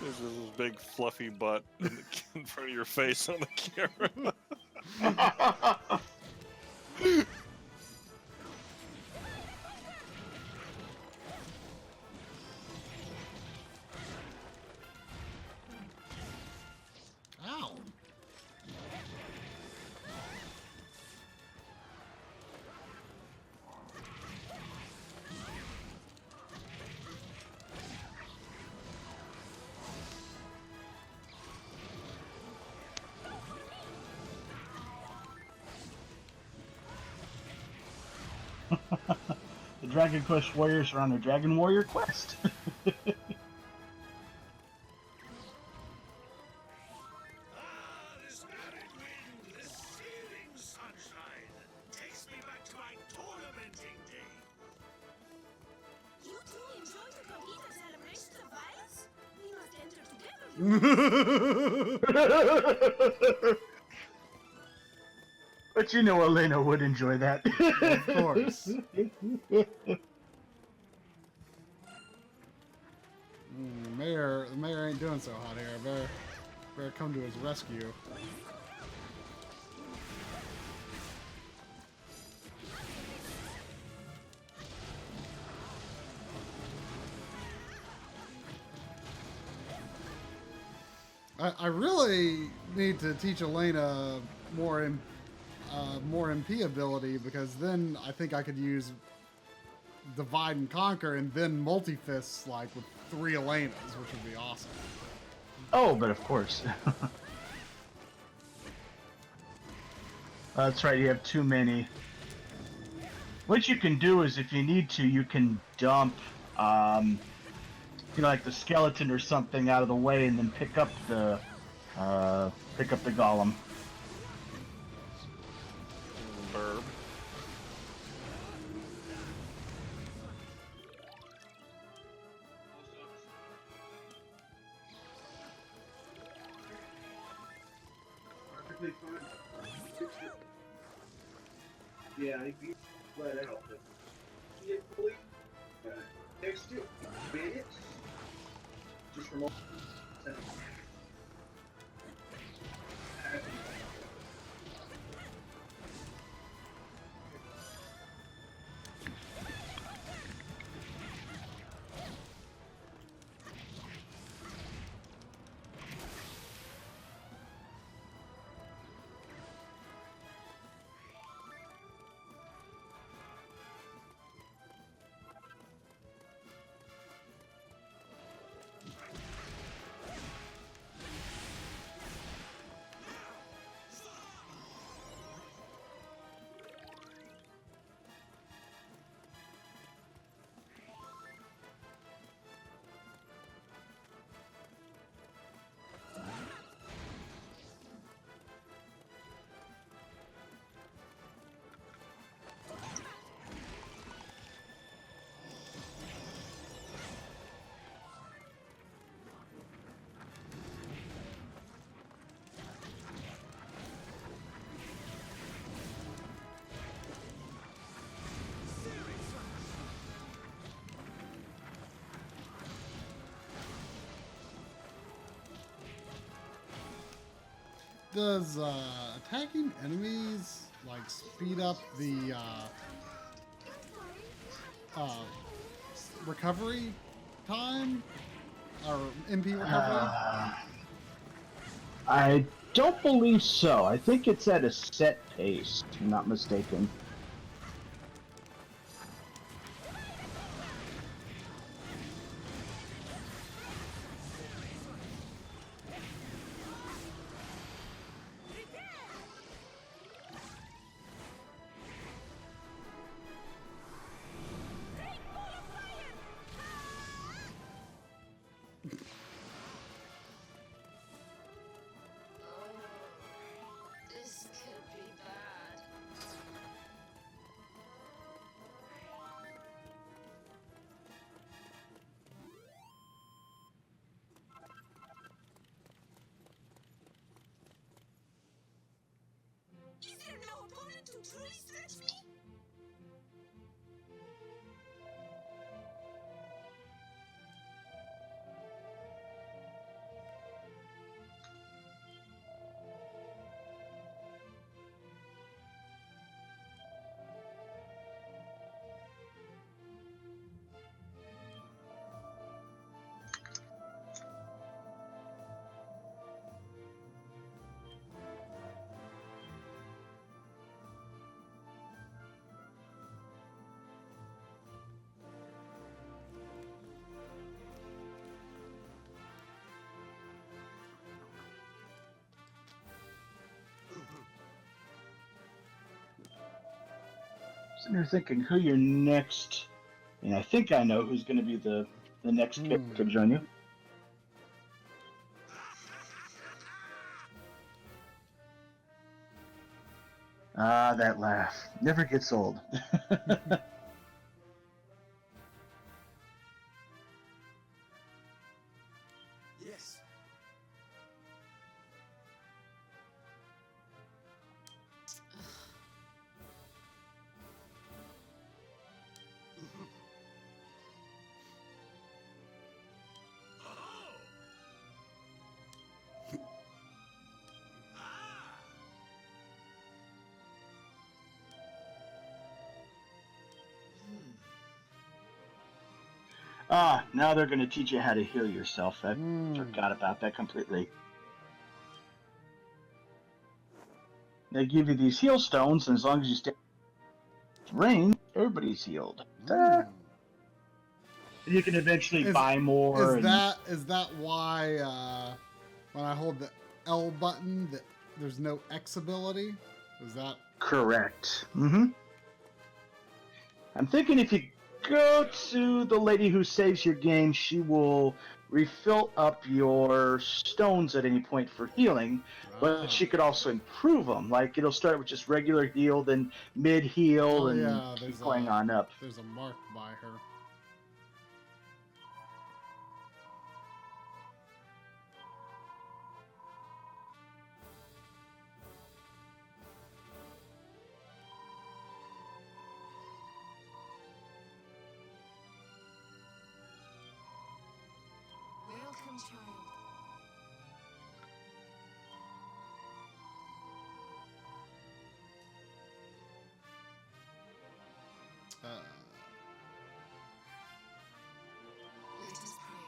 There's this big fluffy butt in front of your face on the camera. Ow! The Dragon Quest warriors are on a Dragon Warrior quest. This arid wind, this searing sunshine takes me back to my tormenting day. You two enjoy the Cogita celebrations of violence? We must enter together. But you know Elena would enjoy that. Of course. The mayor ain't doing so hot here. Better come to his rescue. I really need to teach Elena more MP ability, because then I think I could use Divide and Conquer and then multi-fists like with 3 Elenas, which would be awesome. Oh, but of course. That's right, you have too many. What you can do is, if you need to, you can dump, like the skeleton or something out of the way, and then pick up the golem. Burb. Perfectly fine. Yeah, I'd be let out, but can't believe next to it. Just from all. Does attacking enemies like speed up the uh, recovery time or MP recovery? I don't believe so. I think it's at a set pace, if I'm not mistaken. This could be bad. Is there no opponent to truly stretch me? Sitting here thinking who your next, and I think I know who's going to be the next character to join you. Ah, that laugh never gets old. Yes. Ah, now they're going to teach you how to heal yourself. I forgot about that completely. They give you these heal stones, and as long as you stay in range, everybody's healed. You can eventually buy more. Is that why when I hold the L button that there's no X ability? Is that correct? Mm-hmm. I'm thinking if you go to the lady who saves your game, she will refill up your stones at any point for healing, but she could also improve them. Like it'll start with just regular heal, then mid heal, and keep going on up. There's a mark by her. Welcome, child. Let us pray.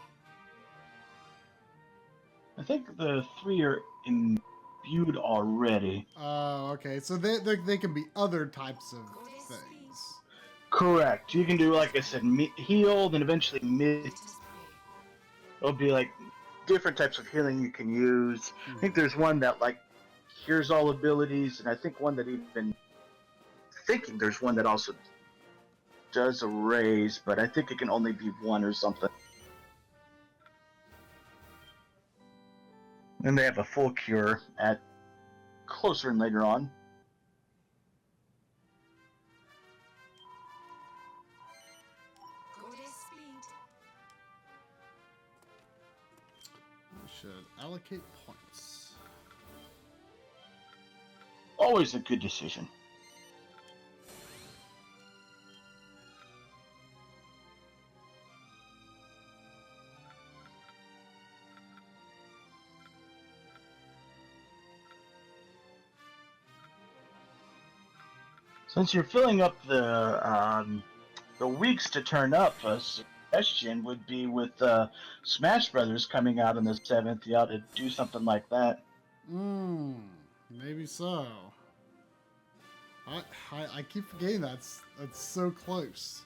I think the 3 are imbued already. Oh, okay. So they can be other types of things. Correct. You can do, like I said, heal, then eventually mid. Let us pray. It'll be like different types of healing you can use. I think there's one that like cures all abilities, and I think one that even thinking there's one that also does a raise, but I think it can only be one or something. And they have a full cure at closer and later on. Goddess speed. We should allocate points. Always a good decision. Since you're filling up the weeks to turn up, a suggestion would be with Smash Brothers coming out on the 7th. You ought to do something like that. Maybe so. I keep forgetting that's so close.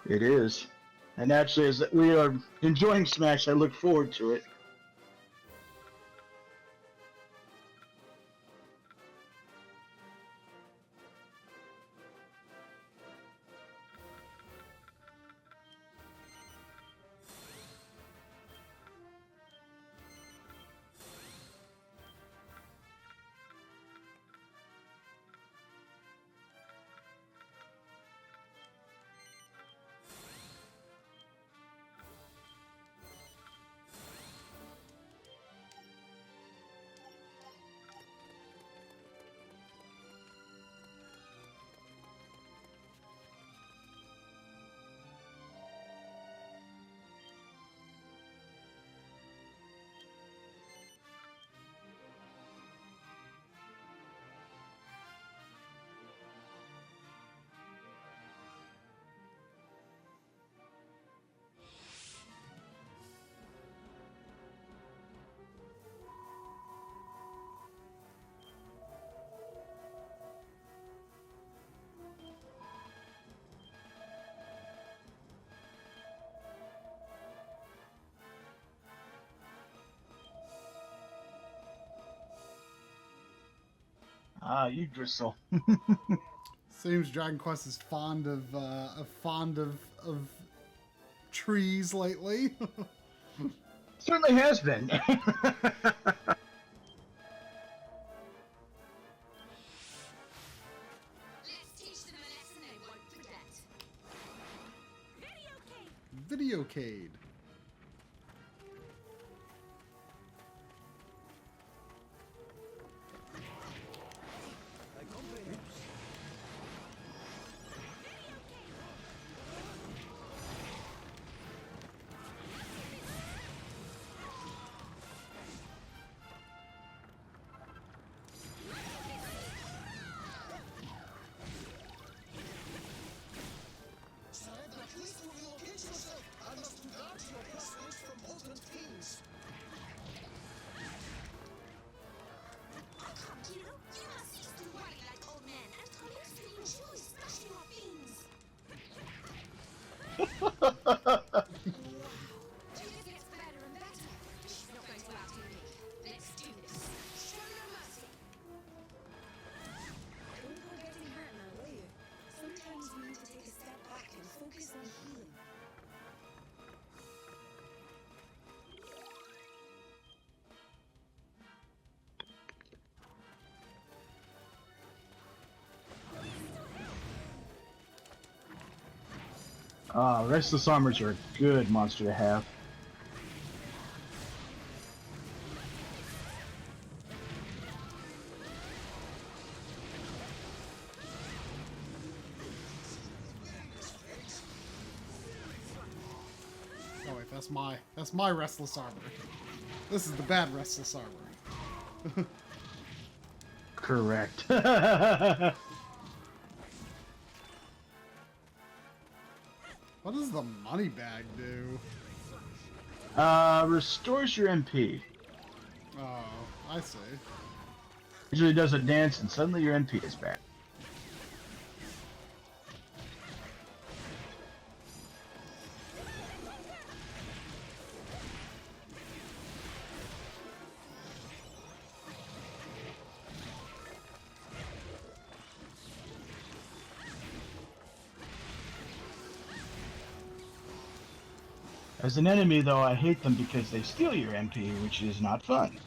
It is. And actually, as we are enjoying Smash, I look forward to it. Ah, you Dristle. Seems Dragon Quest is fond of trees lately. Certainly has been. Let's teach them a lesson they won't forget. Videocade. Surrender, please to relocate yourself. I must guard your passwords from potent fiends. Come, kiddo. You must cease to worry like old men and commit to enjoy smashing your things. Judith gets better and better. She's not going to outdo me. Let's do this. Show no mercy. Don't go getting hurt now, will you? Sometimes we need to take a step back and focus on healing. Restless Armors are a good monster to have. Oh wait, that's my restless armor. This is the bad restless armor. Correct. What does the money bag do? Restores your MP. Oh, I see. Usually does a dance and suddenly your MP is back. As an enemy, though, I hate them because they steal your MP, which is not fun.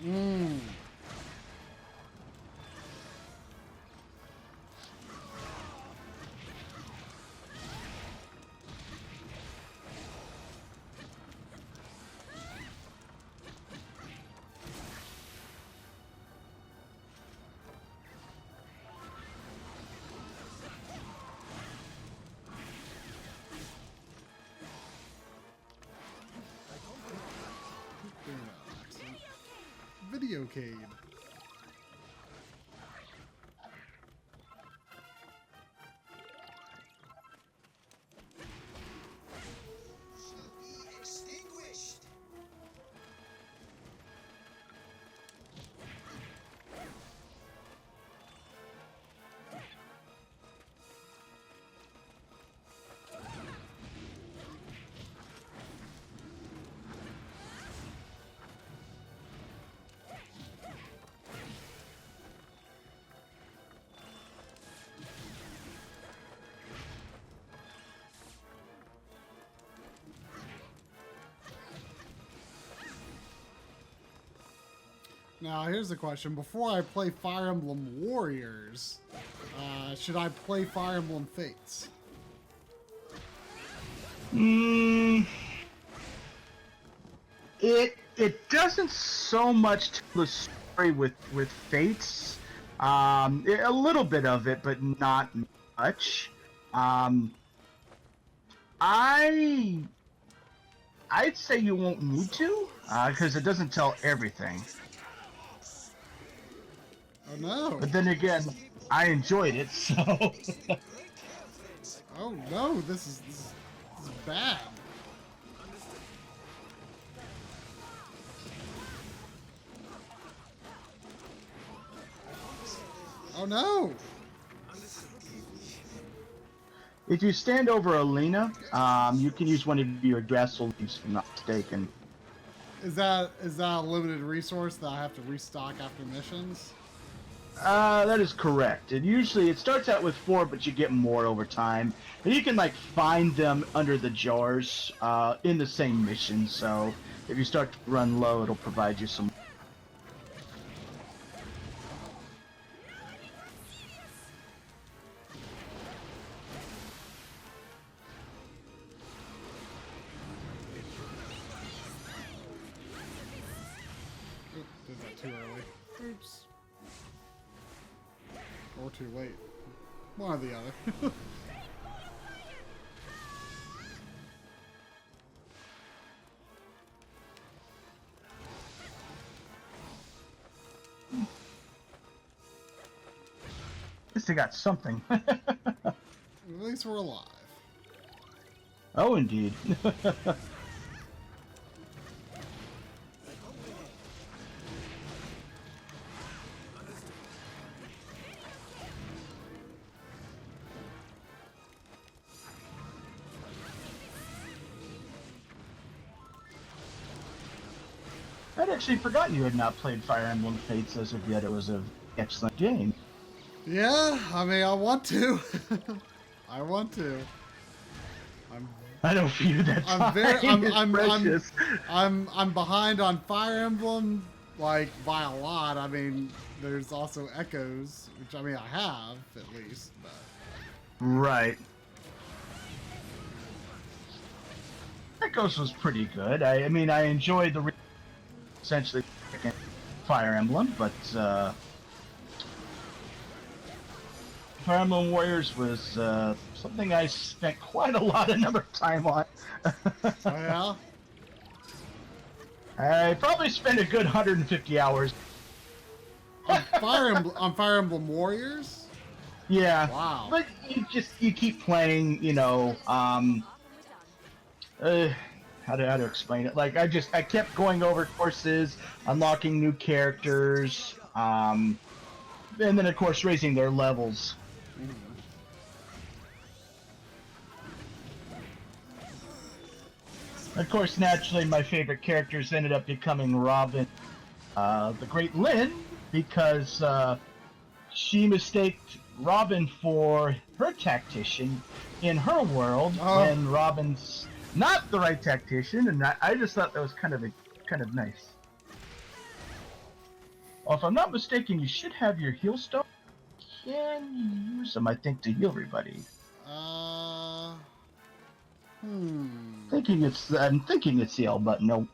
Videocade. Now, here's the question. Before I play Fire Emblem Warriors, should I play Fire Emblem Fates? It doesn't so much tell the story with Fates. A little bit of it, but not much. I'd say you won't need to, because it doesn't tell everything. Oh no! But then again, I enjoyed it, so. Oh no! This is bad. Oh no! If you stand over Alina, you can use one of your Grassel leaves, if I'm not mistaken. Is that a limited resource that I have to restock after missions? That is correct. It starts out with 4, but you get more over time. And you can like find them under the jars in the same mission. So if you start to run low, it'll provide you some. Oop, did that too early. Oops. Or too late. One or the other. At least they got something. At least we're alive. Oh, indeed. I'd actually forgotten you had not played Fire Emblem Fates as of yet. It was an excellent game. Yeah, I mean, I want to. I want to. I don't view that I'm behind on Fire Emblem, like, by a lot. I mean, there's also Echoes, which, I mean, I have, at least, but... Right. Echoes was pretty good. I mean, I enjoyed the essentially Fire Emblem, but Fire Emblem Warriors was something I spent quite a lot of number of time on. Oh, yeah? I probably spent a good 150 hours. On Fire Emblem Warriors? Yeah. Wow. But you keep playing, you know, how to explain it? Like I kept going over courses, unlocking new characters, and then of course raising their levels. Of course, naturally, my favorite characters ended up becoming Robin, the Great Lynn, because she mistaked Robin for her tactician in her world when Robin's not the right tactician, and I just thought that was kind of nice. Well, if I'm not mistaken, you should have your heal stone. Can you use them, I think, to heal everybody? I'm thinking it's the L button. No.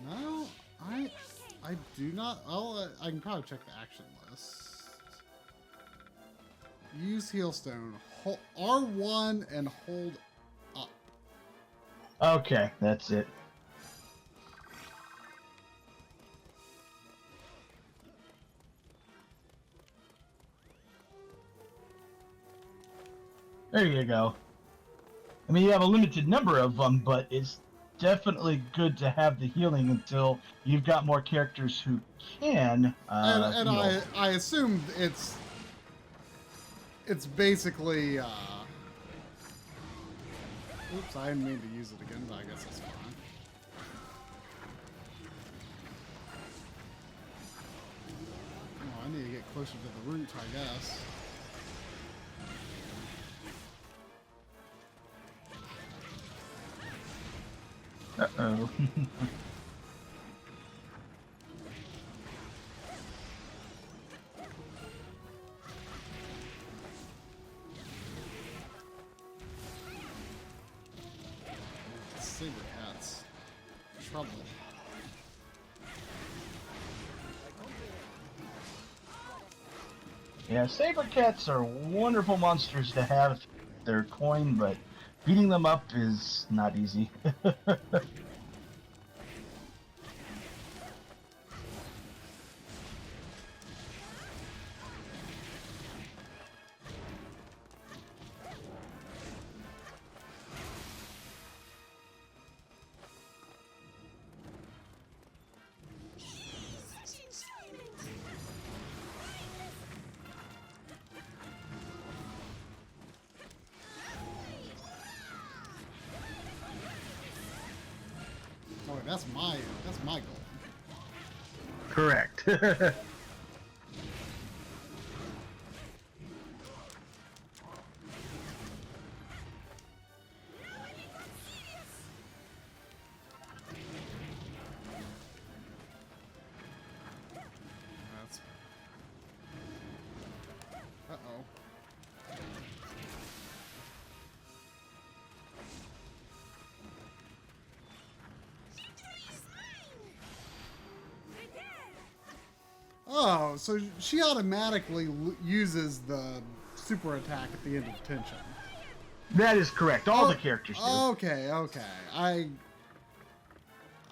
No, I do not. I can probably check the action list. Use Healstone. Hold R1 and hold up. Okay, that's it. There you go. I mean, you have a limited number of them, but it's definitely good to have the healing until you've got more characters who can. And I assume it's basically. Oops, I didn't mean to use it again, but I guess that's fine. Oh, I need to get closer to the root, I guess. Uh-oh. Saber cats. Trouble. Yeah, saber cats are wonderful monsters to have. Their coin, but beating them up is not easy. Such enjoyment! Oh, wait, that's my goal. Correct. That's. Uh-oh. Oh, so she automatically uses the super attack at the end of tension. That is correct. All the characters do. Okay, okay. I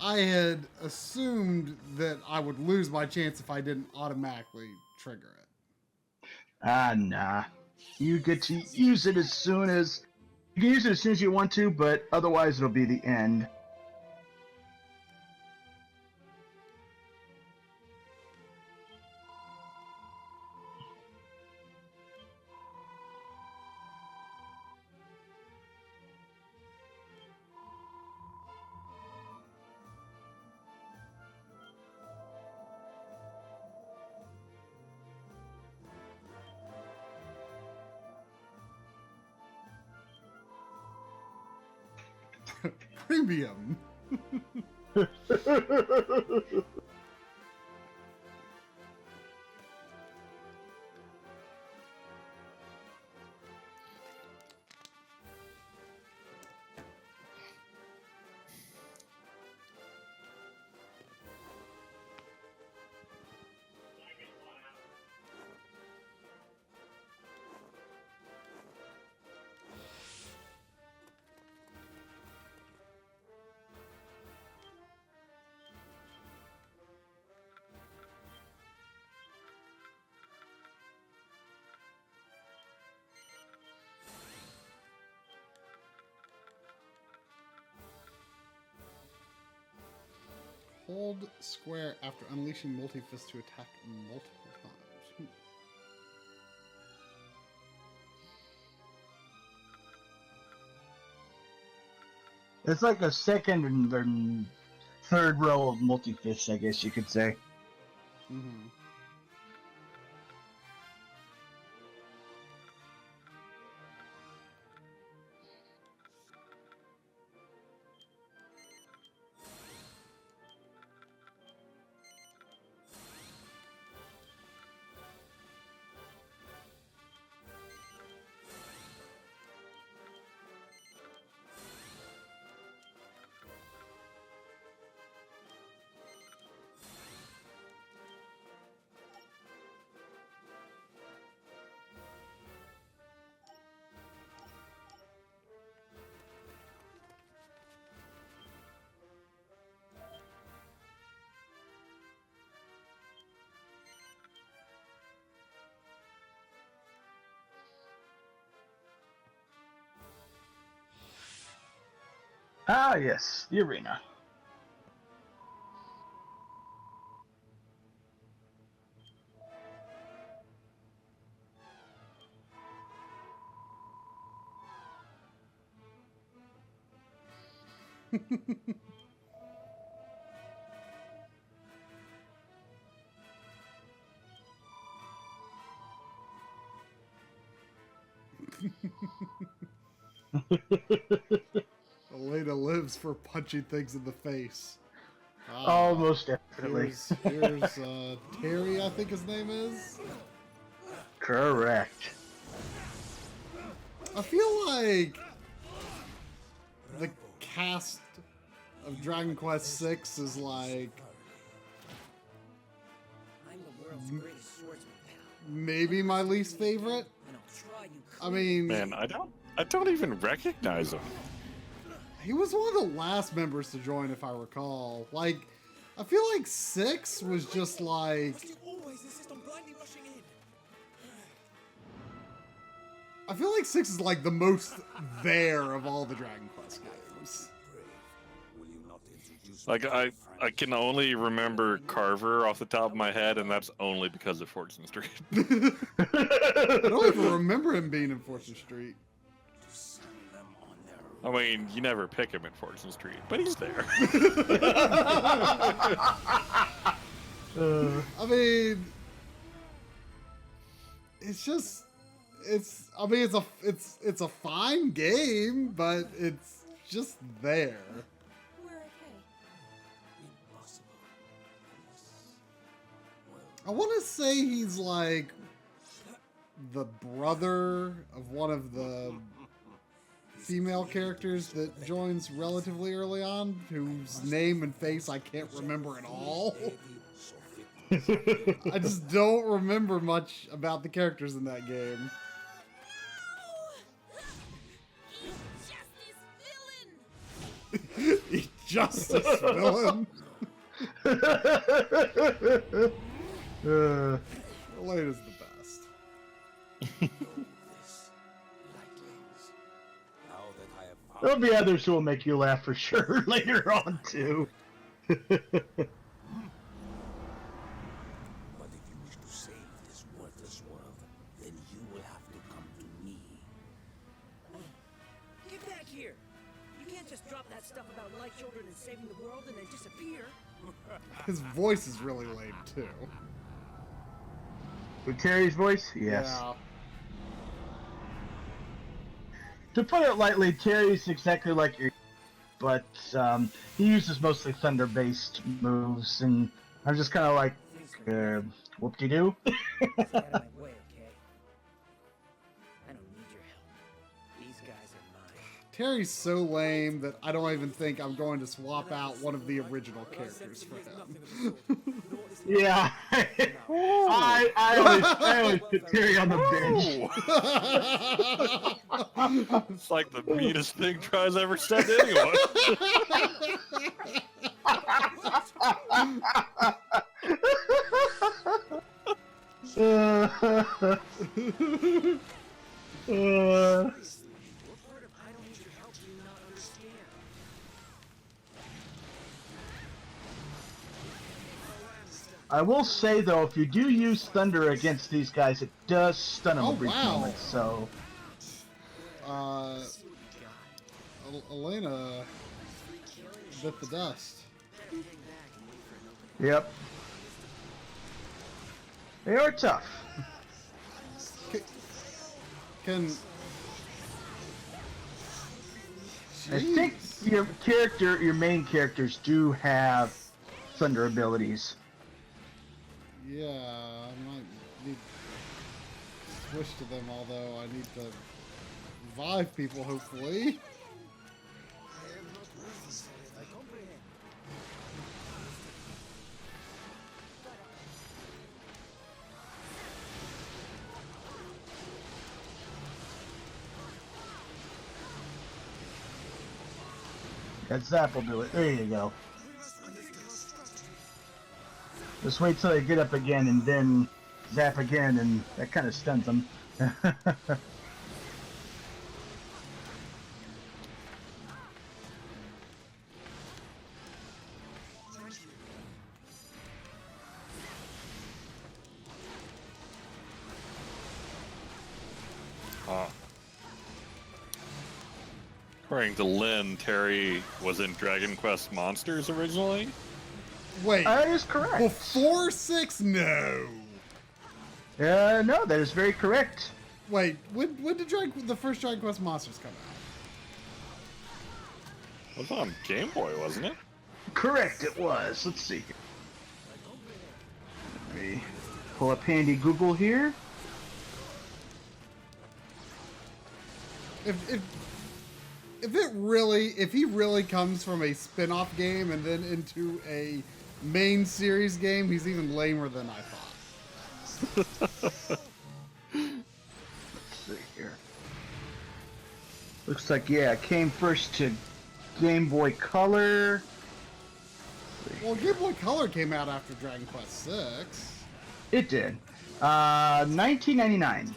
had assumed that I would lose my chance if I didn't automatically trigger it. Ah, nah. You get to use it as soon as you can use it as soon as you want to, but otherwise it'll be the end. Premium. Hold square after unleashing multi-fist to attack multiple times. It's like a second and third row of multi-fists, I guess you could say. Mm-hmm. Ah, yes, the arena. Elena lives for punching things in the face. Almost definitely. Here's Terry, I think his name is. Correct. I feel like the cast of Dragon Quest VI is like I'm the world's greatest swordsman, pal. maybe my least favorite. And I'll try you. I mean, Man, I don't even recognize him. he was one of the last members to join, if I recall. Like, I feel like 6 was just like. You always insist on blindly rushing in. I feel like 6 is like the most there of all the Dragon Quest games. Will you not introduce Like I can only remember Carver off the top of my head, and that's only because of Fortune Street. I don't even remember him being in Fortune Street. I mean, you never pick him in Fortune Street, but he's there. I mean, it's just, I mean, it's a fine game, but it's just there. We're okay. Impossible. I want to say he's like the brother of one of the female characters that joins relatively early on, whose name and face I can't remember at all. I just don't remember much about the characters in that game. Justice villain! Justice villain. Elena's the best. There'll be others who will make you laugh for sure later on too. But if you wish to save this worthless world, then you will have to come to me. Get back here! You can't just drop that stuff about light children and saving the world and then disappear. His voice is really lame too. With Terry's voice? Yes. Yeah. To put it lightly, Terry's exactly like your, but he uses mostly thunder-based moves, and I'm just kind of like, whoop-de-doo. Get out of my way, okay? I don't need your help. These guys are mine. Terry's so lame that I don't even think I'm going to swap out one of the original characters for him. Yeah. I always put Terry on the bench. It's like the meanest thing Try's ever said to anyone. I will say though, if you do use thunder against these guys, it does stun them a brief moment. So, Elena bit the dust. Yep, they are tough. I think your main characters do have thunder abilities. Yeah, I might need to switch to them, although I need to revive people, hopefully. That zap will do it. There you go. Just wait till they get up again and then zap again, and that kind of stuns them. According to Lynn, Terry was in Dragon Quest Monsters originally. Wait. That is correct. Before 6? No. No, that is very correct. Wait, when did the first Dragon Quest Monsters come It was on Game Boy, wasn't it? Correct, it was. Let's see. Let me pull up handy Google here. If he really comes from a spin-off game and then into a main series game, he's even lamer than I thought. Let's see here. Looks like, yeah, it came first to Game Boy Color. Well, Game Boy Color came out after Dragon Quest VI. It did. 1999.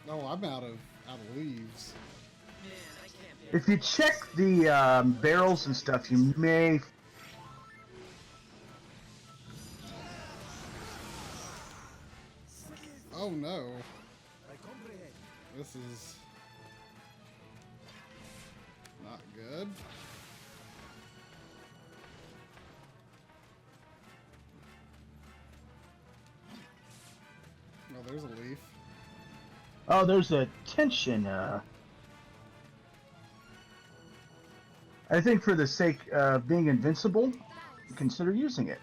Oh, I'm out of leaves. If you check the barrels and stuff, you may. Oh no. This is not good. Oh, there's a leaf. Oh, there's a tension. I think for the sake of being invincible, consider using it.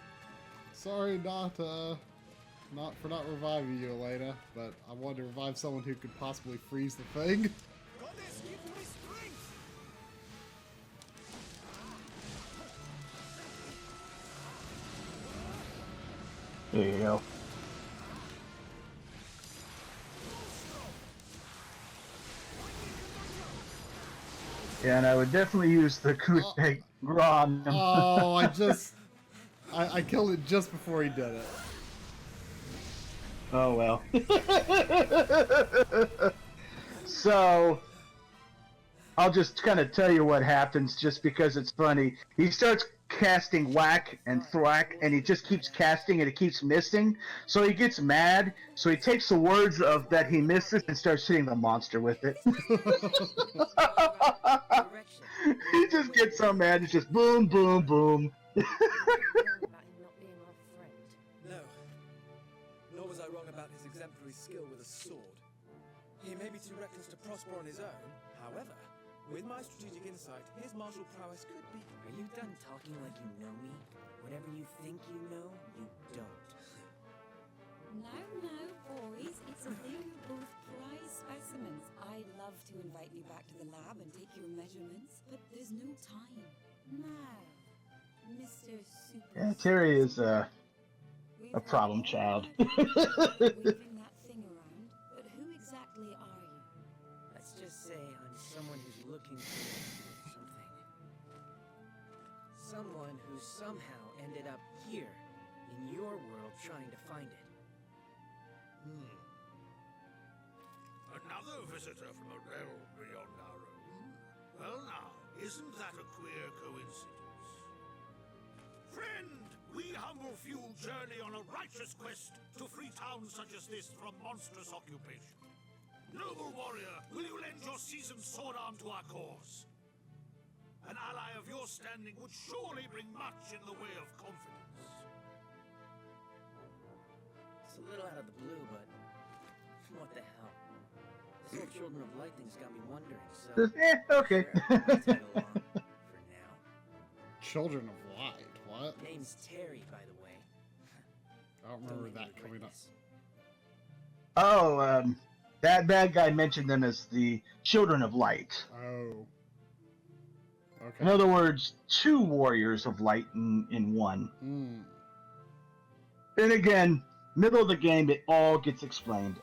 Sorry, not for not reviving you, Elena, but I wanted to revive someone who could possibly freeze the thing. There you go. Yeah, and I would definitely use the Kute Grom. Oh, I killed it just before he did it. Oh well. So, I'll just kind of tell you what happens just because it's funny. He starts casting whack and thwack, and he just keeps casting and it keeps missing. So he gets mad, so he takes the words of that he misses and starts hitting the monster with it. He just gets so mad, it's just boom, boom, boom. No. Nor was I wrong about his exemplary skill with a sword. He may be too reckless to prosper on his own. However, with my strategic insight, his martial prowess could be... Are you done talking like you know me? Whatever you think you know, you don't. Now, boys, it's as though you're both prize specimens. I'd love to invite you back to the lab and take your measurements, but there's no time. Now, Mr. Super... Yeah, Terry is a problem child. Waving that thing around, but who exactly are you? Let's just say I'm someone who's looking for something. Someone who somehow ended up here, in your world, trying to find it. Another visitor from a realm beyond our own. Well now, isn't that a queer coincidence? Friend, we humble few journey on a righteous quest to free towns such as this from monstrous occupation. Noble warrior, will you lend your seasoned sword arm to our cause? An ally of your standing would surely bring much in the way of confidence. It's a little out of the blue, but what the hell? This whole Children of Light thing's got me wondering, so... Okay. Sure, let's head along, for now. Children of Light, what? Name's Terry, by the way. I don't remember that coming up. Oh, that bad guy mentioned them as the Children of Light. Oh. Okay. In other words, two warriors of light in one. And again, middle of the game, it all gets explained.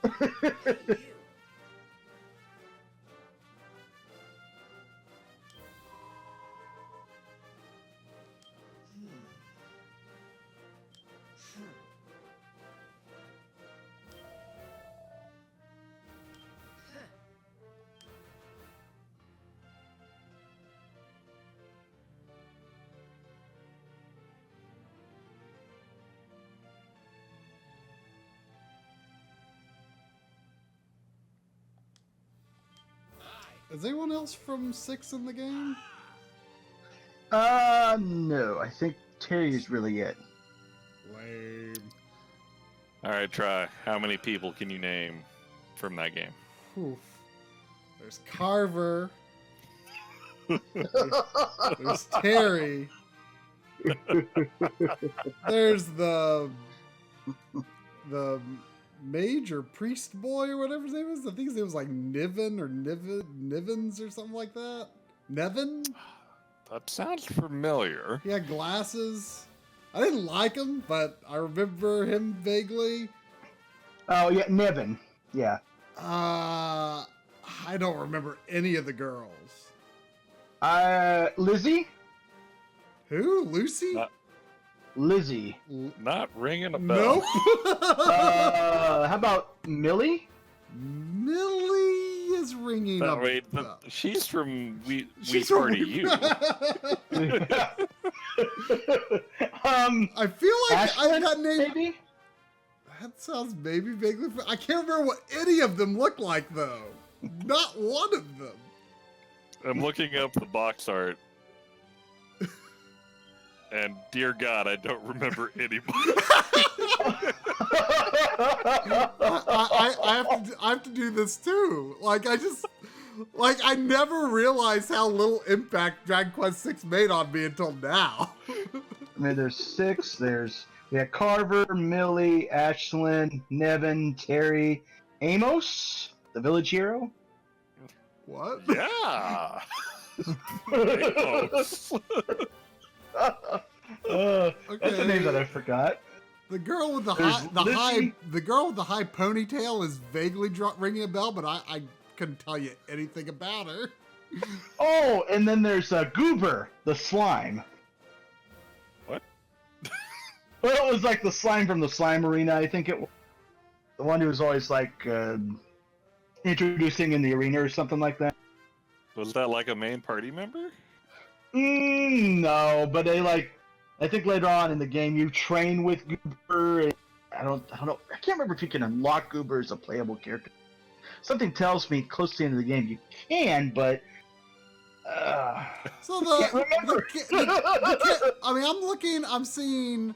Is anyone else from 6 in the game? No. I think Terry is really it. Lame. All right, try. How many people can you name from that game? Oof. There's Carver. There's Terry. There's the major priest boy or whatever his name is. I think his name was like Nivens or something like that. Nevin? That sounds familiar. He had glasses. I didn't like him, but I remember him vaguely. Oh yeah, Nevin. Yeah. I don't remember any of the girls. Lizzie. Who? Lucy? Lizzie. Not ringing a bell. Nope. How about Millie? Millie is ringing up. Wait, she's from We She's Party from- You. I feel like I Ashlyn, got named. maybe? That sounds maybe vaguely. I can't remember what any of them look like though. Not one of them. I'm looking up the box art. And dear God, I don't remember anybody. I have to do this too. Like I never realized how little impact Dragon Quest VI made on me until now. I mean, there's 6. We got Carver, Millie, Ashlyn, Nevin, Terry, Amos, the village hero. What? Yeah. That's the name that I forgot. The girl with the There's high ponytail is vaguely ringing a bell, but I couldn't tell you anything about her. Oh, and then there's Goober, the slime. What? Well, it was like the slime from the slime arena, I think it was. The one who was always like introducing in the arena or something like that. Was that like a main party member? No, but I think later on in the game you train with Goober. And I don't know. I can't remember if you can unlock Goober as a playable character. Something tells me close to the end of the game you can, but So can't remember. I'm seeing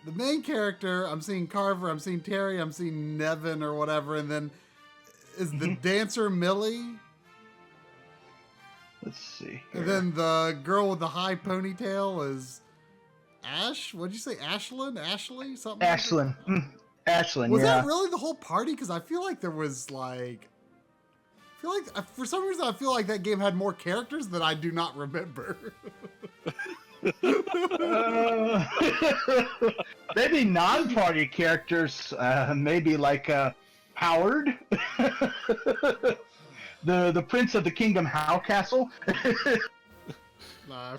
the main character, I'm seeing Carver, I'm seeing Terry, I'm seeing Nevin or whatever, and then is the dancer Millie? Let's see. And then the girl with the high ponytail is Ash? What'd you say? Ashlyn? Ashley? Something? Ashlyn. Ashlyn, Was yeah. that really the whole party? Because I feel like there was like... for some reason, I feel like that game had more characters that I do not remember. Maybe non-party characters, maybe like Howard, the Prince of the Kingdom How Castle. Nah.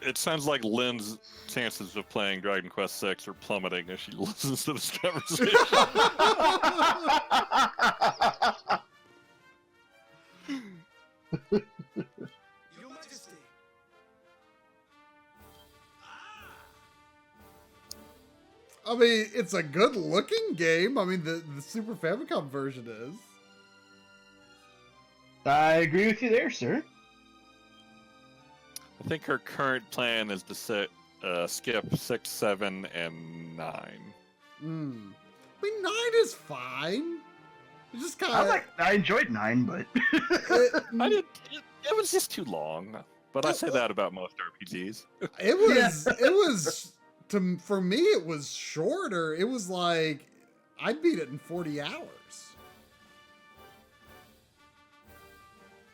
It sounds like Lynn's chances of playing Dragon Quest VI are plummeting as she listens to this conversation. Your Majesty. I mean, it's a good-looking game. I mean, the Super Famicom version is. I agree with you there, sir. I think her current plan is to skip 6, 7, and 9. I mean, 9 is fine. It just kind of... I enjoyed 9, but... It was just too long. But I say that about most RPGs. For me, it was shorter. It was like, I beat it in 40 hours.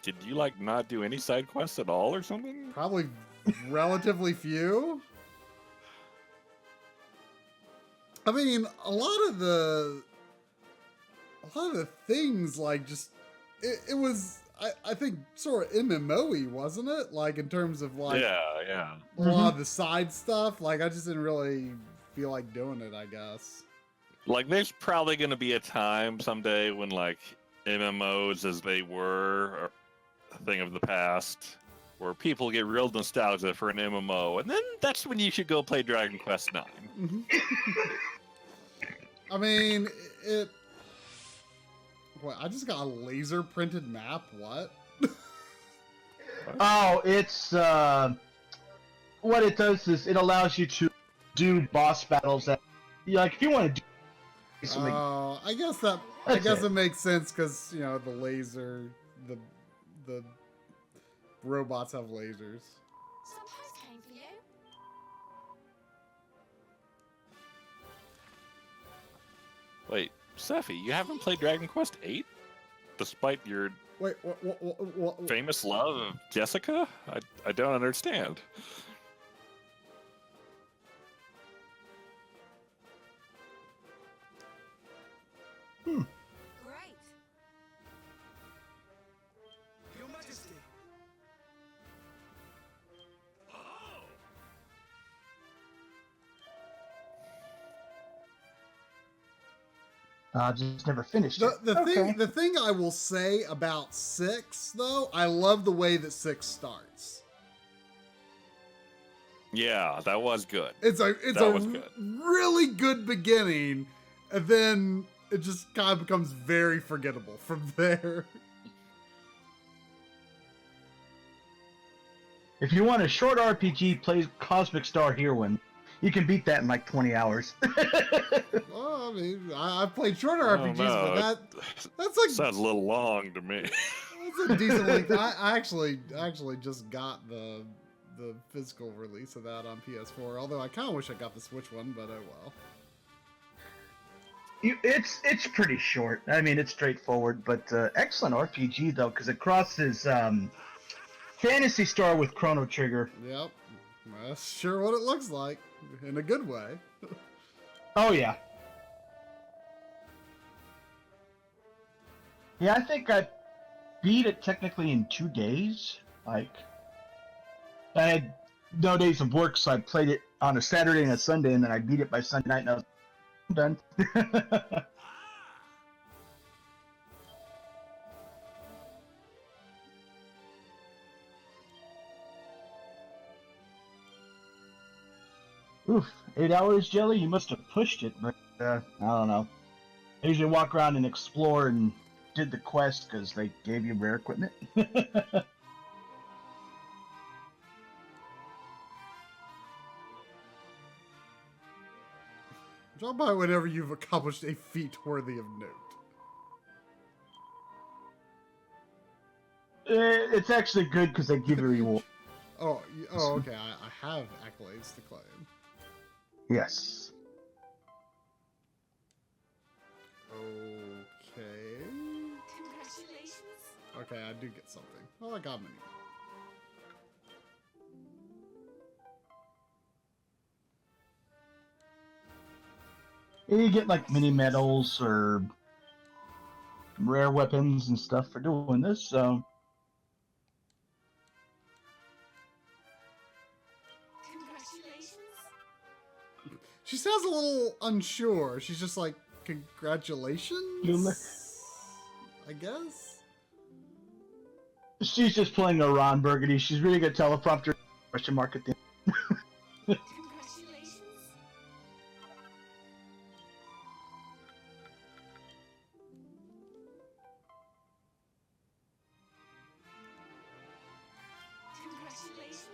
Did you not do any side quests at all or something? Probably relatively few. I mean, a lot of the things it was I think sort of MMO-y, wasn't it? Like in terms of yeah. A lot of the side stuff. Like I just didn't really feel like doing it, I guess. There's probably gonna be a time someday when MMOs as they were are a thing of the past, where people get real nostalgia for an MMO, and then that's when you should go play Dragon Quest IX. I mean, what? I just got a laser printed map. What? Oh, it's what it does is it allows you to do boss battles that like if you want to do something, I guess that That's it makes sense because you know the laser, the robots have lasers. Some post came for you. Wait, Sephi, you haven't played Dragon Quest VIII? Despite your Wait, what? famous love of Jessica? I don't understand. Great. Your Majesty. just never finished it. The thing I will say about 6 though, I love the way that 6 starts. Yeah, that was good. It's a good. really good beginning, and then it just kind of becomes very forgettable from there. If you want a short RPG, play Cosmic Star Heroine. You can beat that in like 20 hours. Well, I mean, I've played shorter Oh, RPGs, no, but that's like sounds a little long to me. that's a decent length. I actually just got the physical release of that on PS4. Although I kind of wish I got the Switch one, but oh well. It's pretty short. I mean, it's straightforward, but excellent RPG though, because it crosses Fantasy Star with Chrono Trigger. Yep, that's sure what it looks like in a good way. Oh yeah. Yeah, I think I beat it technically in 2 days. Like, I had no days of work, so I played it on a Saturday and a Sunday, and then I beat it by Sunday night, and I was done. Oof, 8 hours, Jelly? You must have pushed it, but I don't know. I usually walk around and explore and did the quest because they gave you rare equipment. Drop by whenever you've accomplished a feat worthy of note. It's actually good because they give you reward. Okay. I have accolades to claim. Yes. Okay. Congratulations. Okay, I do get something. Well, I got many. You get like mini medals or rare weapons and stuff for doing this, so. Congratulations. She sounds a little unsure. She's just like, congratulations? I guess? She's just playing a Ron Burgundy. She's really good teleprompter question mark at the end. Congratulations. Congratulations.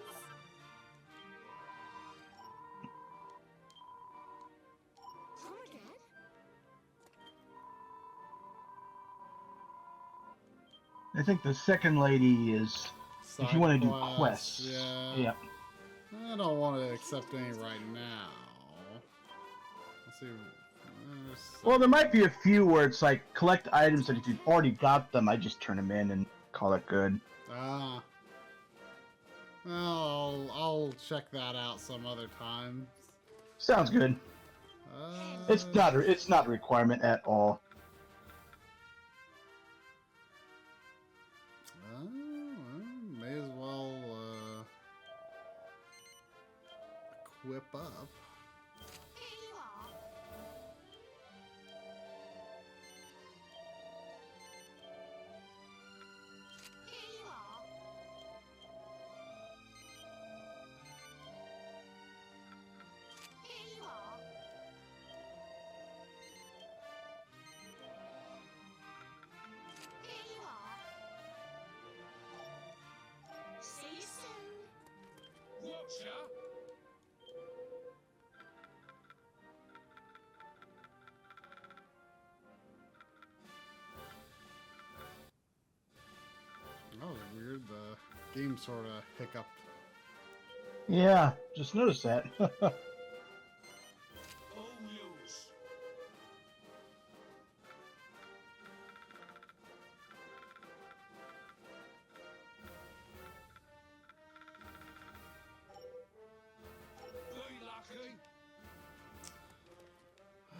Come again? I think the second lady is if you want to do quests. Yeah. Yep. I don't want to accept any right now. Let's see. Well, there might be a few where it's like collect items that if you've already got them, I just turn them in and call it good. Ah. Well, I'll check that out some other time. Sounds good. It's not a requirement at all. Well, may as well equip up. Here you are. Here you are. Here you are. Here you are. See you soon. Watcher! Game sort of hiccuped. Yeah, just noticed that. Oh, use. Be lucky.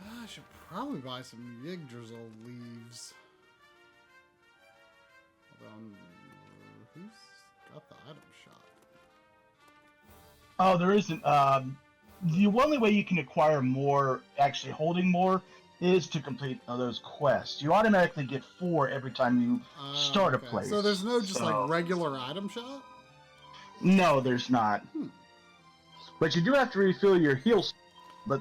I should probably buy some Yggdrasil leaves. Hold on. Who's got the item shop? Oh, there isn't. The only way you can acquire more, actually holding more, is to complete those quests. You automatically get 4 every time you start a place. So there's no just So- like regular item shop? No, there's not. But you do have to refill your heals. But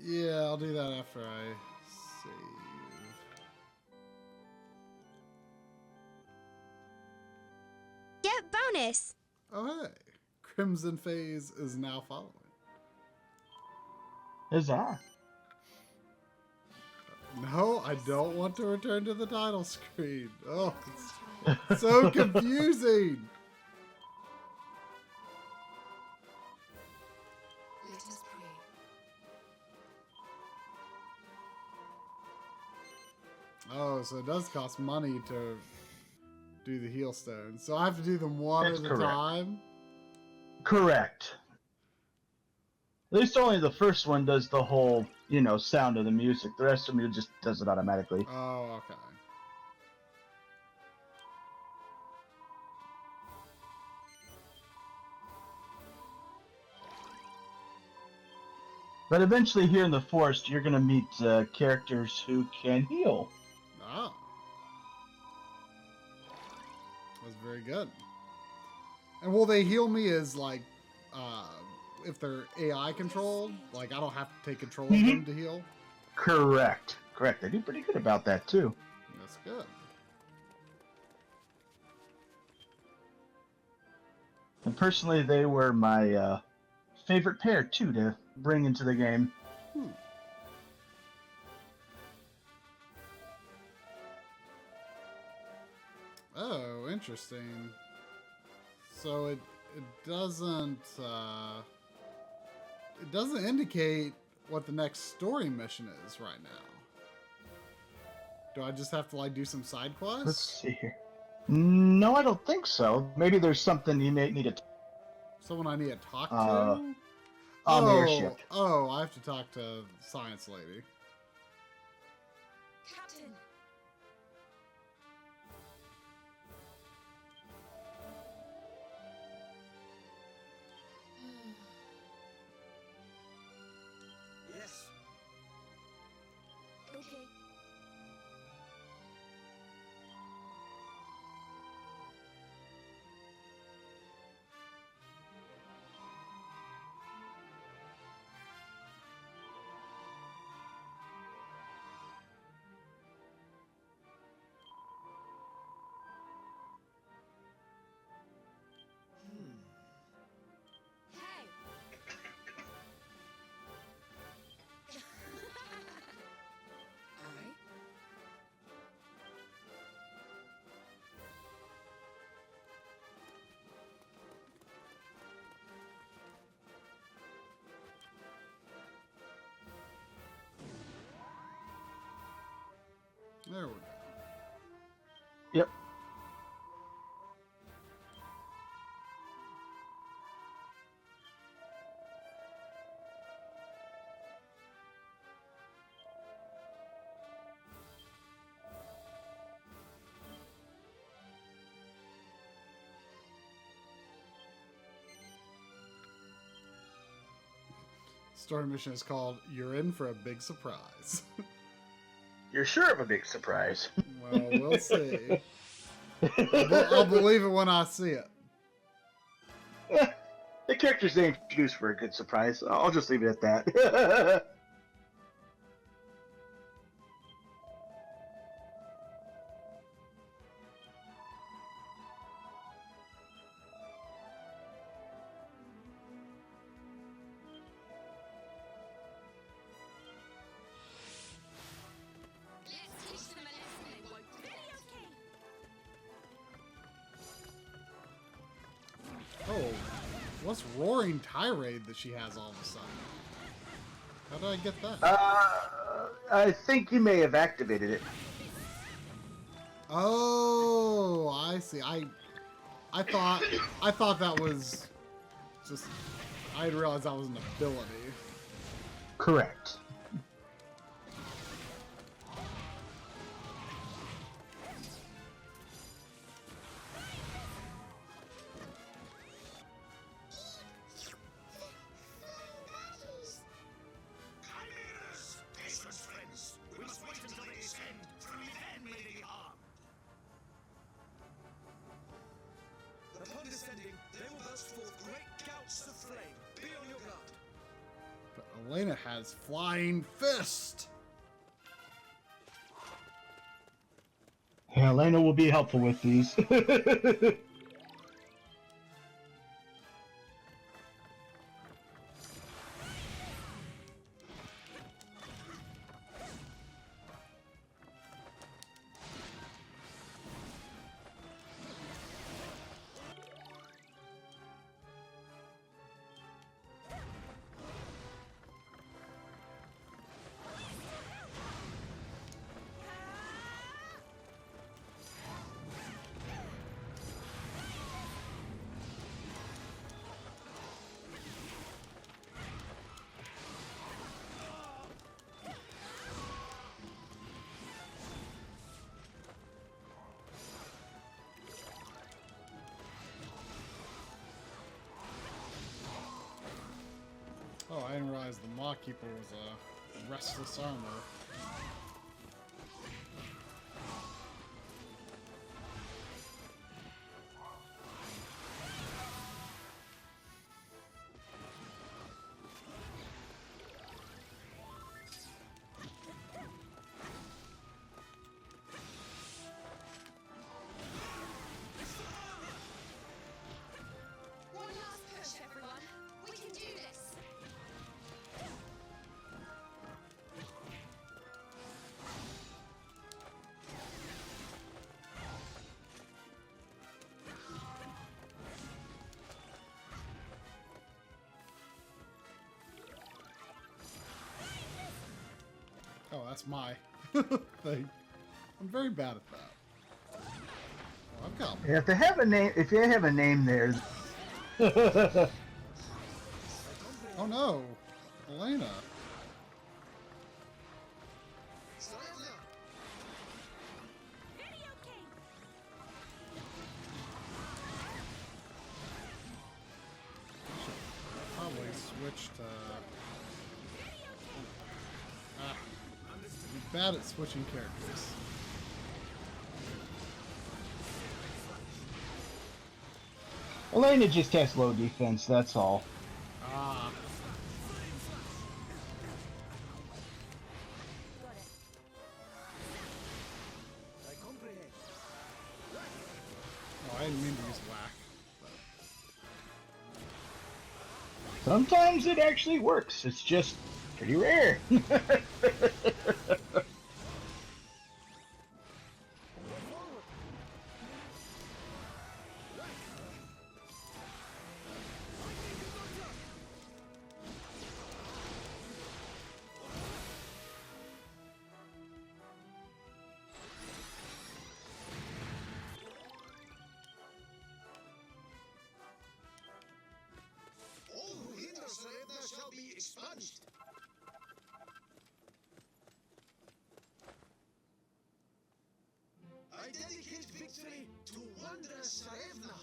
Yeah, I'll do that after I save. Get bonus! Oh, hey. Crimson Phase is now following. huzzah. No, I don't want to return to the title screen. Oh, it's so confusing. Let us pray. Oh, so it does cost money to do the heal stones. So I have to do them one That's at a correct. time? Correct. At least only the first one does the whole, sound of the music. The rest of them just does it automatically. Oh, okay. But eventually here in the forest, you're going to meet characters who can heal. Oh. That's very good. And will they heal me as, like, if they're AI controlled? Like, I don't have to take control of them to heal? Correct. They do pretty good about that, too. That's good. And personally, they were my favorite pair, too, to bring into the game. Oh, interesting. So it doesn't indicate what the next story mission is right now. Do I just have to like do some side quests? Let's see here. No, I don't think so. Maybe there's something you may need to... Someone I need to talk to? On the airship. Oh, I have to talk to Science Lady. Captain! Yes. Okay. Hey! Aye? There we go. Yep. Story mission is called You're In for a Big Surprise. You're sure of a big surprise. Well, we'll see. I'll believe it when I see it. The characters they introduced for a good surprise. I'll just leave it at that. Let's teach them a lesson they won't. Very okay. What's roaring tirade that she has all of a sudden? How did I get that? I think you may have activated it. Oh, I see. I thought that was just. I didn't realize that was an ability. Correct. Chimeras! Patience, friends. We must wait until they descend, for we then may they harm. Upon descending, they will burst forth great gouts of flame. Be on your guard. But Elena has flying fist. Yeah, Elena will be helpful with these. Oh, I didn't realize the Maw Keeper was a restless armor. One last push, everyone. We can do this. Oh, that's my thing. I'm very bad at that. Oh, I've got. Yeah, if they have a name, if you have a name there. Oh no, Elena. Sarevna! Very okay. Probably switch to. Ah, I'm bad at switching characters. Elena just has low defense, that's all. Ah. I comprehend. Oh, I didn't mean to use whack. Sometimes it actually works, it's just pretty rare. All who hinder Sarevna shall be expunged. I dedicate victory to Wanderess Sarevna.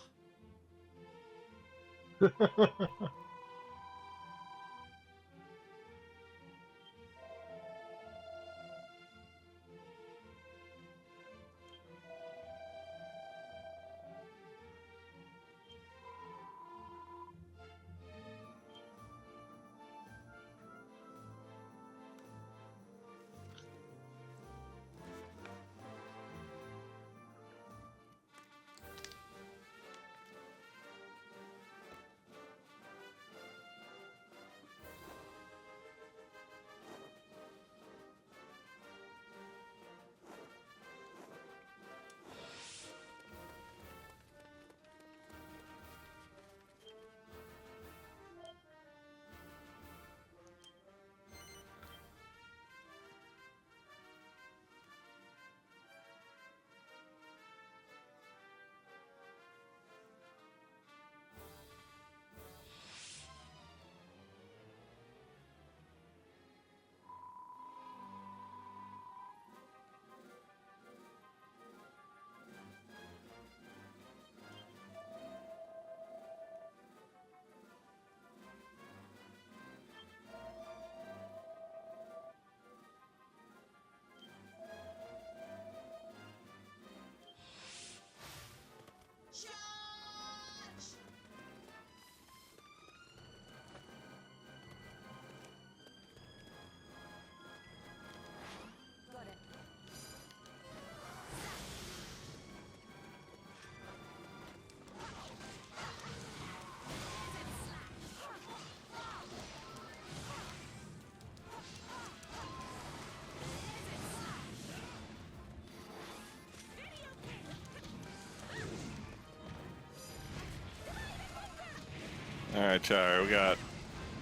All right, Char, we got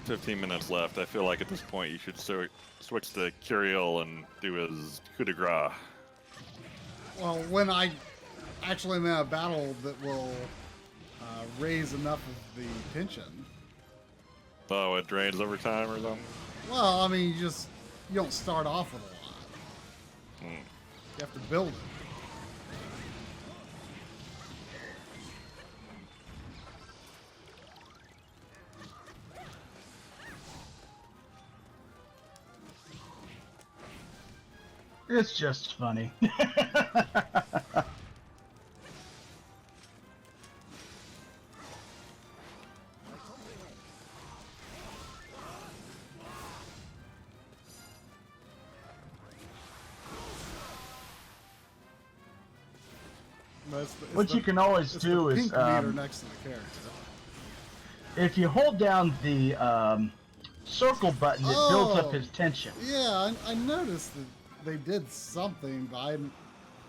15 minutes left. I feel like at this point you should switch to Curiel and do his coup de grace. Well, when I actually am in a battle that will raise enough of the tension. Oh, it drains over time or something? Well, I mean, you don't start off with a lot. Hmm. You have to build it. It's just funny. What you can always do is, pink meter next to the character. if you hold down the circle button, it builds up his tension. Yeah, I noticed that they did something, but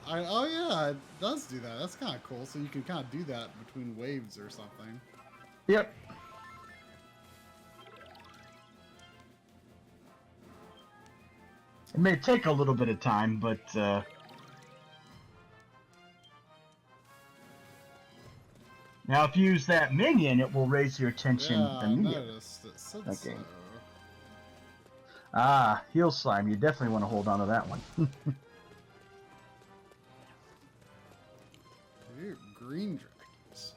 oh yeah, it does do that. That's kind of cool. So you can kind of do that between waves or something. Yep. It may take a little bit of time, but now if you use that minion, it will raise your tension Yeah, immediately. I noticed. It said Okay. so. Ah, heal slime. You definitely want to hold on to that one. You're green dragons.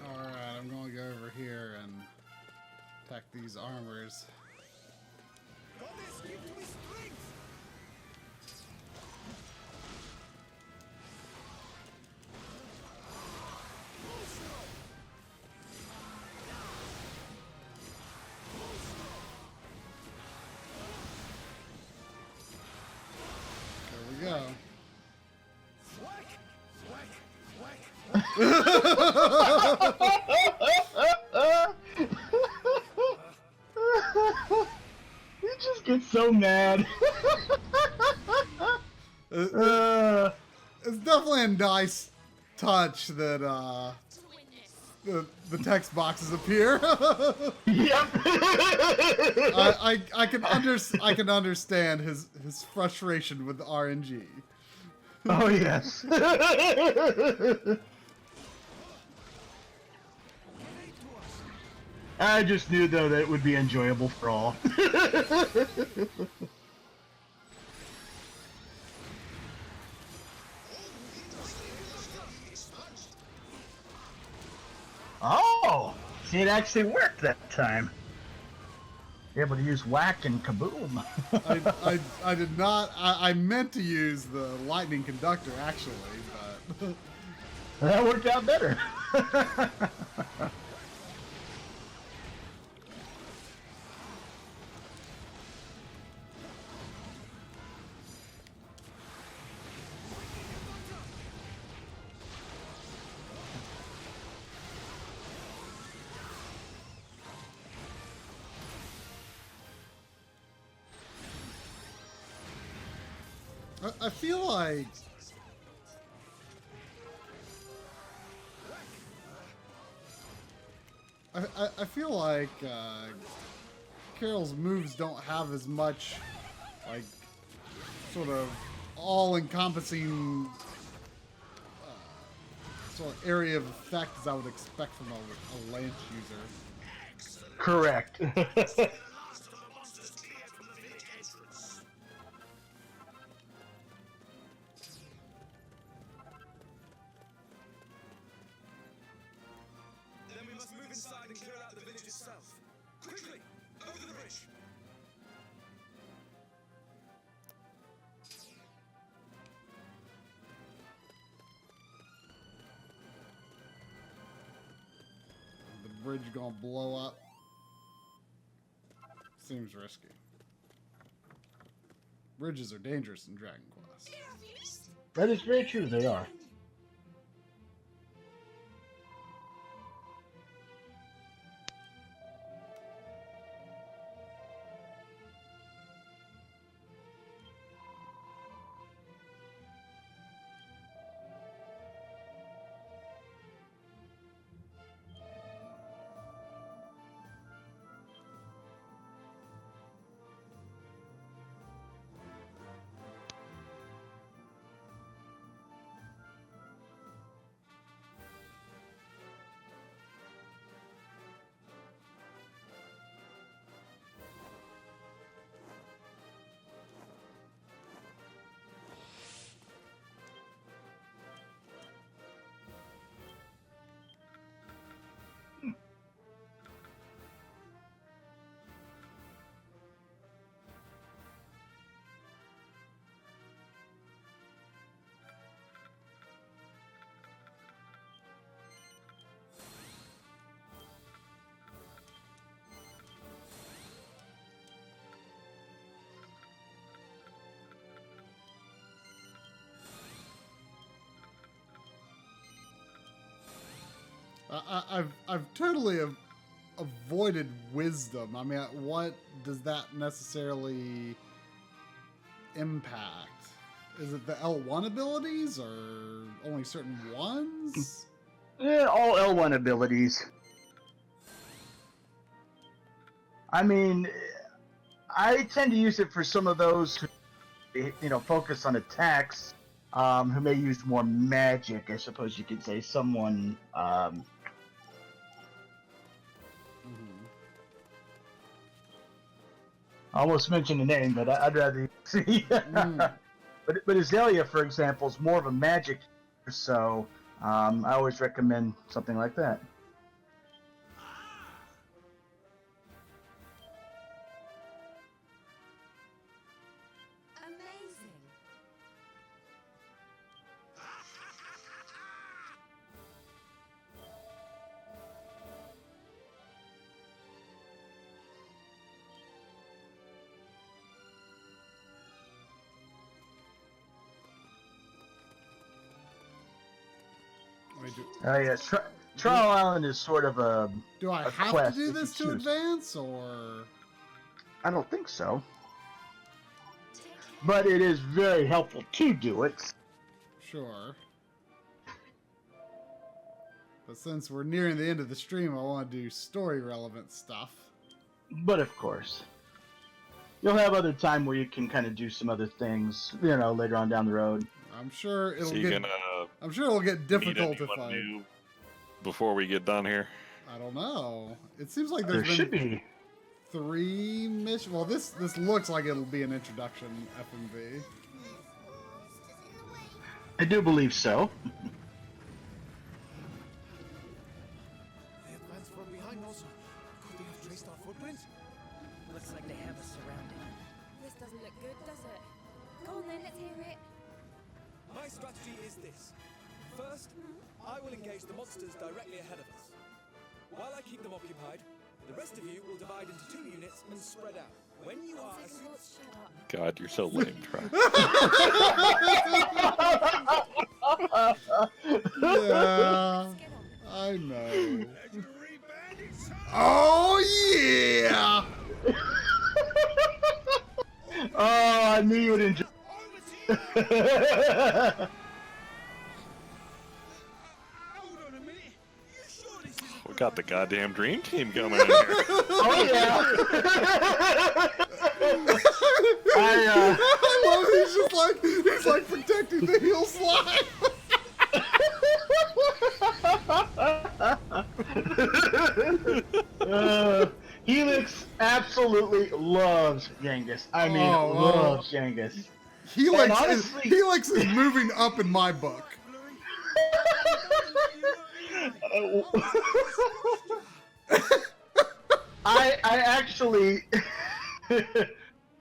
Alright, I'm going to go over here and attack these armors. Goddess, give me strength! There we go. You just get so mad. It's definitely a nice touch that the text boxes appear. Yep. I can understand his frustration with the RNG. Oh yes. I just knew though that it would be enjoyable for all. Oh, see, it actually worked that time. Able to use whack and kaboom. I did not. I meant to use the lightning conductor actually, but That worked out better. I feel like I feel like Carol's moves don't have as much like sort of all-encompassing sort of area of effect as I would expect from a lance user. Correct. bridge gonna blow up? Seems risky. Bridges are dangerous in Dragon Quest. That is very true. They are. I've totally avoided wisdom. I mean, what does that necessarily impact? Is it the L1 abilities or only certain ones? Yeah, all L1 abilities. I mean, I tend to use it for some of those who, focus on attacks, who may use more magic, I suppose you could say. Someone, I almost mentioned the name, but I'd rather see. But Azalea, for example, is more of a magic, so I always recommend something like that. Amazing. Yes, Trial Island is sort of a. Do I a have quest to do if you this to choose. advance, or? I don't think so. But it is very helpful to do it. Sure. But since we're nearing the end of the stream, I want to do story-relevant stuff. But of course. You'll have other time where you can kind of do some other things, later on down the road. I'm sure it'll So you get. gonna I'm sure it'll get difficult meet if anyone I. new before we get done here? I don't know. It seems like There there's should been be. 3 missions. Well, this looks like it'll be an introduction FMV. I do believe so. They advanced from behind also. Could they have traced our footprints? Looks like they have us surrounded. This doesn't look good, does it? Go on then, let's hear it. My strategy is this. First, I will engage the monsters directly ahead of us. While I keep them occupied, the rest of you will divide into 2 units and spread out. When you are a Second thoughts, shut up. God, you're so lame, Troy. Yeah, Let's get on. I know. Oh yeah! Oh, I knew you would enjoy. We got the goddamn dream team coming in here. Oh yeah. I love it. He's like protecting the heel slide. Helix absolutely loves Genghis. I mean, loves Genghis. Helix, honestly- Helix is moving up in my book. I actually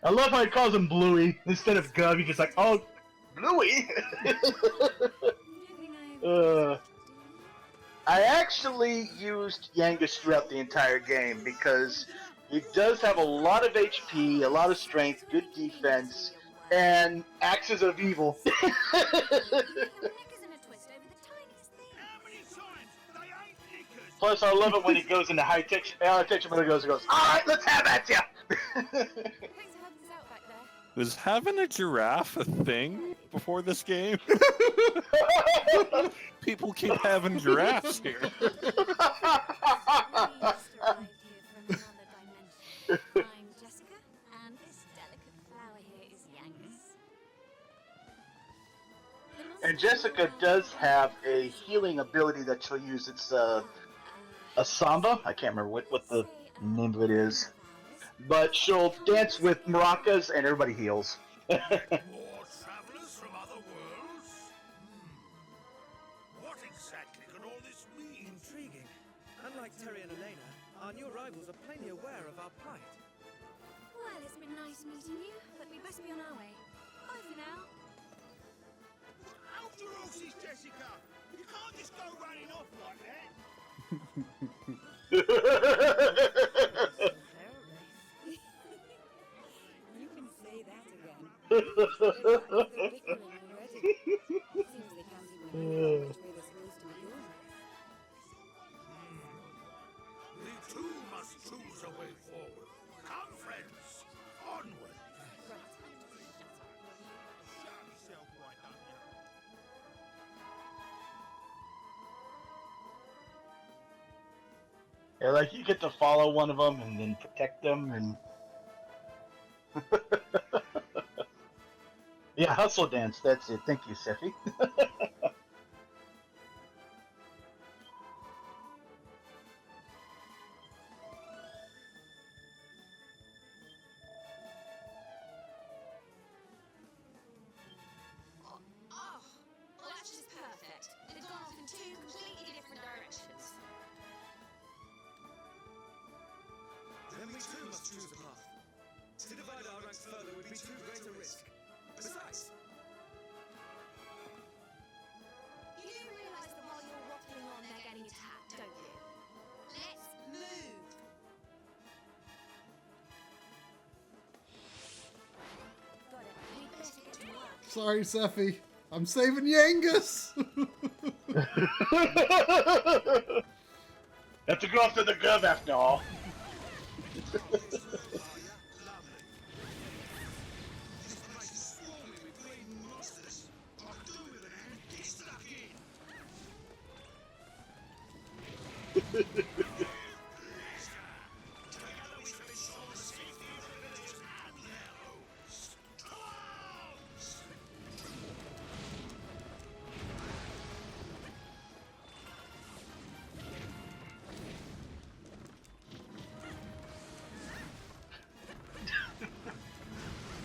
I love how he calls him Bluey instead of Gub. He's just like, oh, Bluey. You don't think I I actually used Yangus throughout the entire game because he does have a lot of HP, a lot of strength, good defense, and axes of evil. Plus, I love it when he goes into high tension mode. He goes, "All right, let's have at ya." Thanks for helping us out back there. Was having a giraffe a thing before this game? People keep having giraffes here. Just arrived here from another dimension. I'm Jessica, and this delicate flower here is Yangus. And Jessica does have a healing ability that she'll use. It's a samba. I can't remember what the name of it is. But she'll dance with maracas and everybody heals. More travelers from other worlds? What exactly could all this mean? Intriguing. Unlike Terry and Elena, our new arrivals are plainly aware of our plight. Well, it's been nice meeting you, but we best be on our way. Bye for now. Out your horses, Jessica! You can't just go running off like that! You can say that again. They're bickering already. Seems they can't even figure out which way they're supposed to be going. The two must choose a way forward. Come, friends, onward! Shut yourself, why don't you? Yeah, like you get to follow one of them and then protect them and. Yeah, hustle dance. That's it. Thank you, Seffi. Oh, well, that's just perfect. They've gone off in two completely different directions. Then we too must choose a path. To divide our ranks further would be too great a risk. Besides, You do realise that while you're waffling on, they're getting attacked, don't you? Let's move. Got it. We'd better get to work. Sorry, Seffi. I'm saving Yangus. Have to go after the gov after all. This place is swarming with bleeding monsters. I do with an hand, get stuck in. Together we can ensure the safety of the villagers and their homes. Close!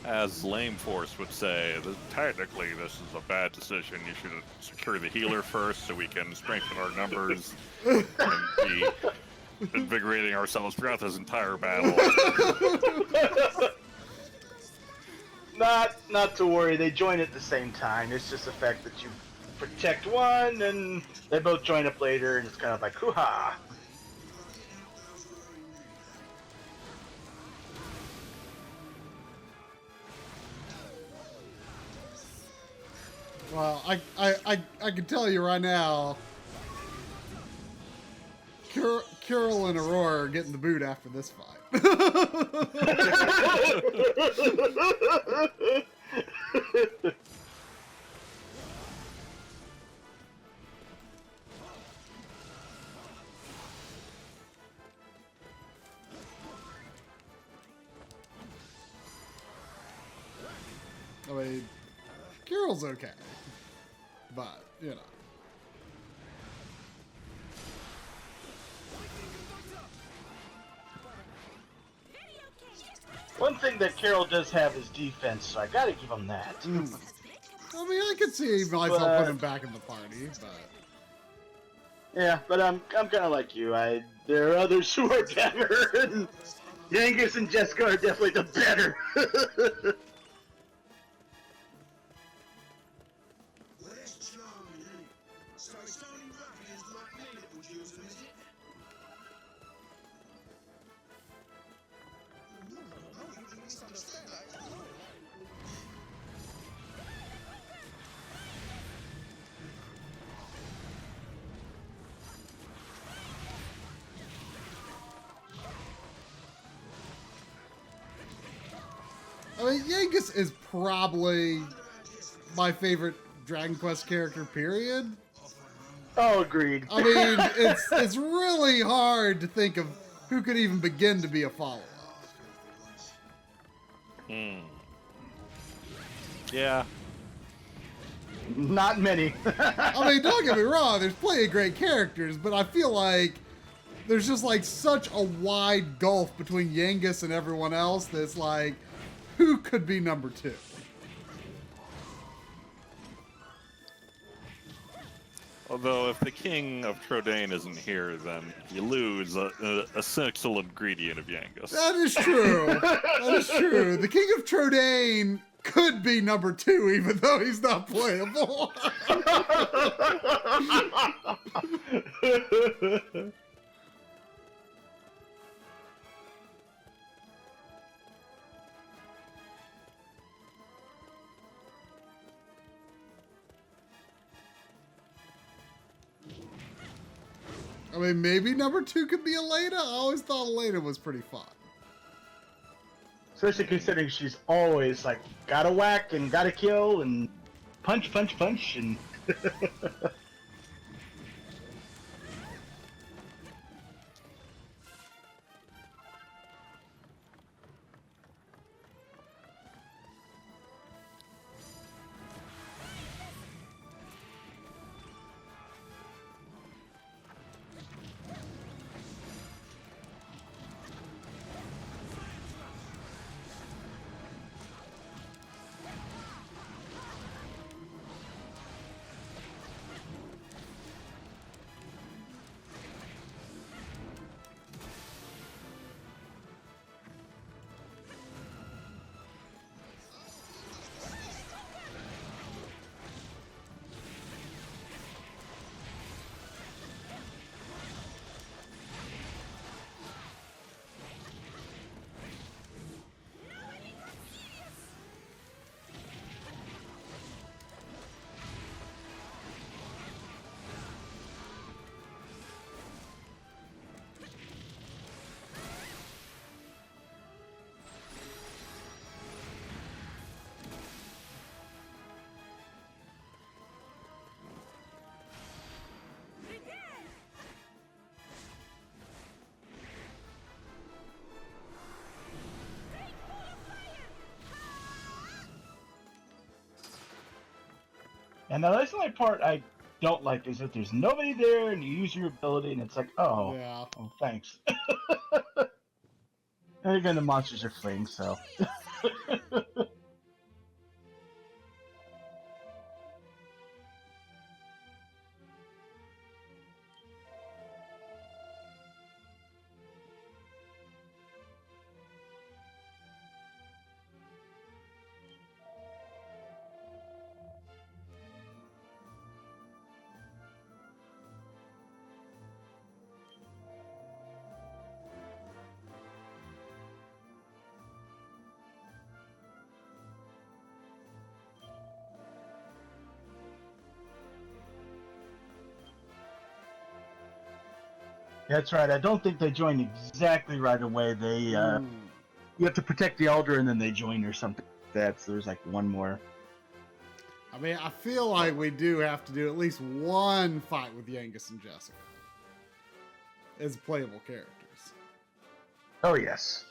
As Lame Force would say, technically this is a bad decision. You should secure the healer first so we can strengthen our numbers and be invigorating ourselves throughout this entire battle. Not to worry. They join at the same time. It's just the fact that you protect one and they both join up later, and it's kind of like hoo-ha. Well, I can tell you right now, Carol and Aurora are getting the boot after this fight. I mean, Carol's okay, but you know. One thing that Carol does have is defense, so I gotta give him that. I mean, I could see myself putting him back in the party, but Yeah, but I'm kind of like you. There are others who are better, and Yangus and Jessica are definitely the better. Well, that's charming, ain't it? So it's only ruffians like me that will I mean, Yangus is probably my favorite Dragon Quest character, period. Oh, agreed. I mean, it's really hard to think of who could even begin to be a follow-up. Yeah. Not many. I mean, don't get me wrong, there's plenty of great characters, but I feel like there's just like such a wide gulf between Yangus and everyone else that's like, who could be number 2? Although, if the king of Trodain isn't here, then you lose a essential ingredient of Yangus. That is true. That is true. The King of Trodain could be number 2, even though he's not playable. I mean, maybe number 2 could be Elena. I always thought Elena was pretty fun. Especially considering she's always like, gotta whack and gotta kill and punch, punch, punch, and... And now that's the only part I don't like, is that there's nobody there and you use your ability and it's like, oh, Yeah. oh thanks. And again, the monsters are fleeing, so... That's right. I don't think they join exactly right away. They you have to protect the elder, and then they join or something like that. So there's like one more. I mean, I feel like we do have to do at least one fight with Yangus and Jessica as playable characters. Oh yes,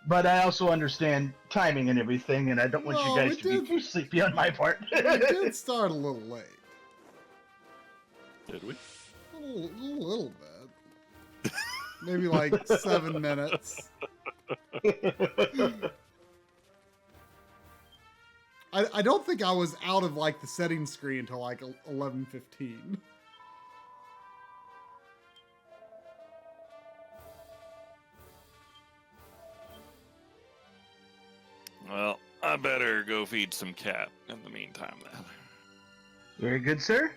but I also understand timing and everything, and I don't want you guys to be too sleepy on my part. We did start a little late. Did we? A little bit. Maybe like 7 minutes. I don't think I was out of like the settings screen until like 11:15. Well, I better go feed some cat in the meantime then. Very good, sir.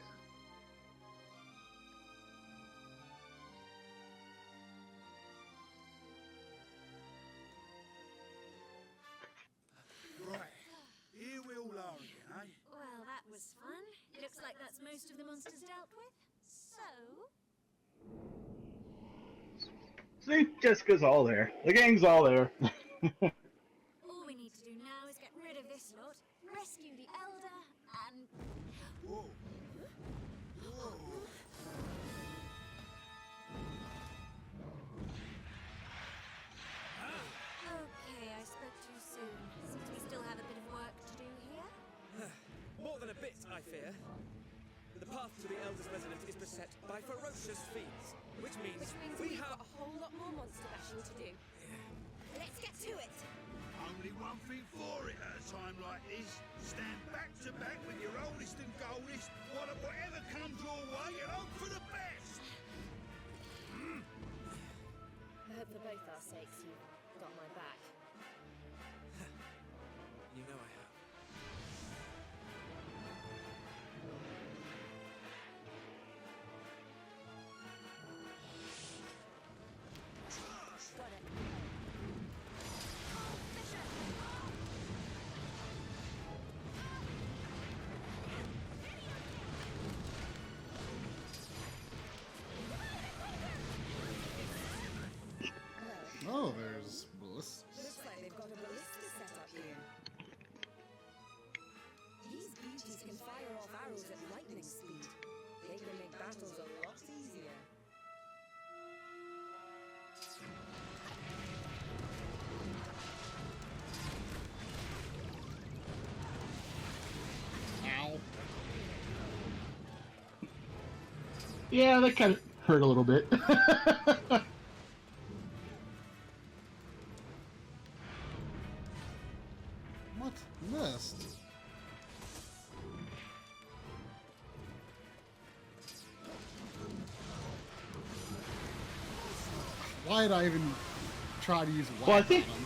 Well, that was fun. Looks like that's most of the monsters dealt with. So... See, Jessica's all there. The gang's all there. all we need to do now of this lot, rescue the elder, and... Whoa. Whoa. Okay, I spoke too soon. Seems we still have a bit of work to do here. More than a bit, I fear. The path to the Elder's residence is beset by ferocious fiends, which means we we've have... got a whole lot more monster bashing to do. Let's get to it! Only one thing for it at a time like this. Stand back to back with your oldest and goldest, while at whatever comes your way, and hope for the best. I hope for both our sakes you've got my back. You know I have. Got it. Oh, there's ballistas. Looks like they've got a ballista set up here. These beauties can fire off arrows at lightning speed. They can make battles a lot easier. Ow. Yeah, that kind of hurt a little bit. What? Missed. Why did I even try to use whack Well, I on think- him?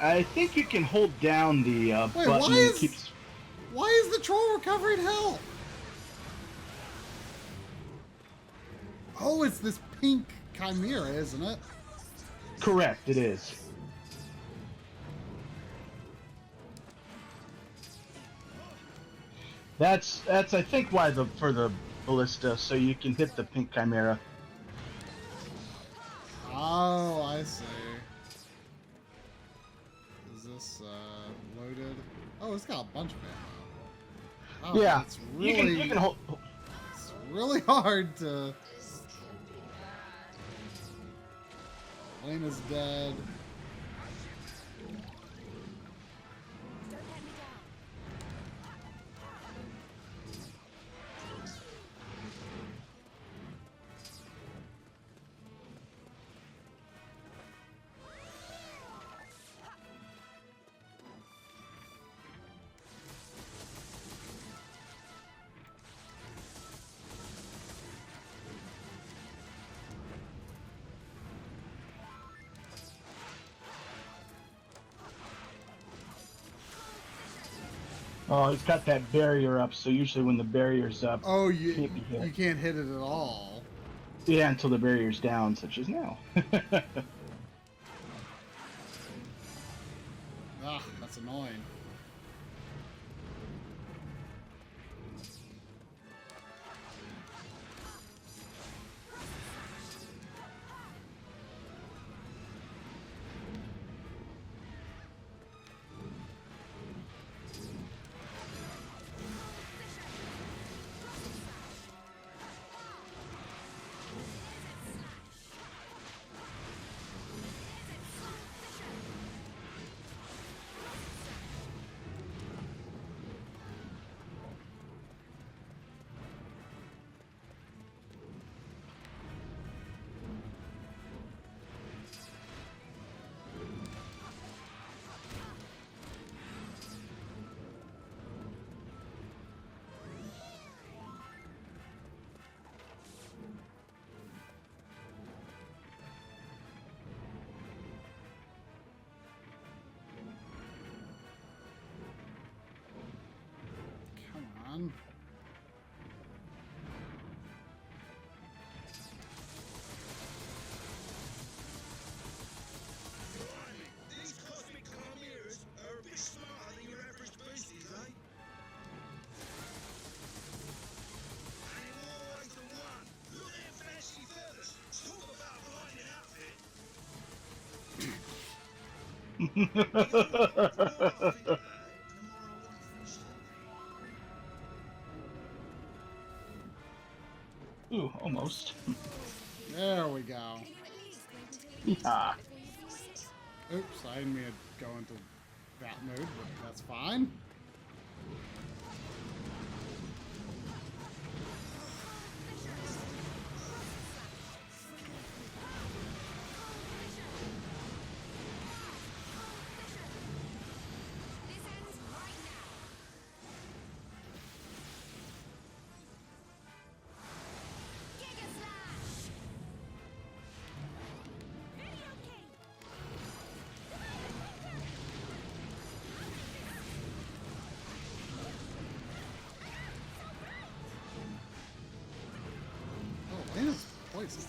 I think you can hold down the Wait, button why and is- keeps. Why is the troll recovering health? Oh, it's this pink chimera, isn't it? Correct, it is. That's I think why for the ballista, so you can hit the pink chimera. Oh, I see. Is this loaded? Oh, it's got a bunch of ammo. Oh, Yeah, it's you really, can hold. it's really hard to. Lena's dead. Don't let me down. Oh, it's got that barrier up, so usually when the barrier's up, Oh, you can't be hit. you can't hit it at all. Yeah, until the barrier's down, such as now. Ah, that's annoying. Ooh, almost. There we go. Yeah. Oops, I didn't mean to go into that mood, but that's fine. Oh, Lena's poison.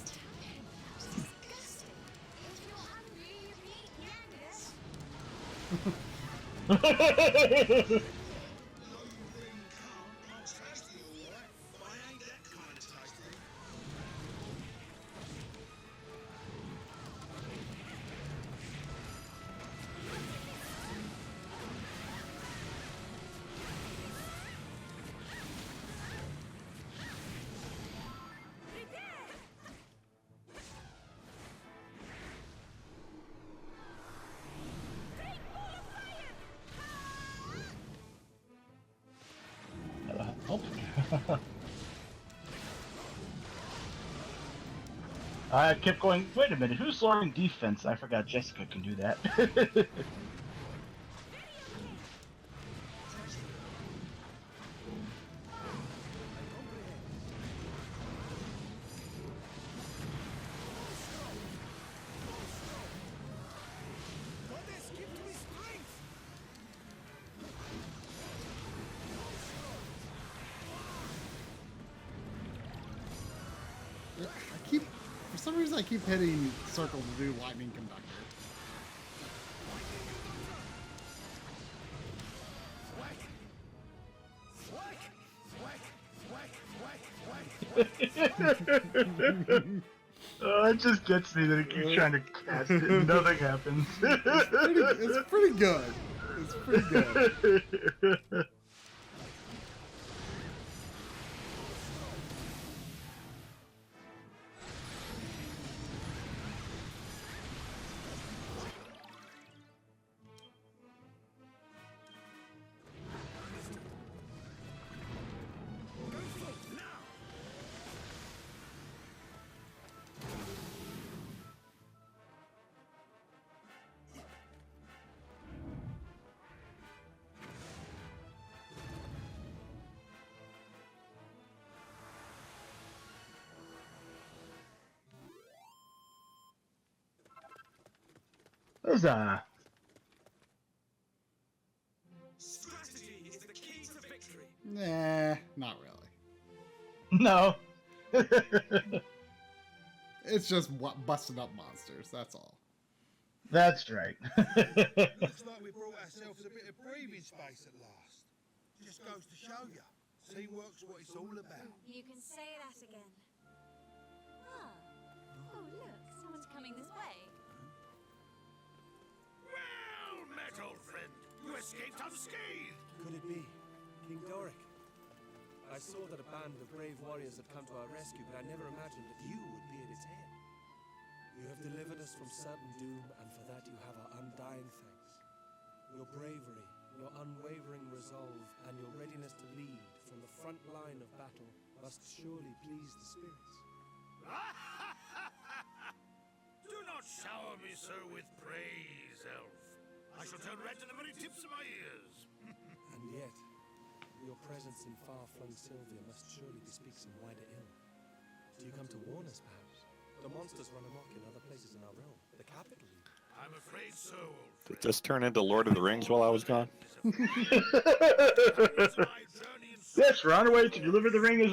I kept going, wait a minute, who's lowering defense? I forgot Jessica can do that. For some reason, I keep hitting circle to do lightning conductor. Oh, it just gets me that it keeps trying to cast it and nothing happens. It's pretty good. It's pretty good. Huzzah! Strategy is the key to victory. Nah, not really. No. It's just busting up monsters, that's all. That's right. Looks like we brought ourselves a bit of breathing space at last. Just goes to show you, teamwork's what it's all about. You can say that again. Ah. Oh, look, someone's coming this way. Well met, old friend. You escaped unscathed. Could it be King Doric? I saw that a band of brave warriors had come to our rescue, but I never imagined that you would be at its head. You have delivered us from certain doom, and for that you have our undying thanks. Your bravery, your unwavering resolve, and your readiness to lead from the front line of battle must surely please the spirits. Do not shower me so with praise, elf. I shall turn red to the very tips of my ears. And yet, your presence in far-flung Sylvia must surely bespeak some wider ill. Do you come to warn us, perhaps? The monsters run amok in other places in our realm. The capital, even. I'm afraid so, old friend. Did this turn into Lord of the Rings while I was gone? Yes, we're on our way to deliver the ring as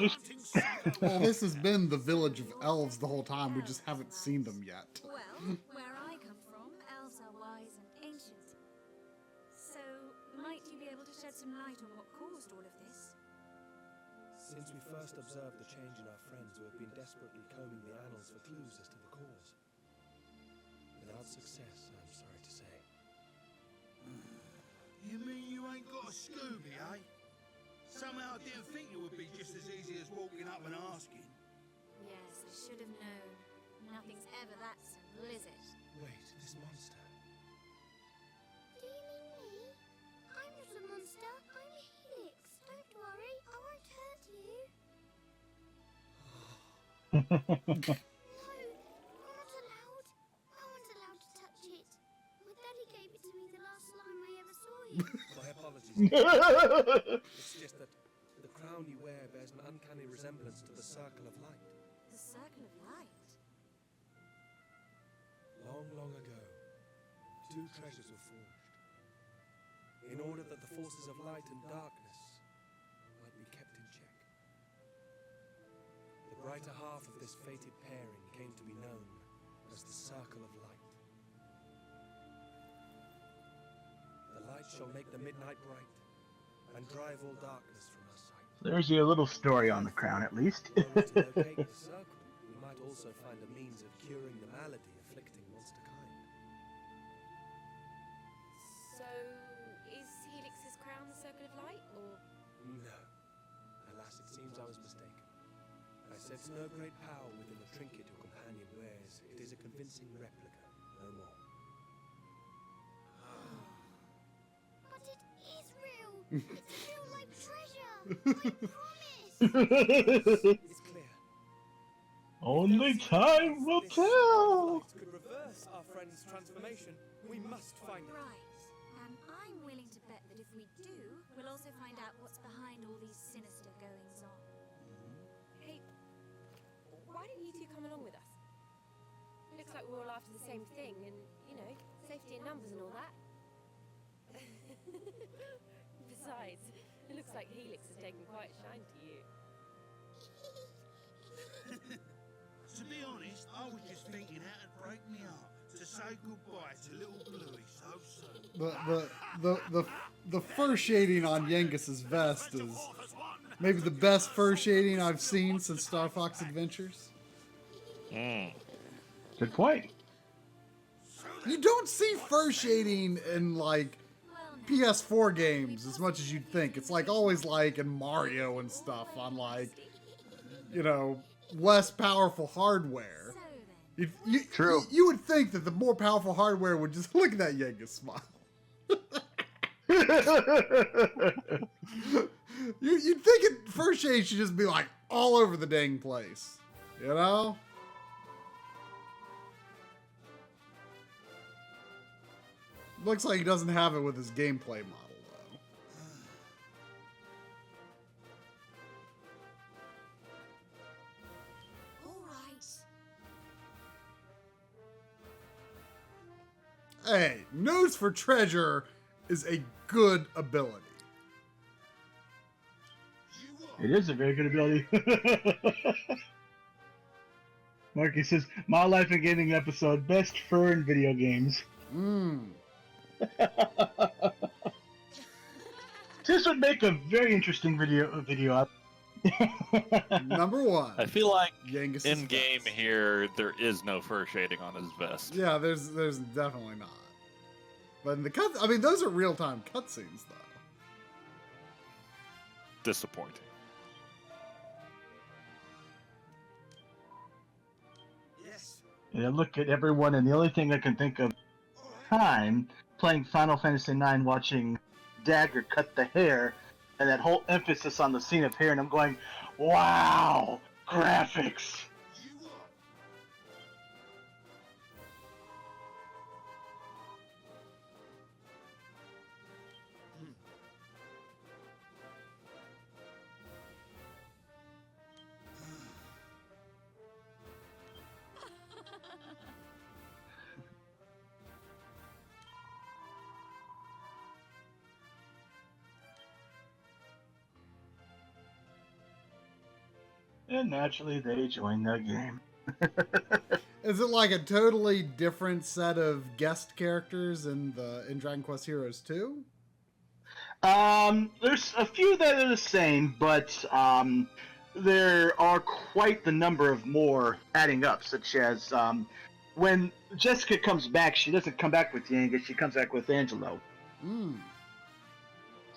Well, this has been the village of elves the whole time, we just haven't seen them yet. Well, where I come from, elves are wise and ancient. So, might you be able to shed some light on what caused all of this? Since we first observed the change in our friends, we have been desperately combing the annals for clues as to the cause. Without success, I'm sorry to say. a Scooby, eh? Somehow I didn't think it would be just as easy as walking up and asking. Yes, I should have known. Nothing's ever that simple, is it? Wait, this monster. Do you mean me? I'm not a monster. I'm Helix. Don't worry, I won't hurt you. No, you're not allowed. I wasn't allowed to touch it. My daddy gave it to me the last time I ever saw you. My apologies. It's just that the crown you wear bears an uncanny resemblance to the Circle of Light. The Circle of Light? Long, long ago, two treasures were forged. In order that the forces of light and darkness might be kept in check. The brighter half of this fated pairing came to be known as the Circle of Light. The light shall make the midnight bright and drive all darkness from our sight. There's your little story on the crown, at least. Were we to locate the circle, we might also find a means of curing the malady afflicting monsterkind. So, is Helix's crown the Circle of Light, or...? No. Alas, it seems I was mistaken. I sense no great power within the trinket your companion wears. It is a convincing replica, no more. But it is real. It's real like treasure. I promise. It's clear. Only time will This tell. light could reverse our friend's transformation. We must find it. Right. I'm willing to bet that if we do, we'll also find out what's behind all these sinister goings on. Hey, why don't you two come along with us? Looks like we're all after the same thing, and, you know, safety in numbers and all that. Besides, it looks like Helix has taken quite a shine to you. To be honest, I was just thinking how to break me up to say goodbye to little Bluey so soon. The fur shading on Yengus's vest is maybe the best fur shading I've seen since Star Fox Adventures. Good point. You don't see fur shading in like PS4 games as much as you'd think. It's like always like in Mario and stuff on like, you know, less powerful hardware. True. You would think that the more powerful hardware would just look at that Yengus smile. You'd think it first shade should just be like all over the dang place, you know? Looks like he doesn't have it with his gameplay model, though. All right. Hey, nose for treasure is a good ability. It is a very good ability. Marky says, My Life in Gaming episode, best fur in video games. This would make a very interesting video up. Number one. I feel like Yengus's in game vest. here there is no fur shading on his vest. Yeah, there's definitely not. But in the cut, I mean, those are real-time cutscenes, though. Disappointing. Yes. And I look at everyone, and the only thing I can think of time playing Final Fantasy IX, watching Dagger cut the hair, and that whole emphasis on the scene of hair, and I'm going, wow, graphics. And naturally, they join the game. Is it like a totally different set of guest characters in Dragon Quest Heroes 2? There's a few that are the same, but there are quite the number of more adding up, such as when Jessica comes back, she doesn't come back with Yenga, she comes back with Angelo.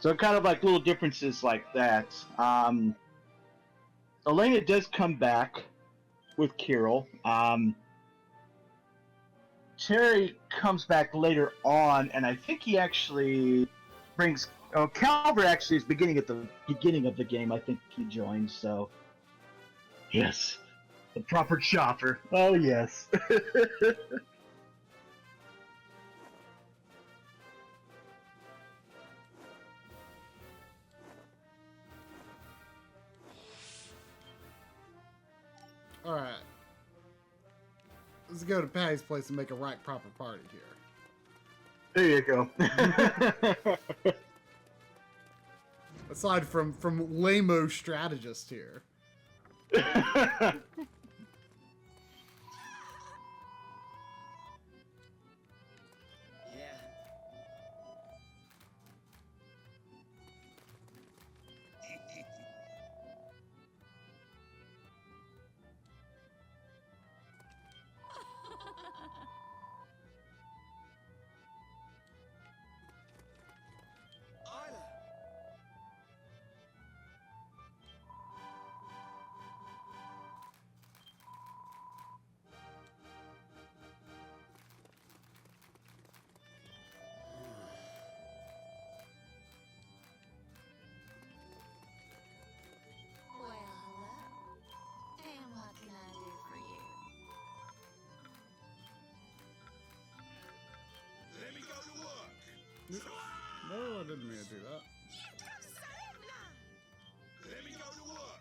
So kind of like little differences like that. Elena does come back with Kirill. Terry comes back later on, and I think he actually brings. Oh, Calvert actually is beginning at the beginning of the game. I think he joins. So yes, the proper chopper. Oh yes. All right. Let's go to Patty's place and make a right proper party here. There you go. Aside from lame-o strategist here. Well, hello. And what can I do for you? Let me go to work. No, I didn't mean to do that. Let me go to work.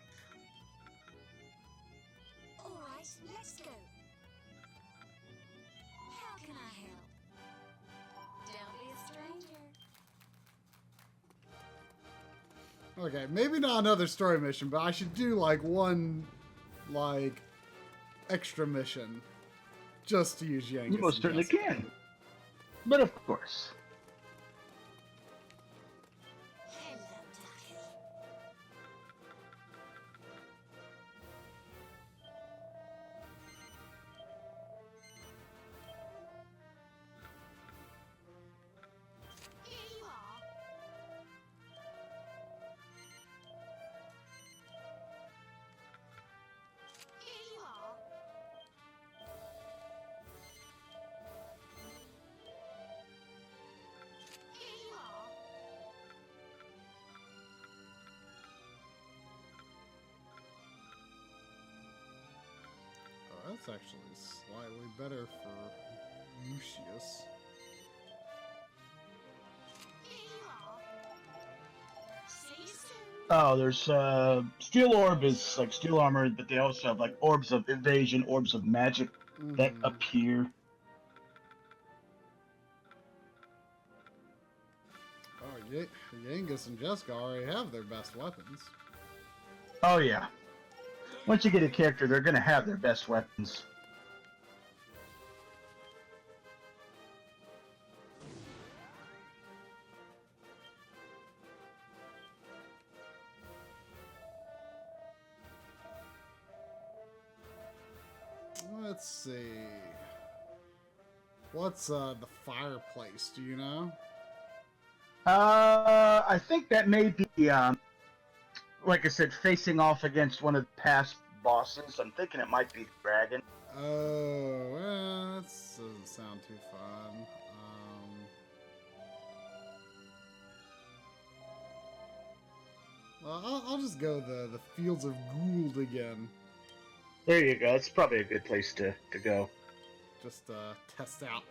All right, let's go. How can I help? Don't be a stranger. Okay, maybe not another story mission, but I should do like one, like, extra mission just to use Yangus. You most and certainly Jessica. can. But of course. Hello, Ducky. Here you are. Here you are. Here you are. Oh, that's actually slightly better for Lucius. Here you are. See you soon. Oh, there's steel orb is like steel armor, but they also have like orbs of evasion, orbs of magic that appear. Oh, Yangus and Jessica already have their best weapons. Oh yeah. Once you get a character, they're gonna have their best weapons. Let's see. What's the fireplace? Do you know? I think that may be like I said, facing off against one of the past bosses. I'm thinking it might be the dragon. Oh, well, that doesn't sound too fun. Well, I'll just go the Fields of Gould again. There you go. It's probably a good place to go. Just test out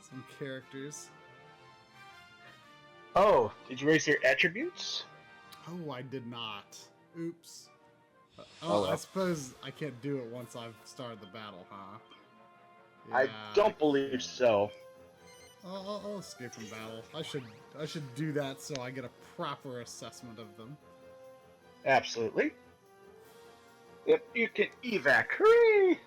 some characters. Oh, did you raise your attributes? Oh, I did not. Oops. Oh, well. I suppose I can't do it once I've started the battle, huh? I Yeah, don't believe so. I'll escape from battle. I should do that so I get a proper assessment of them. Absolutely. Yep, you can evac. Hooray!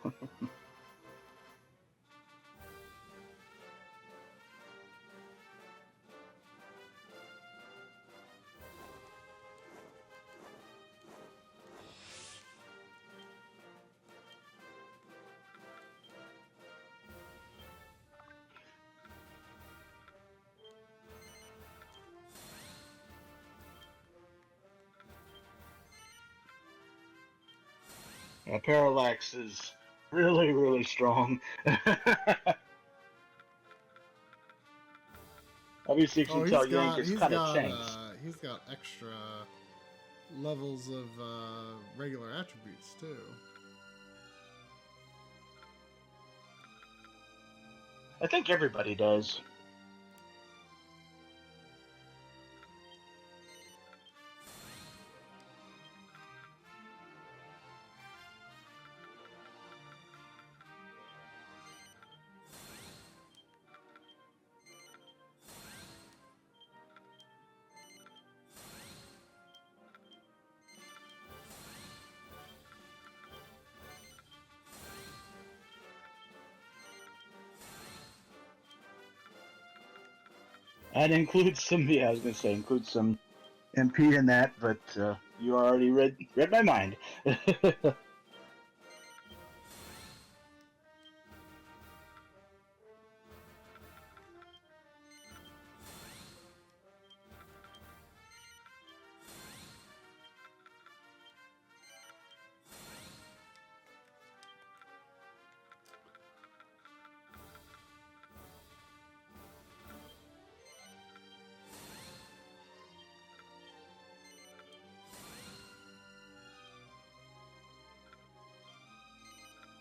Yeah, Parallax is really, really strong. Obviously, you Oh, can tell Yangus kind of tanks. he's got extra levels of regular attributes too. I think everybody does. I'd include some, yeah, I was gonna say include some MP in that, but you already read my mind.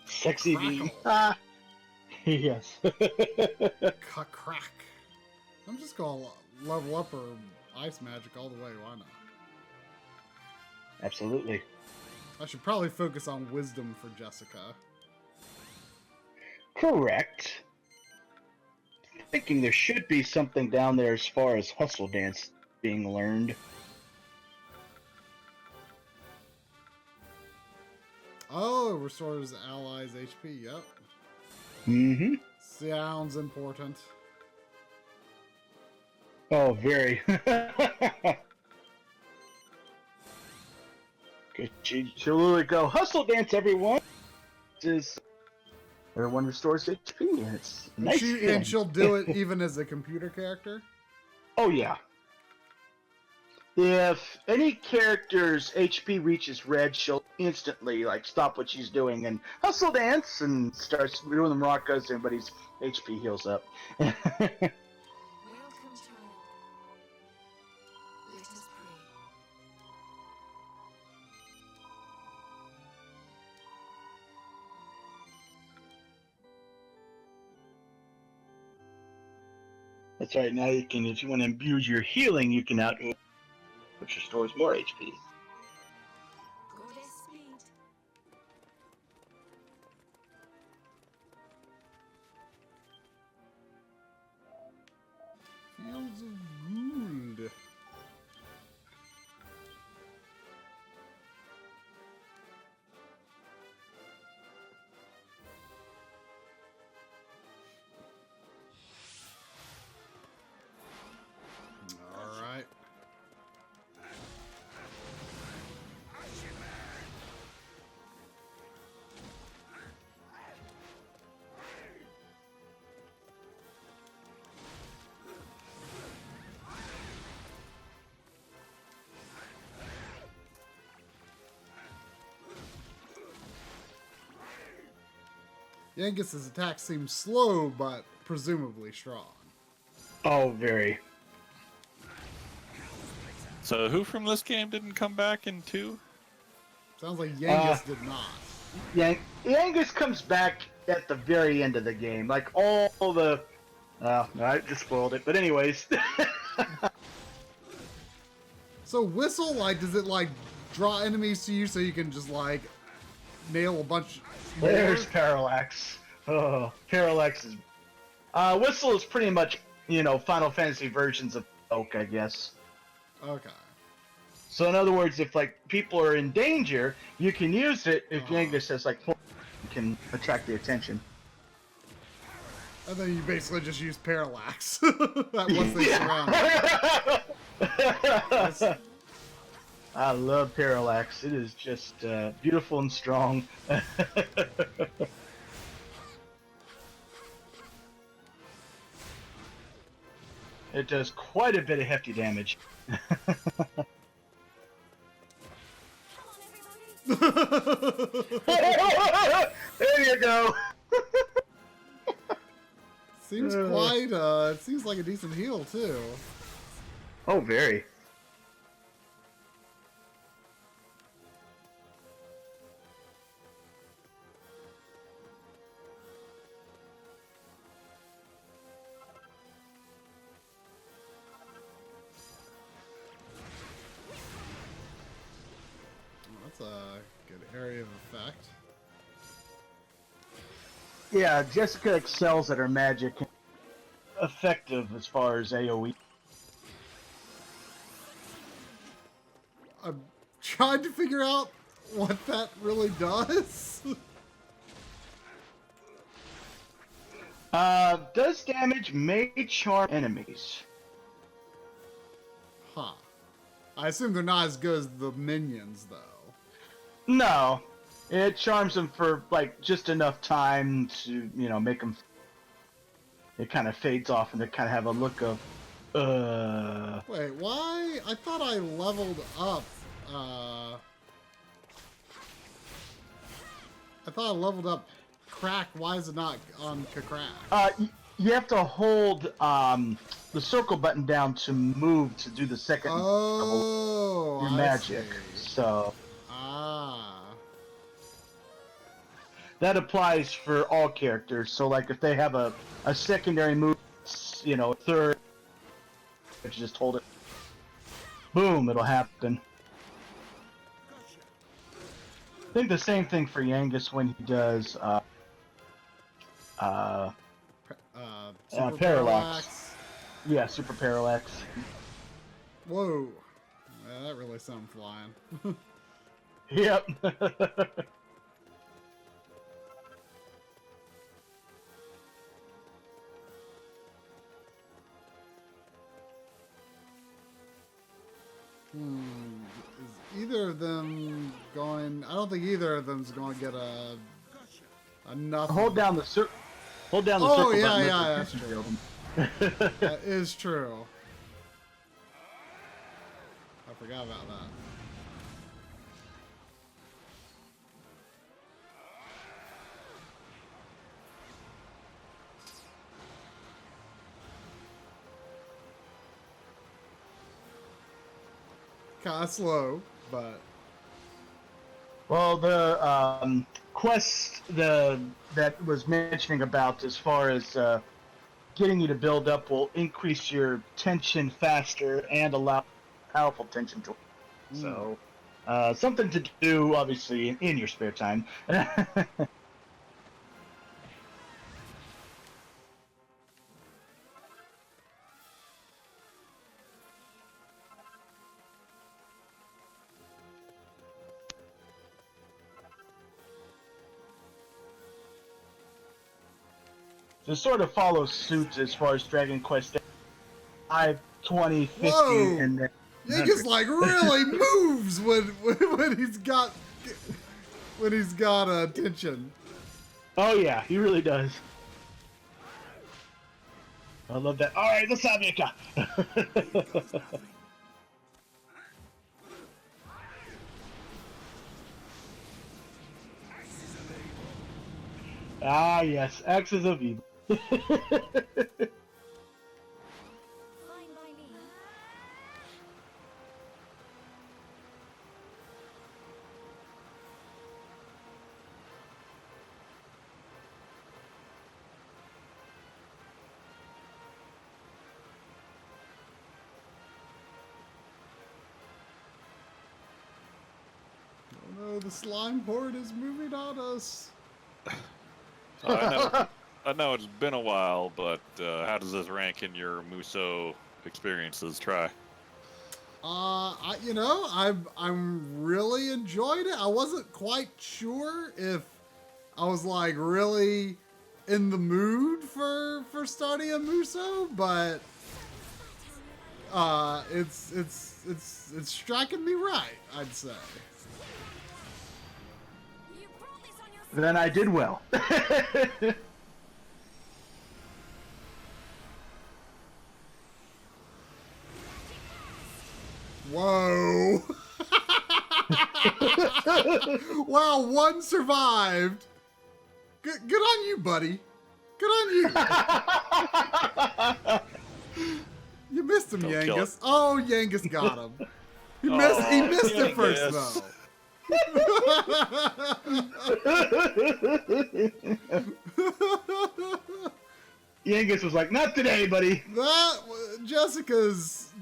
Sexy beam. Ah, yes. Crack. I'm just gonna level up her ice magic all the way. Why not? Absolutely. I should probably focus on wisdom for Jessica. Correct. Thinking there should be something down there as far as hustle dance being learned. Oh, it restores allies' HP. Yep. Mm-hmm. Sounds important. Oh, very. She'll literally go, hustle dance, everyone! Everyone restores HP, and it's And nice. and she'll do it even as a computer character? Oh, yeah. If any character's HP reaches red, she'll instantly stop what she's doing and hustle dance and starts doing the maracas. Everybody's HP heals up. Welcome, child. Let us pray. That's right. Now you can, if you want to imbue your healing, you can out, which restores more HP. Goddess speed. Feels good. All right. Yangus's attack seems slow, but presumably strong. Oh, very. So who from this game didn't come back in 2? Sounds like Yangus did not. Yangus comes back at the very end of the game. Like all the... I just spoiled it. But anyways. So Whistle, does it, draw enemies to you so you can just, nail a bunch more? There's Parallax. Oh, Parallax is... Whistle is pretty much, Final Fantasy versions of Oak, I guess. Okay. So in other words, if, people are in danger, you can use it if Yangus has, can attract the attention. And then you basically just use Parallax once they surround you. I love Parallax. It is just beautiful and strong. It does quite a bit of hefty damage. There you go. Seems quite, it seems like a decent heal, too. Oh, very. That's a good area of effect. Yeah, Jessica excels at her magic. Effective as far as AoE. I'm trying to figure out what that really does. Does damage, may charm enemies. Huh. I assume they're not as good as the minions, though. No. It charms them for, like, just enough time to, you know, make them... It kind of fades off and they kind of have a look of, Wait, why? I thought I leveled up, I thought I leveled up Crack. Why is it not on Crack? You have to hold, the circle button down to move to do the second level. Your magic. So... That applies for all characters. So, like, if they have a secondary move, you know, third, you just hold it. Boom, it'll happen. I think the same thing for Yangus when he does, Parallax. Yeah, Super Parallax. Whoa. Yeah, that really sent him flying. Yep. Is either of them going... I don't think either of them's going to get enough... Hold down the circle. Hold down the oh, circle yeah, button. Yeah, that's true. That is true. I forgot about that. Kind of slow, but... Well, the quest that was mentioning about as far as getting you to build up will increase your tension faster and allow powerful tension to... So, something to do, obviously, in your spare time. This sort of follows suit as far as Dragon Quest 5, 20, 50, Whoa! and then... Yangus like really moves when he's got tension. Oh yeah, he really does. I love that. All right, let's have Mika. Ah yes, axes of evil. Oh no, the slime horde is moving on us. I know it's been a while, but how does this rank in your Muso experiences? Try. I'm really enjoyed it. I wasn't quite sure if I was like really in the mood for starting a Muso, but it's striking me right, I'd say. Then I did well. Whoa! Wow, one survived. Good on you, buddy. Good on you. You missed him, Don't kill Yangus. Oh, Yangus got him. He missed it first, though. Yangus was like, "Not today, buddy." That Jessica's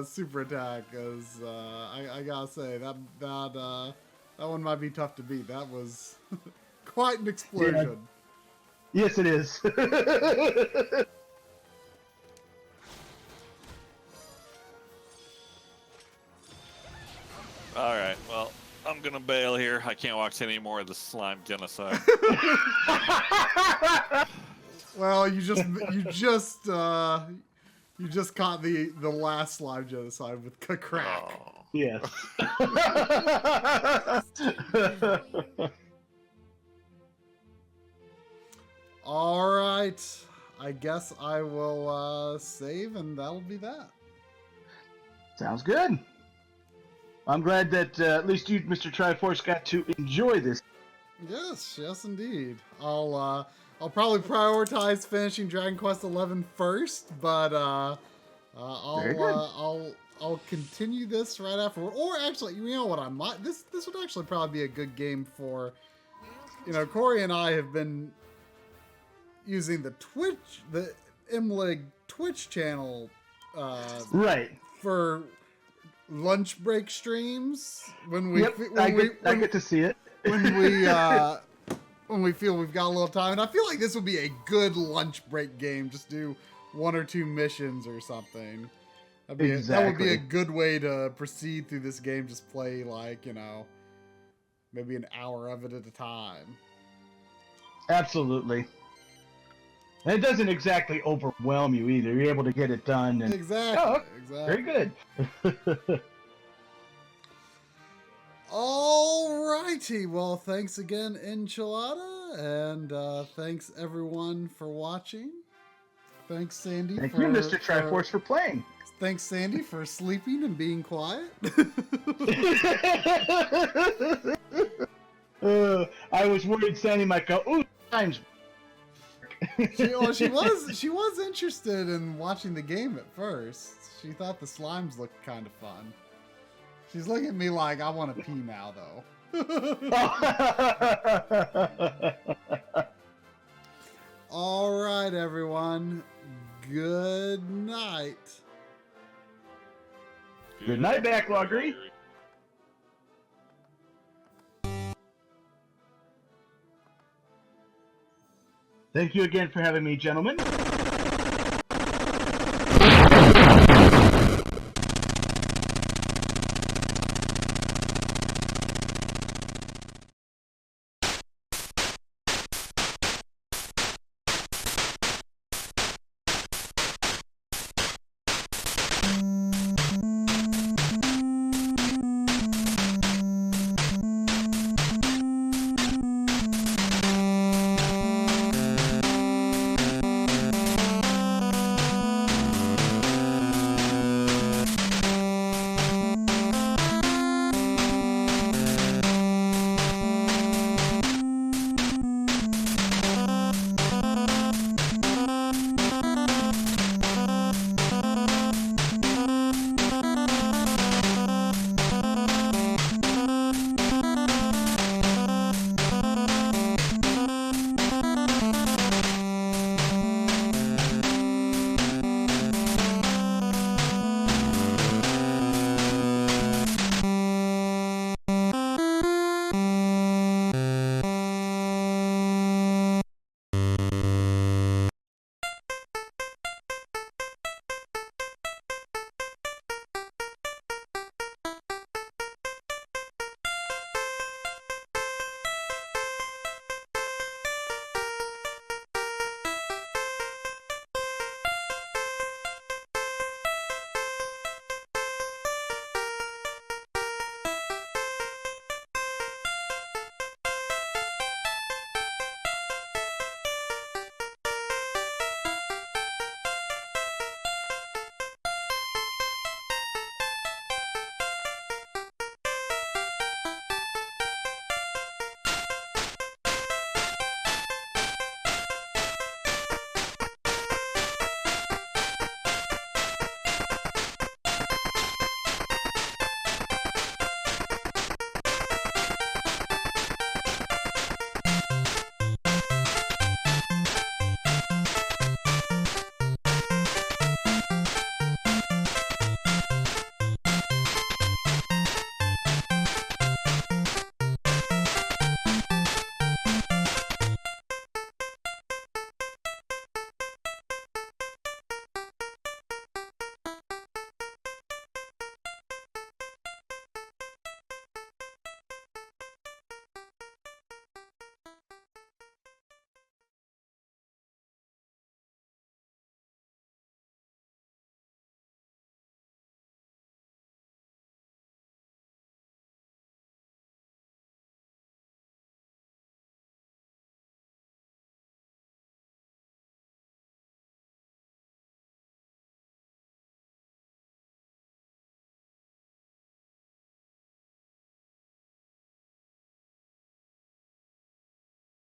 super attack is I gotta say that one might be tough to beat. That was quite an explosion. Yeah. Yes, it is. All right, well, I'm gonna bail here. I can't watch any more of the slime genocide. Well, you just caught the last slime genocide with crack. Oh. Yes. All right, I guess I will save, and that'll be that. Sounds good. I'm glad that at least you, Mr. Triforce, got to enjoy this. Yes, indeed. I'll probably prioritize finishing Dragon Quest XI first, but I'll continue this right afterward. Or actually, you know what I might this would actually probably be a good game for. Corey and I have been using the MLig Twitch channel, Right. for lunch break streams when I get to see it. when we feel we've got a little time, and I feel like this would be a good lunch break game. Just do 1 or 2 missions or something. That would be a good way to proceed through this game. Just play maybe an hour of it at a time. Absolutely. And it doesn't exactly overwhelm you either. You're able to get it done. And... Exactly. Very good. Alrighty. Well, thanks again, Enchilada, and thanks everyone for watching. Thanks, Sandy. Thank you, Mr. Triforce, for playing. Thanks, Sandy, for sleeping and being quiet. I was worried Sandy might go, "Ooh, times." She was interested in watching the game at first. She thought the slimes looked kind of fun. She's looking at me like, I want to pee now, though. All right, everyone. Good night. Good night, Backloggery. Thank you again for having me, gentlemen.